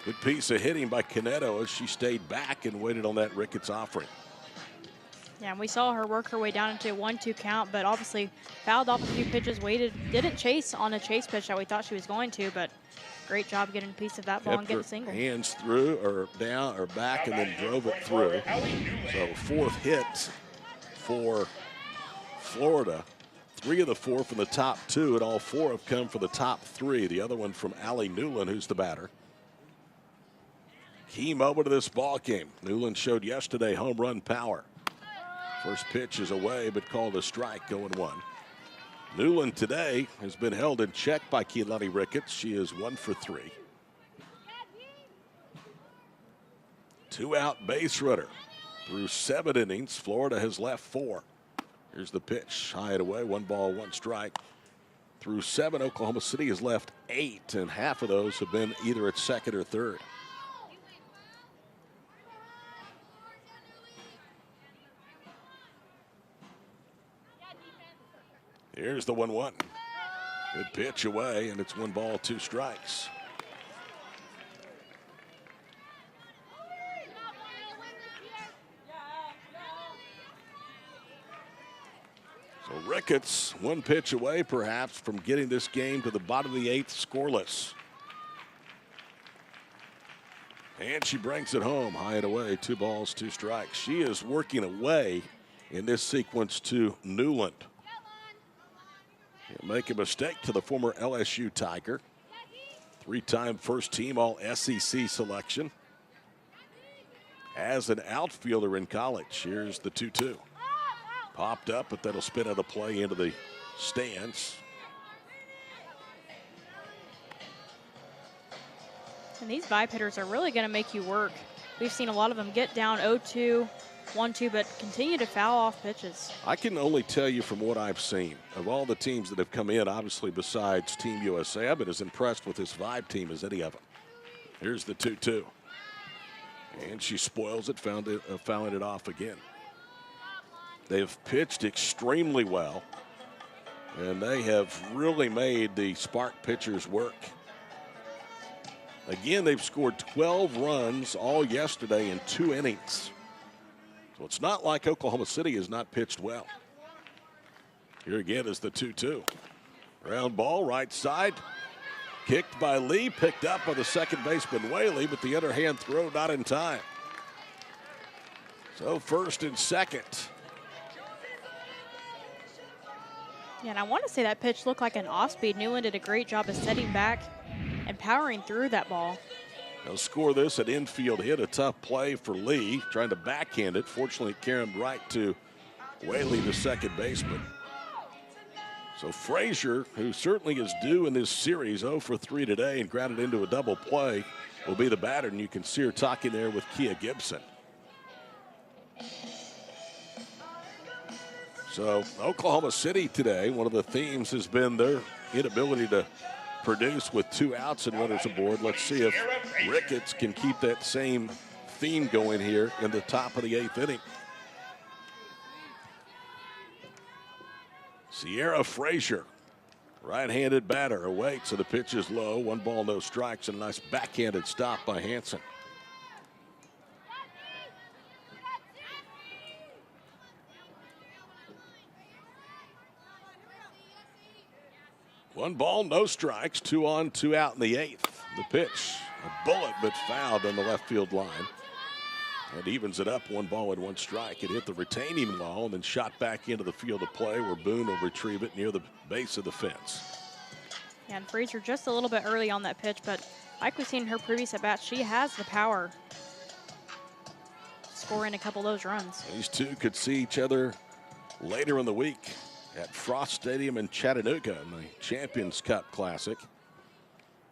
Good piece of hitting by Canedo as she stayed back and waited on that Ricketts offering. Yeah, and we saw her work her way down into a 1-2 count, but obviously fouled off a few pitches, waited, didn't chase on a chase pitch that we thought she was going to, but great job getting a piece of that ball and getting a single. Hands through or down or back and then drove it through. So 4th hit for Florida. 3 of the 4 from the top 2, and all 4 have come from the top 3. The other one from Allie Newland, who's the batter. Key moment of this ball game. Newland showed yesterday home run power. First pitch is away, but called a strike, 0-1. Newland today has been held in check by Keilani Ricketts. She is 1 for 3. 2-out base runner. Through 7 innings, Florida has left 4. Here's the pitch, high and away, 1 ball, 1 strike. Through 7, Oklahoma City has left 8, and half of those have been either at second or third. Here's the 1-1. Good pitch away, and it's 1 ball, 2 strikes. So Ricketts, 1 pitch away perhaps from getting this game to the bottom of the 8th scoreless. And she brings it home, high and away, 2 balls, 2 strikes. She is working away in this sequence to Newland. He'll make a mistake to the former LSU Tiger. 3-time first team all SEC selection. As an outfielder in college, here's the 2-2. Popped up, but that'll spin out a play into the stands. And these vibe hitters are really going to make you work. We've seen a lot of them get down 0-2, 1-2, but continue to foul off pitches. I can only tell you from what I've seen, of all the teams that have come in, obviously besides Team USA, I've been as impressed with this Vibe team as any of them. Here's the 2-2. And she spoils it, fouling it off again. They've pitched extremely well, and they have really made the Spark pitchers work. Again, they've scored 12 runs all yesterday in 2 innings. So it's not like Oklahoma City has not pitched well. Here again is the 2-2. Ground ball, right side. Kicked by Lee, picked up by the second baseman Whaley, but the underhand throw not in time. So first and second. Yeah, and I want to say that pitch looked like an off-speed. Newland did a great job of setting back and powering through that ball. They'll score this, an infield hit, a tough play for Lee, trying to backhand it. Fortunately, it carried right to Whaley, the second baseman. So Frazier, who certainly is due in this series, 0 for 3 today and grounded into a double play, will be the batter, and you can see her talking there with Kia Gibson. So Oklahoma City today, one of the themes has been their inability to produce with 2 outs and runners aboard. Let's see if Ricketts can keep that same theme going here in the top of the 8th inning. Sierra Frazier, right-handed batter, awaits, so the pitch is low. 1 ball, no strikes, and a nice backhanded stop by Hansen. One ball, no strikes, 2 on, 2 out in the 8th. The pitch, a bullet, but fouled on the left field line. It evens it up, 1 ball and 1 strike. It hit the retaining wall and then shot back into the field of play where Boone will retrieve it near the base of the fence. Yeah, and Frazier just a little bit early on that pitch, but like we've seen in her previous at-bats, she has the power scoring a couple of those runs. These two could see each other later in the week at Frost Stadium in Chattanooga in the Champions Cup Classic.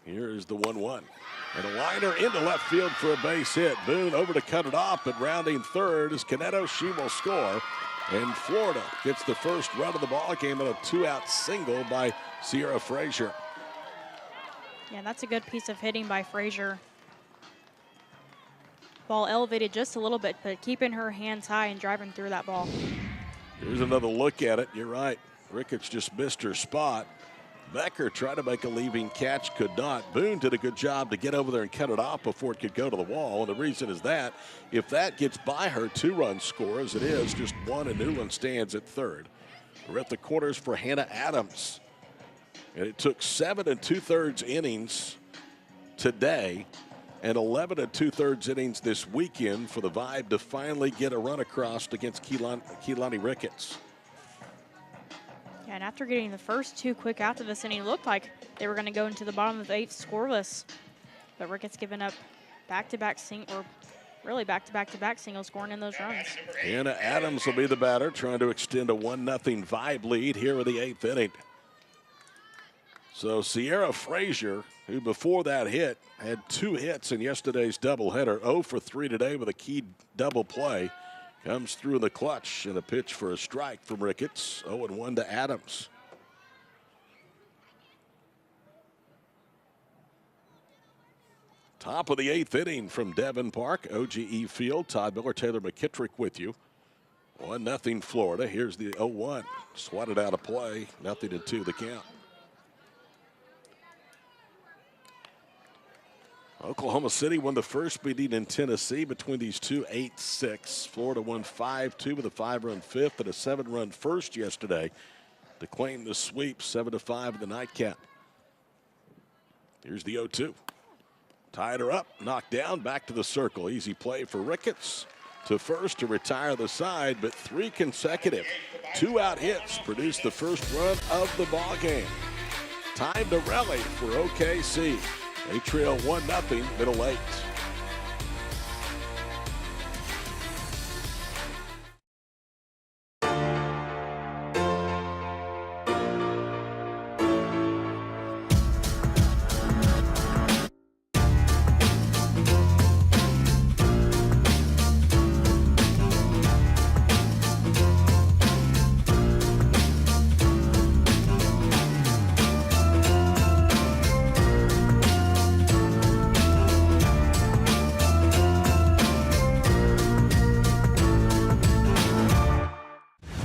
Here is the 1-1. And a liner into left field for a base hit. Boone over to cut it off, but rounding third is Caneto. She will score. And Florida gets the first run of the ball game on a 2-out single by Sierra Frazier. Yeah, that's a good piece of hitting by Frazier. Ball elevated just a little bit, but keeping her hands high and driving through that ball. Here's another look at it. You're right. Ricketts just missed her spot. Becker tried to make a leaving catch, could not. Boone did a good job to get over there and cut it off before it could go to the wall. And the reason is that if that gets by her, 2-run score, as it is, just 1, and Newland stands at third. We're at the quarters for Hannah Adams. And it took 7 2/3 innings today and 11 2/3 innings this weekend for the Vibe to finally get a run across against Keelani Ricketts. Yeah, and after getting the first 2 quick outs of this inning, it looked like they were going to go into the bottom of the 8th scoreless. But Ricketts giving up back-to-back singles, scoring in those runs. Hannah Adams will be the batter, trying to extend a 1-0 Vibe lead here in the 8th inning. So Sierra Frazier, who before that hit had 2 hits in yesterday's doubleheader, 0 for 3 today with a key double play, comes through in the clutch and a pitch for a strike from Ricketts. 0-1 to Adams. Top of the 8th inning from Devon Park, OGE Field. Todd Miller, Taylor McKittrick with you. 1-0 Florida. Here's the 0-1. Swatted out of play. 0-2 the count. Oklahoma City won the first meeting in Tennessee between these two, 8-6. Florida won 5-2 with a 5-run fifth and a 7-run first yesterday to claim the sweep, 7-5 in the nightcap. Here's the 0-2. Tied her up, knocked down, back to the circle. Easy play for Ricketts to first to retire the side, but 3 consecutive 2-out hits produced the first run of the ball game. Time to rally for OKC. They trail 1-0, middle 8.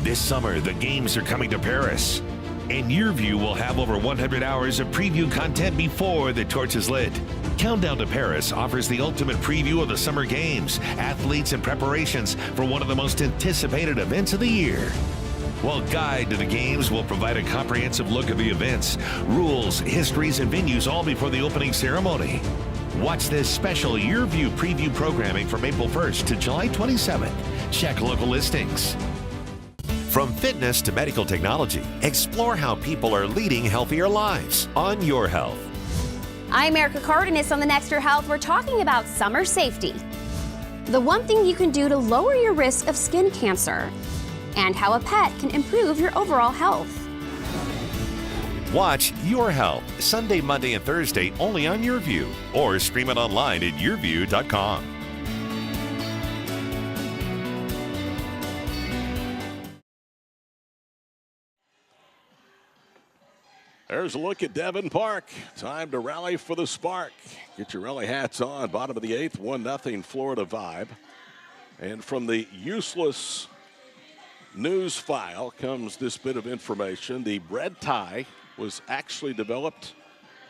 This summer, the games are coming to Paris, and Yurview will have over 100 hours of preview content before the torch is lit. Countdown to Paris offers the ultimate preview of the summer games, athletes, and preparations for one of the most anticipated events of the year. While Guide to the Games will provide a comprehensive look at the events, rules, histories, and venues all before the opening ceremony. Watch this special Yurview preview programming from April 1st to July 27th. Check local listings. From fitness to medical technology, explore how people are leading healthier lives on Your Health. I'm Erica Cardenas. On the next Your Health, we're talking about summer safety. The one thing you can do to lower your risk of skin cancer, and how a pet can improve your overall health. Watch Your Health Sunday, Monday, and Thursday only on Yurview, or stream it online at Yurview.com. There's a look at Devon Park. Time to rally for the spark. Get your rally hats on. Bottom of the 8th, 1-0 Florida vibe. And from the useless news file comes this bit of information. The red tie was actually developed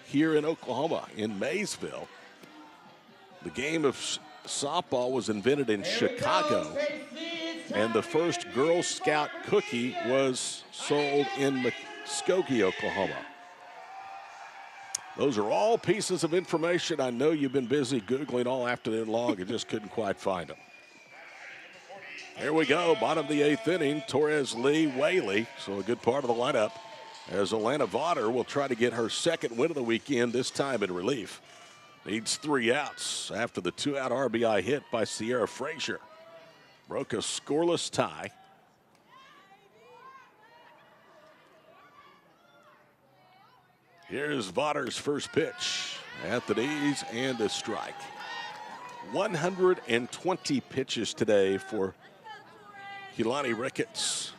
here in Oklahoma, in Maysville. The game of softball was invented in Chicago, and the first Girl Scout cookie was sold in Muskogee, Oklahoma. Those are all pieces of information. I know you've been busy Googling all afternoon long and just couldn't quite find them. Here we go, bottom of the 8th inning, Torres, Lee, Whaley, so a good part of the lineup, as Alana Vaughter will try to get her second win of the weekend, this time in relief. Needs 3 outs after the 2-out RBI hit by Sierra Frazier. Broke a scoreless tie. Here's Vaughter's first pitch at the knees and a strike. 120 pitches today for Keilani Ricketts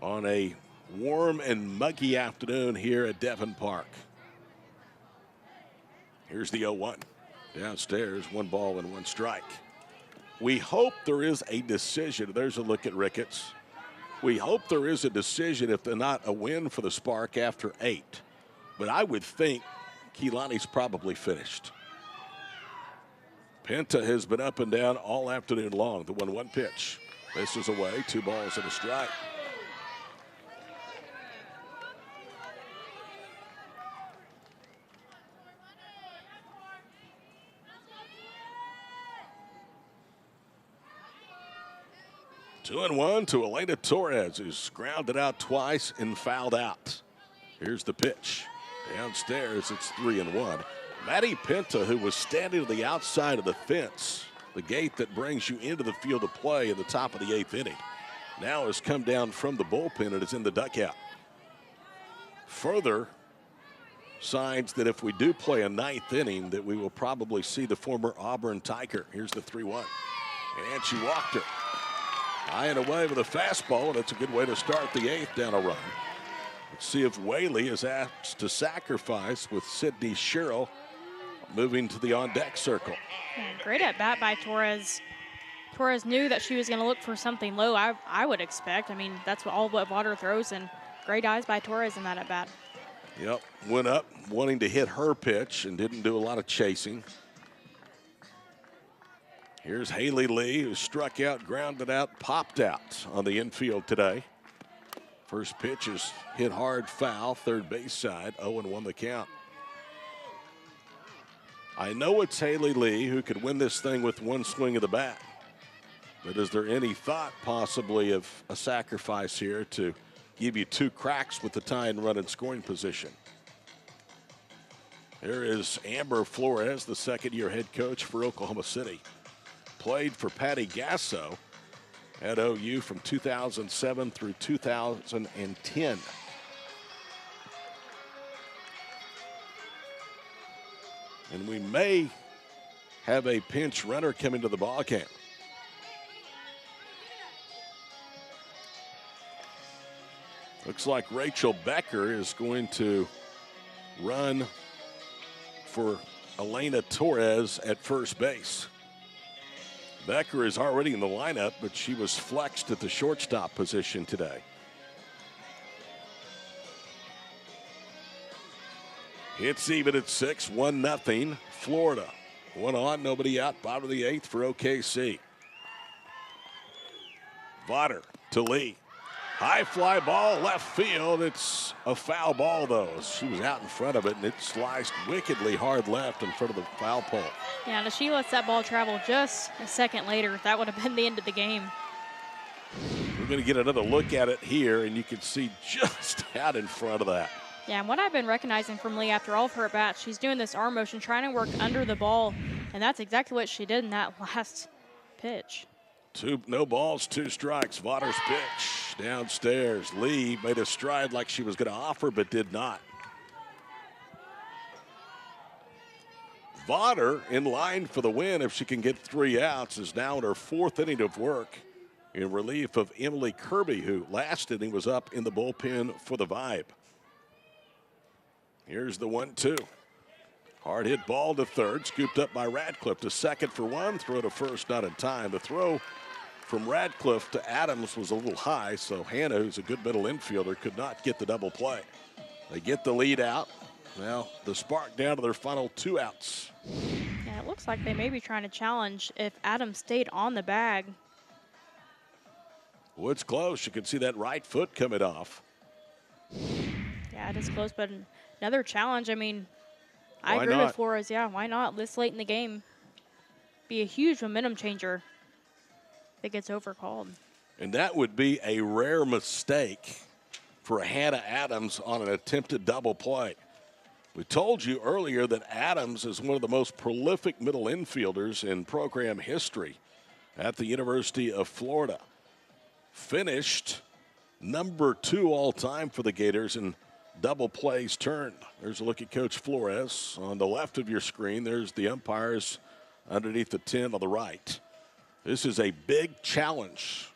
on a warm and muggy afternoon here at Devon Park. Here's the 0-1. Downstairs, 1 ball and 1 strike. We hope there is a decision. There's a look at Ricketts. We hope there is a decision, if they're not a win for the Spark after 8. But I would think Keilani's probably finished. Penta has been up and down all afternoon long. The 1-1 pitch. This is away, 2 balls and a strike. Two and 1 to Elena Torres, who's grounded out twice and fouled out. Here's the pitch. Downstairs, it's 3-1. Maddie Penta, who was standing to the outside of the fence, the gate that brings you into the field of play at the top of the 8th inning, now has come down from the bullpen and is in the dugout. Further signs that if we do play a 9th inning, that we will probably see the former Auburn Tiger. Here's the 3-1. And she walked her. High and away with a fastball, and it's a good way to start the 8th down a run. Let's see if Whaley is asked to sacrifice with Sydney Sherrill moving to the on-deck circle. Yeah, great at bat by Torres. Torres knew that she was going to look for something low, I would expect. I mean, that's what Vaughter throws, and great eyes by Torres in that at bat. Yep, went up wanting to hit her pitch and didn't do a lot of chasing. Here's Haley Lee, who struck out, grounded out, popped out on the infield today. First pitch is hit hard, foul, third base side, 0-1 the count. I know it's Haley Lee who could win this thing with one swing of the bat. But is there any thought possibly of a sacrifice here to give you two cracks with the tying run in scoring position? Here is Amber Flores, the second-year head coach for Oklahoma City. Played for Patty Gasso at OU from 2007 through 2010. And we may have a pinch runner coming to the ball game. Looks like Rachel Becker is going to run for Elena Torres at first base. Becker is already in the lineup, but she was flexed at the shortstop position today. It's even at 6, 1-0. Florida. One on, nobody out. Bottom of the 8th for OKC. Vaughter to Lee. High fly ball, left field. It's a foul ball, though. She was out in front of it, and it sliced wickedly hard left in front of the foul pole. Yeah, and if she lets that ball travel just a second later, that would have been the end of the game. We're going to get another look at it here, and you can see just out in front of that. Yeah, and what I've been recognizing from Lee after all of her at-bats, she's doing this arm motion, trying to work under the ball, and that's exactly what she did in that last pitch. No balls, 2 strikes. Vaughters pitch downstairs. Lee made a stride like she was going to offer, but did not. Vaughter, in line for the win if she can get 3 outs, is now in her 4th inning of work in relief of Emily Kirby, who last inning was up in the bullpen for the Vibe. Here's the 1-2. Hard hit ball to third, scooped up by Radcliffe to second for 1, throw to first, not in time. The throw from Radcliffe to Adams was a little high, so Hannah, who's a good middle infielder, could not get the double play. They get the lead out. Now the Spark down to their final 2 outs. Yeah, it looks like they may be trying to challenge if Adams stayed on the bag. Wood's close. You can see that right foot coming off. Yeah, it is close, but another challenge. I mean, I Why agree not? with Flores. Yeah, why not? This late in the game, be a huge momentum changer if it gets overcalled. And that would be a rare mistake for Hannah Adams on an attempted double play. We told you earlier that Adams is one of the most prolific middle infielders in program history at the University of Florida. Finished number 2 all time for the Gators in double plays turned. There's a look at Coach Flores. On the left of your screen, there's the umpires underneath the 10 on the right. This is a big challenge.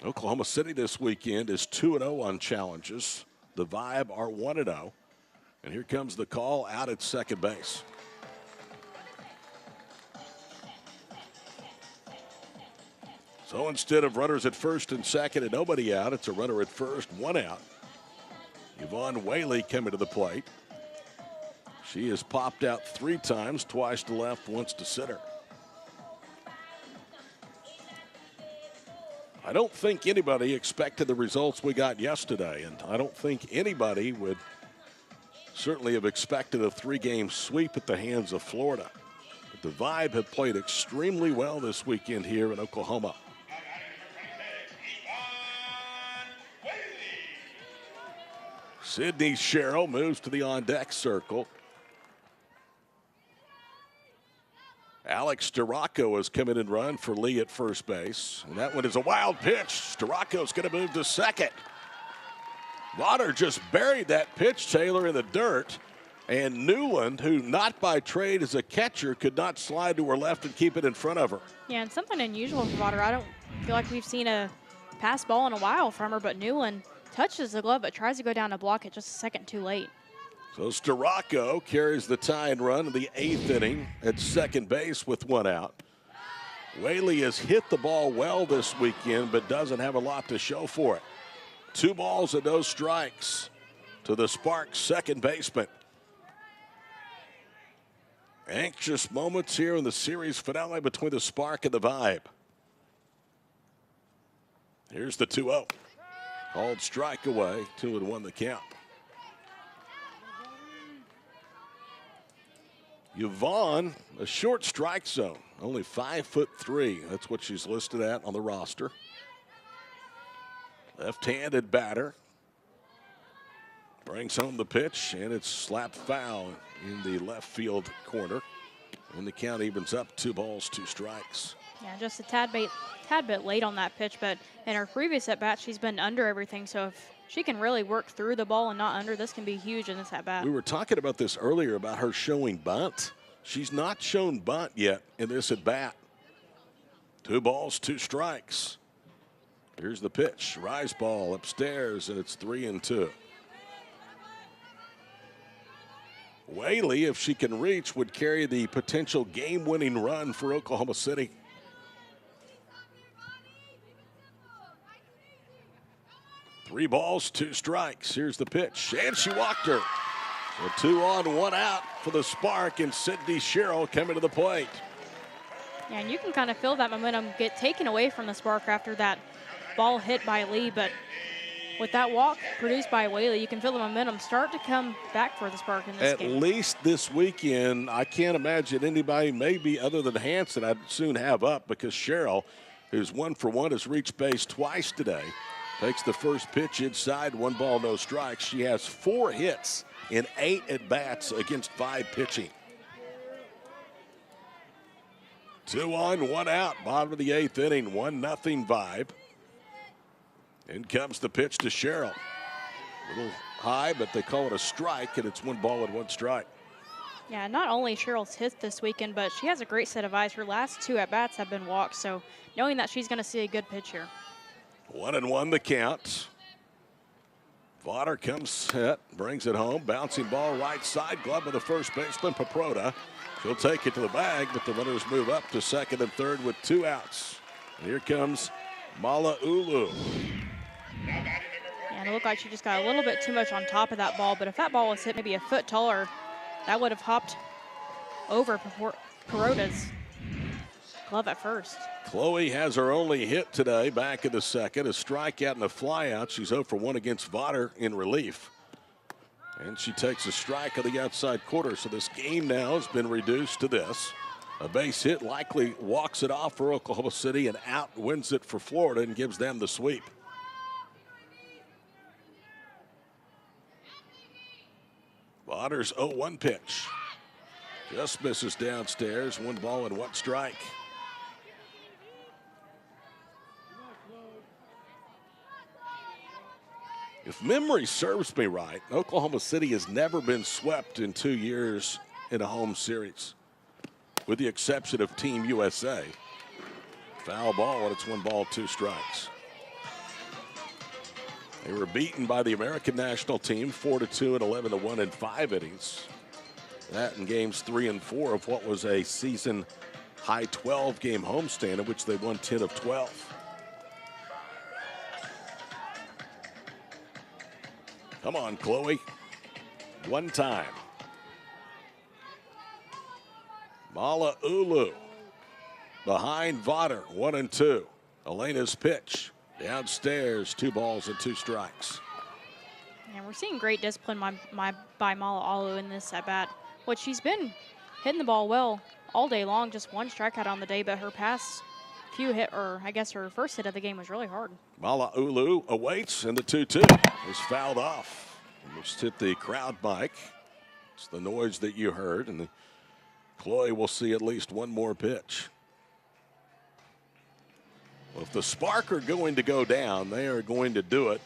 Oklahoma City this weekend is 2-0 on challenges. The Vibe are 1-0. And here comes the call out at second base. So instead of runners at first and second and nobody out, it's a runner at first, 1 out. Yvonne Whaley coming to the plate. She has popped out 3 times, twice to left, once to center. I don't think anybody expected the results we got yesterday, and I don't think anybody would certainly have expected a 3-game sweep at the hands of Florida. But the Vibe have played extremely well this weekend here in Oklahoma. Sydney Sherrill moves to the on-deck circle. Alex Storako has come in and run for Lee at first base. And that one is a wild pitch. Storako's going to move to second. Vaughter just buried that pitch, Taylor, in the dirt. And Newland, who not by trade is a catcher, could not slide to her left and keep it in front of her. Yeah, and something unusual for Vaughter. I don't feel like we've seen a pass ball in a while from her, but Newland touches the glove but tries to go down to block it just a second too late. So Starocco carries the tying run in the 8th inning at second base with one out. Whaley has hit the ball well this weekend, but doesn't have a lot to show for it. 2 balls and no strikes to the Sparks second baseman. Anxious moments here in the series finale between the Spark and the Vibe. Here's the 2-0. Called strike away, 2-1 the count. Yvonne, a short strike zone, only 5'3". That's what she's listed at on the roster. Left-handed batter. Brings home the pitch, and it's slapped foul in the left field corner. And the count evens up, 2 balls, 2 strikes. Yeah, just a tad bit late on that pitch, but in her previous at-bat, she's been under everything. So if she can really work through the ball and not under, this can be huge in this at-bat. We were talking about this earlier about her showing bunt. She's not shown bunt yet in this at-bat. 2 balls, 2 strikes. Here's the pitch. Rise ball upstairs, and it's 3-2. Whaley, if she can reach, would carry the potential game-winning run for Oklahoma City. Three balls, 2 strikes. Here's the pitch, and she walked her. So 2 on, 1 out for the Spark, and Sydney Sherrill coming to the plate. Yeah, and you can kind of feel that momentum get taken away from the Spark after that ball hit by Lee, but with that walk produced by Whaley, you can feel the momentum start to come back for the Spark in this game. At least this weekend, I can't imagine anybody, maybe other than Hanson, I'd soon have up, because Sherrill, who's 1 for 1, has reached base twice today. Takes the first pitch inside, 1 ball, no strikes. She has 4 hits in 8 at-bats against 5 pitching. 2 on, 1 out, bottom of the 8th inning, 1-0 Vibe. In comes the pitch to Sherrill. A little high, but they call it a strike, and it's 1 ball and 1 strike. Yeah, not only Sherrill's hit this weekend, but she has a great set of eyes. Her last 2 at-bats have been walks, so knowing that she's going to see a good pitch here. 1-1 the count. Vaughter comes set, brings it home. Bouncing ball right side, glove of the first baseman, Paproda. She'll take it to the bag, but the runners move up to second and third with 2 outs. And here comes Mala'ulu. Yeah, and it looked like she just got a little bit too much on top of that ball, but if that ball was hit maybe a foot taller, that would have hopped over Paproda's glove at first. Chloe has her only hit today, back in the second. A strikeout and a flyout. She's 0 for 1 against Vaughter in relief. And she takes a strike on the outside quarter. So this game now has been reduced to this. A base hit likely walks it off for Oklahoma City, and out wins it for Florida and gives them the sweep. Vaughter's 0-1 pitch. Just misses downstairs. 1 ball and 1 strike. If memory serves me right, Oklahoma City has never been swept in 2 years in a home series, with the exception of Team USA. Foul ball, and it's 1 ball, 2 strikes. They were beaten by the American national team 4-2 and 11-1 in 5 innings. That in games 3 and 4 of what was a season high 12-game homestand, in which they won 10 of 12. Come on, Chloe. 1 time. Mala'ulu behind Vaughter, 1-2. Elena's pitch downstairs, 2 balls and 2 strikes. And we're seeing great discipline by Mala'ulu in this at bat. What she's been hitting the ball well all day long, just 1 strikeout on the day, but her past few hit, or I guess her first hit of the game was really hard. Mala'ulu awaits, and the 2-2 is fouled off. Almost hit the crowd mic. It's the noise that you heard, and Chloe will see at least 1 more pitch. Well, if the Spark are going to go down, they are going to do it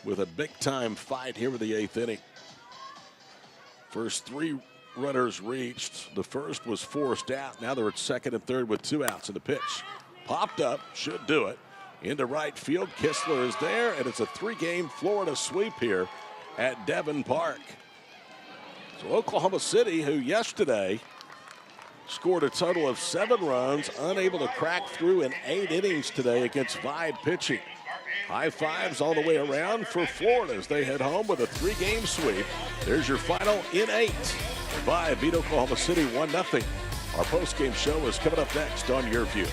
with a big-time fight here in the 8th inning. First 3 runners reached. The first was forced out. Now they're at second and third with 2 outs, and the pitch popped up, should do it. Into right field, Kistler is there, and it's a 3-game Florida sweep here at Devon Park. So Oklahoma City, who yesterday scored a total of 7 runs, unable to crack through in 8 innings today against Vibe pitching. High fives all the way around for Florida as they head home with a 3-game sweep. There's your final in 8. Vibe beat Oklahoma City 1-0. Our post-game show is coming up next on Yurview.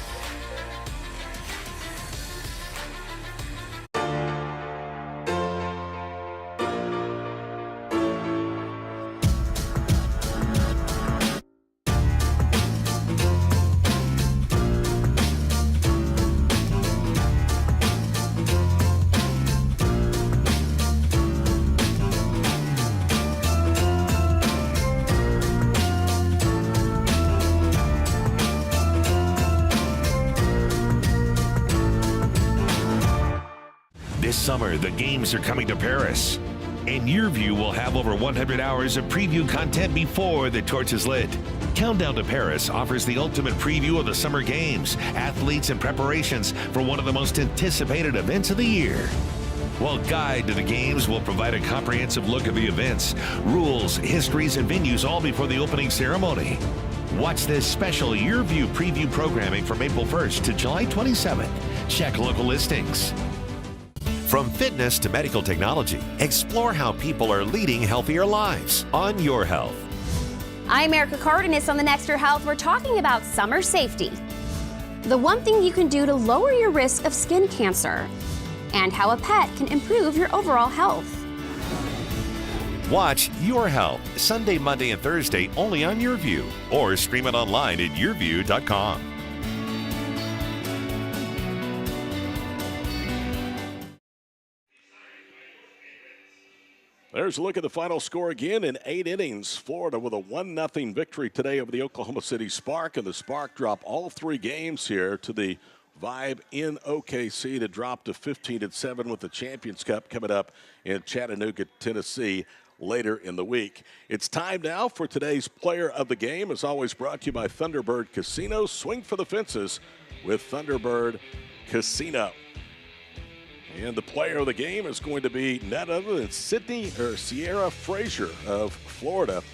This summer, the games are coming to Paris, and Yurview will have over 100 hours of preview content before the torch is lit. Countdown to Paris offers the ultimate preview of the summer games, athletes, and preparations for one of the most anticipated events of the year. While Guide to the Games will provide a comprehensive look at the events, rules, histories, and venues all before the opening ceremony. Watch this special Yurview preview programming from April 1st to July 27th. Check local listings. From fitness to medical technology, explore how people are leading healthier lives on Your Health. I'm Erica Cardenas. On the next Your Health, we're talking about summer safety. The one thing you can do to lower your risk of skin cancer, and how a pet can improve your overall health. Watch Your Health Sunday, Monday, and Thursday only on Yurview, or stream it online at yurview.com. There's a look at the final score again in 8 innings. Florida with a 1-0 victory today over the Oklahoma City Spark, and the Spark drop all 3 games here to the Vibe in OKC to drop to 15-7 with the Champions Cup coming up in Chattanooga, Tennessee later in the week. It's time now for today's Player of the Game, as always brought to you by Thunderbird Casino. Swing for the fences with Thunderbird Casino. And the player of the game is going to be none other than Sierra Frazier of Florida.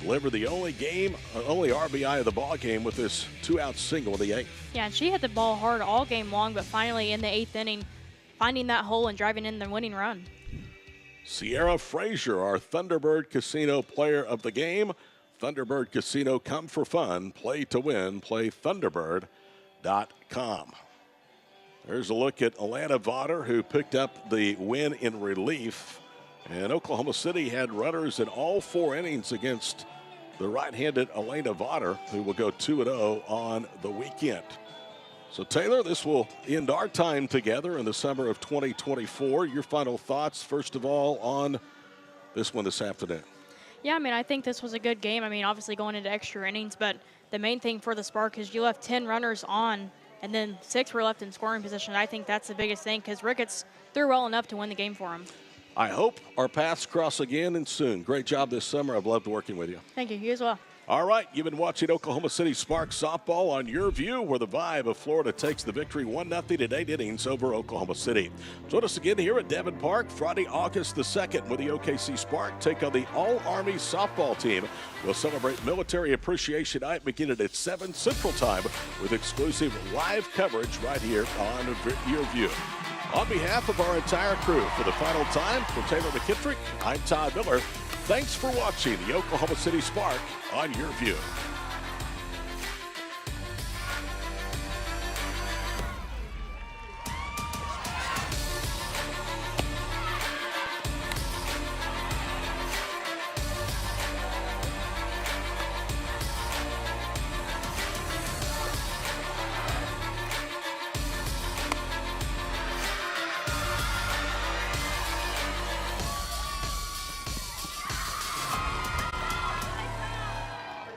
Delivered the only RBI of the ball game with this 2-out single in the 8th. Yeah, and she hit the ball hard all game long, but finally in the 8th inning, finding that hole and driving in the winning run. Sierra Frazier, our Thunderbird Casino player of the game. Thunderbird Casino, come for fun, play to win, play Thunderbird.com. There's a look at Alana Vaughter, who picked up the win in relief. And Oklahoma City had runners in all 4 innings against the right-handed Alana Vaughter, who will go 2-0 on the weekend. So, Taylor, this will end our time together in the summer of 2024. Your final thoughts, first of all, on this one this afternoon. Yeah, I mean, I think this was a good game. I mean, obviously going into extra innings, but the main thing for the Spark is you left 10 runners on, and then 6 were left in scoring position. I think that's the biggest thing because Ricketts threw well enough to win the game for him. I hope our paths cross again and soon. Great job this summer. I've loved working with you. Thank you. You as well. All right, you've been watching Oklahoma City Spark softball on Yurview, where the Vibe of Florida takes the victory 1-0 in 8 innings over Oklahoma City. Join us again here at Devon Park Friday, August the 2nd, when the OKC Spark take on the All-Army softball team. We'll celebrate Military Appreciation Night beginning at 7 Central Time with exclusive live coverage right here on Yurview. On behalf of our entire crew, for the final time, for Taylor McKittrick, I'm Todd Miller. Thanks for watching the Oklahoma City Spark on Yurview.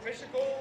Physical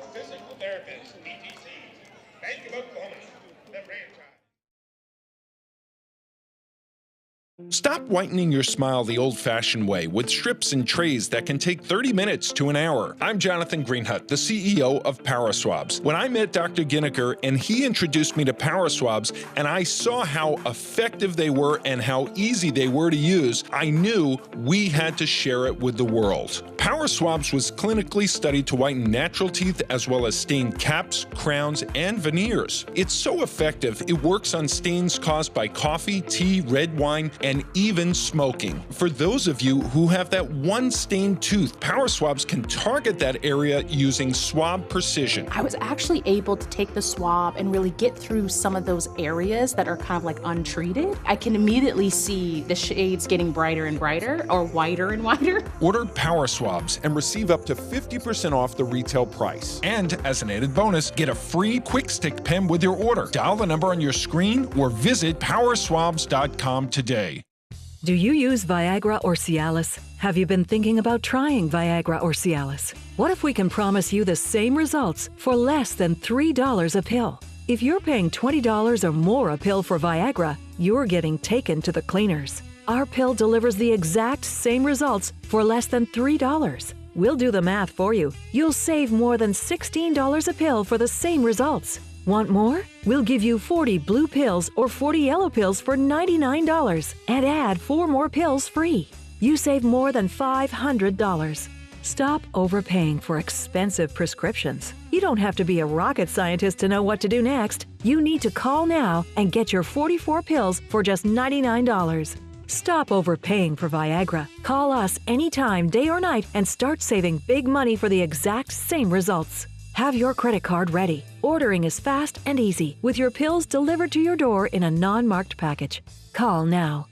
Stop whitening your smile the old-fashioned way with strips and trays that can take 30 minutes to an hour. I'm Jonathan Greenhut, the CEO of PowerSwabs. When I met Dr. Ginniker and he introduced me to PowerSwabs and I saw how effective they were and how easy they were to use, I knew we had to share it with the world. PowerSwabs was clinically studied to whiten natural teeth as well as stain caps, crowns, and veneers. It's so effective, it works on stains caused by coffee, tea, red wine, and even smoking. For those of you who have that one stained tooth, PowerSwabs can target that area using swab precision. I was actually able to take the swab and really get through some of those areas that are kind of like untreated. I can immediately see the shades getting brighter and brighter, or whiter and whiter. Order PowerSwabs and receive up to 50% off the retail price. And as an added bonus, get a free quick stick pen with your order. Dial the number on your screen or visit powerswabs.com today. Do you use Viagra or Cialis? Have you been thinking about trying Viagra or Cialis? What if we can promise you the same results for less than $3 a pill? If you're paying $20 or more a pill for Viagra, you're getting taken to the cleaners. Our pill delivers the exact same results for less than $3. We'll do the math for you. You'll save more than $16 a pill for the same results. Want more? We'll give you 40 blue pills or 40 yellow pills for $99 and add 4 more pills free. You save more than $500. Stop overpaying for expensive prescriptions. You don't have to be a rocket scientist to know what to do next. You need to call now and get your 44 pills for just $99. Stop overpaying for Viagra. Call us anytime, day or night, and start saving big money for the exact same results. Have your credit card ready. Ordering is fast and easy, with your pills delivered to your door in a non-marked package. Call now.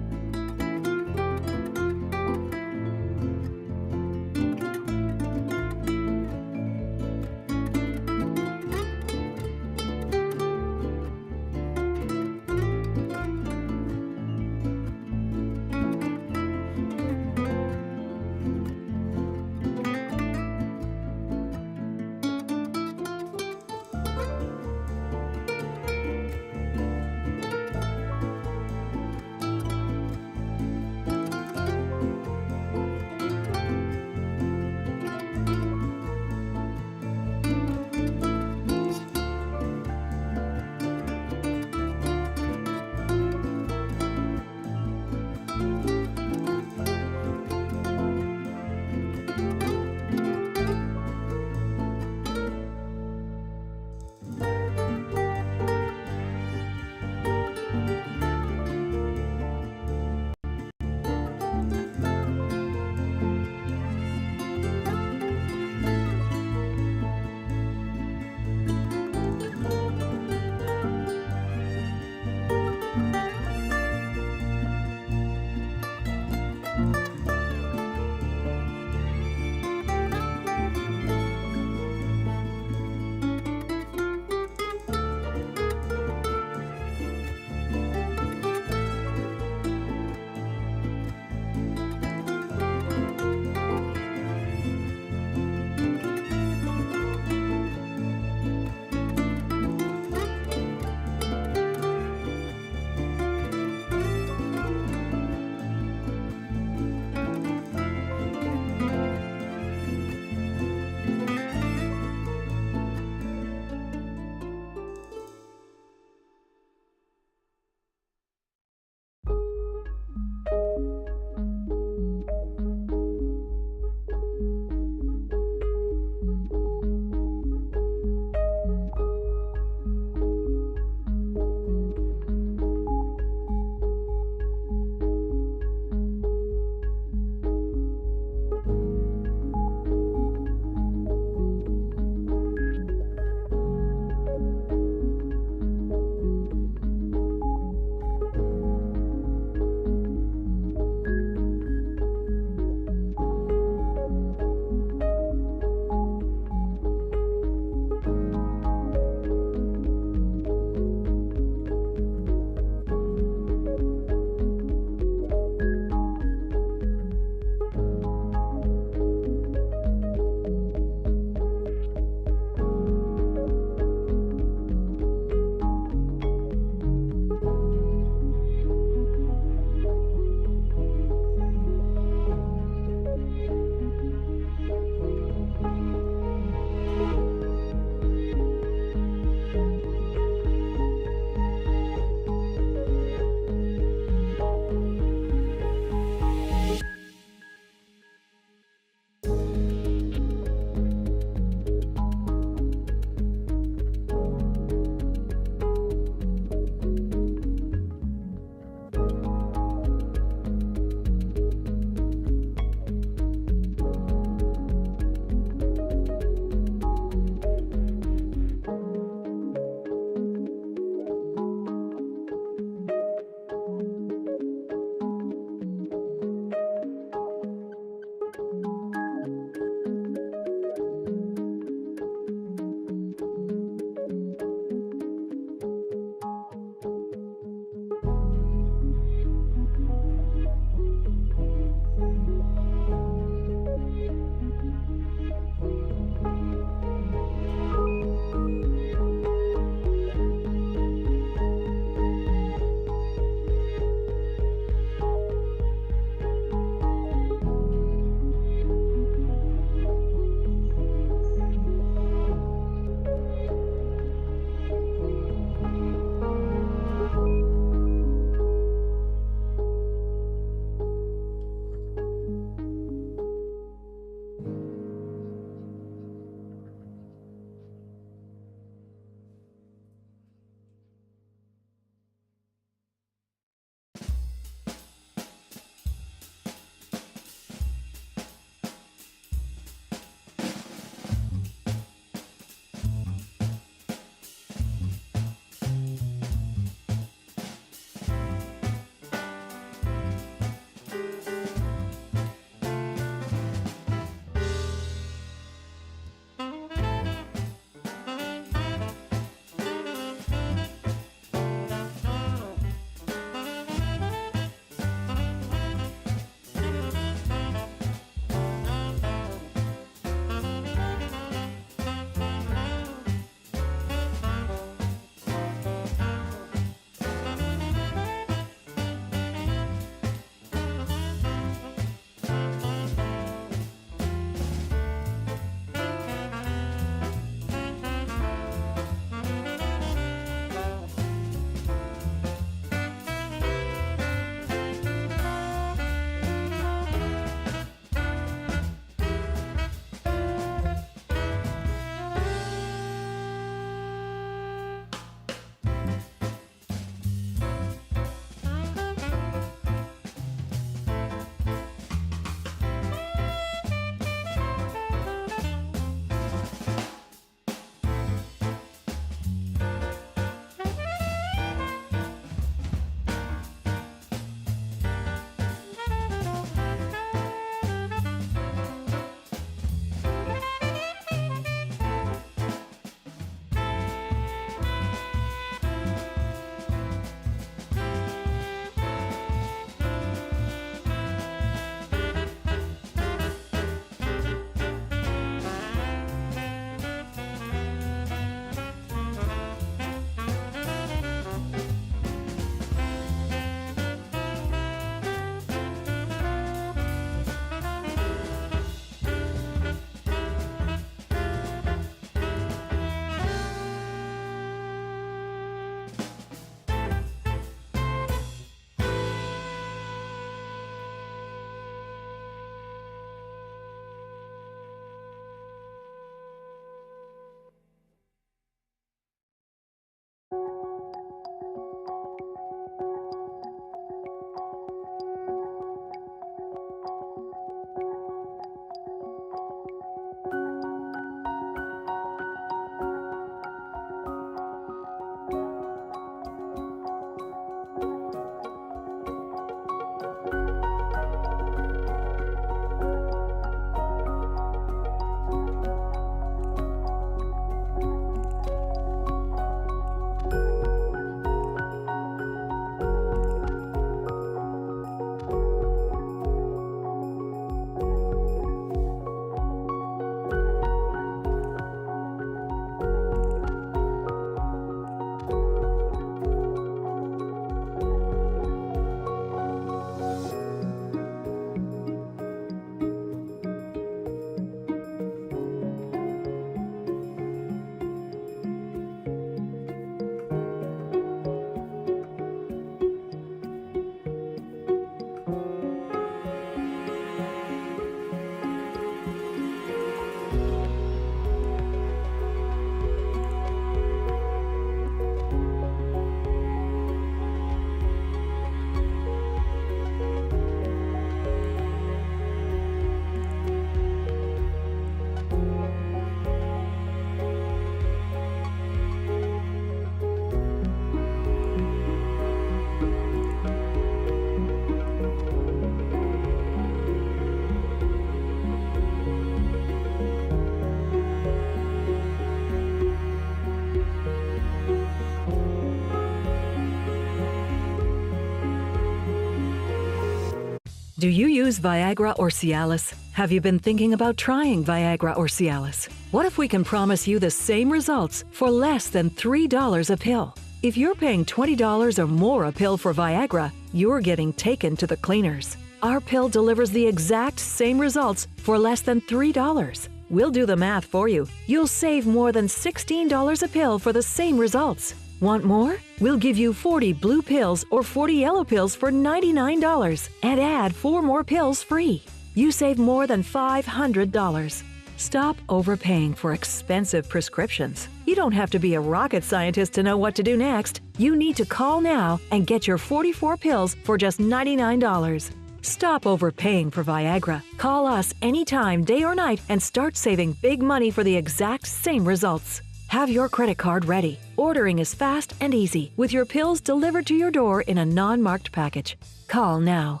Do you use Viagra or Cialis? Have you been thinking about trying Viagra or Cialis? What if we can promise you the same results for less than $3 a pill? If you're paying $20 or more a pill for Viagra, you're getting taken to the cleaners. Our pill delivers the exact same results for less than $3. We'll do the math for you. You'll save more than $16 a pill for the same results. Want more? We'll give you 40 blue pills or 40 yellow pills for $99 and add 4 more pills free. You save more than $500. Stop overpaying for expensive prescriptions. You don't have to be a rocket scientist to know what to do next. You need to call now and get your 44 pills for just $99. Stop overpaying for Viagra. Call us anytime, day or night, and start saving big money for the exact same results. Have your credit card ready. Ordering is fast and easy with your pills delivered to your door in a non-marked package. Call now.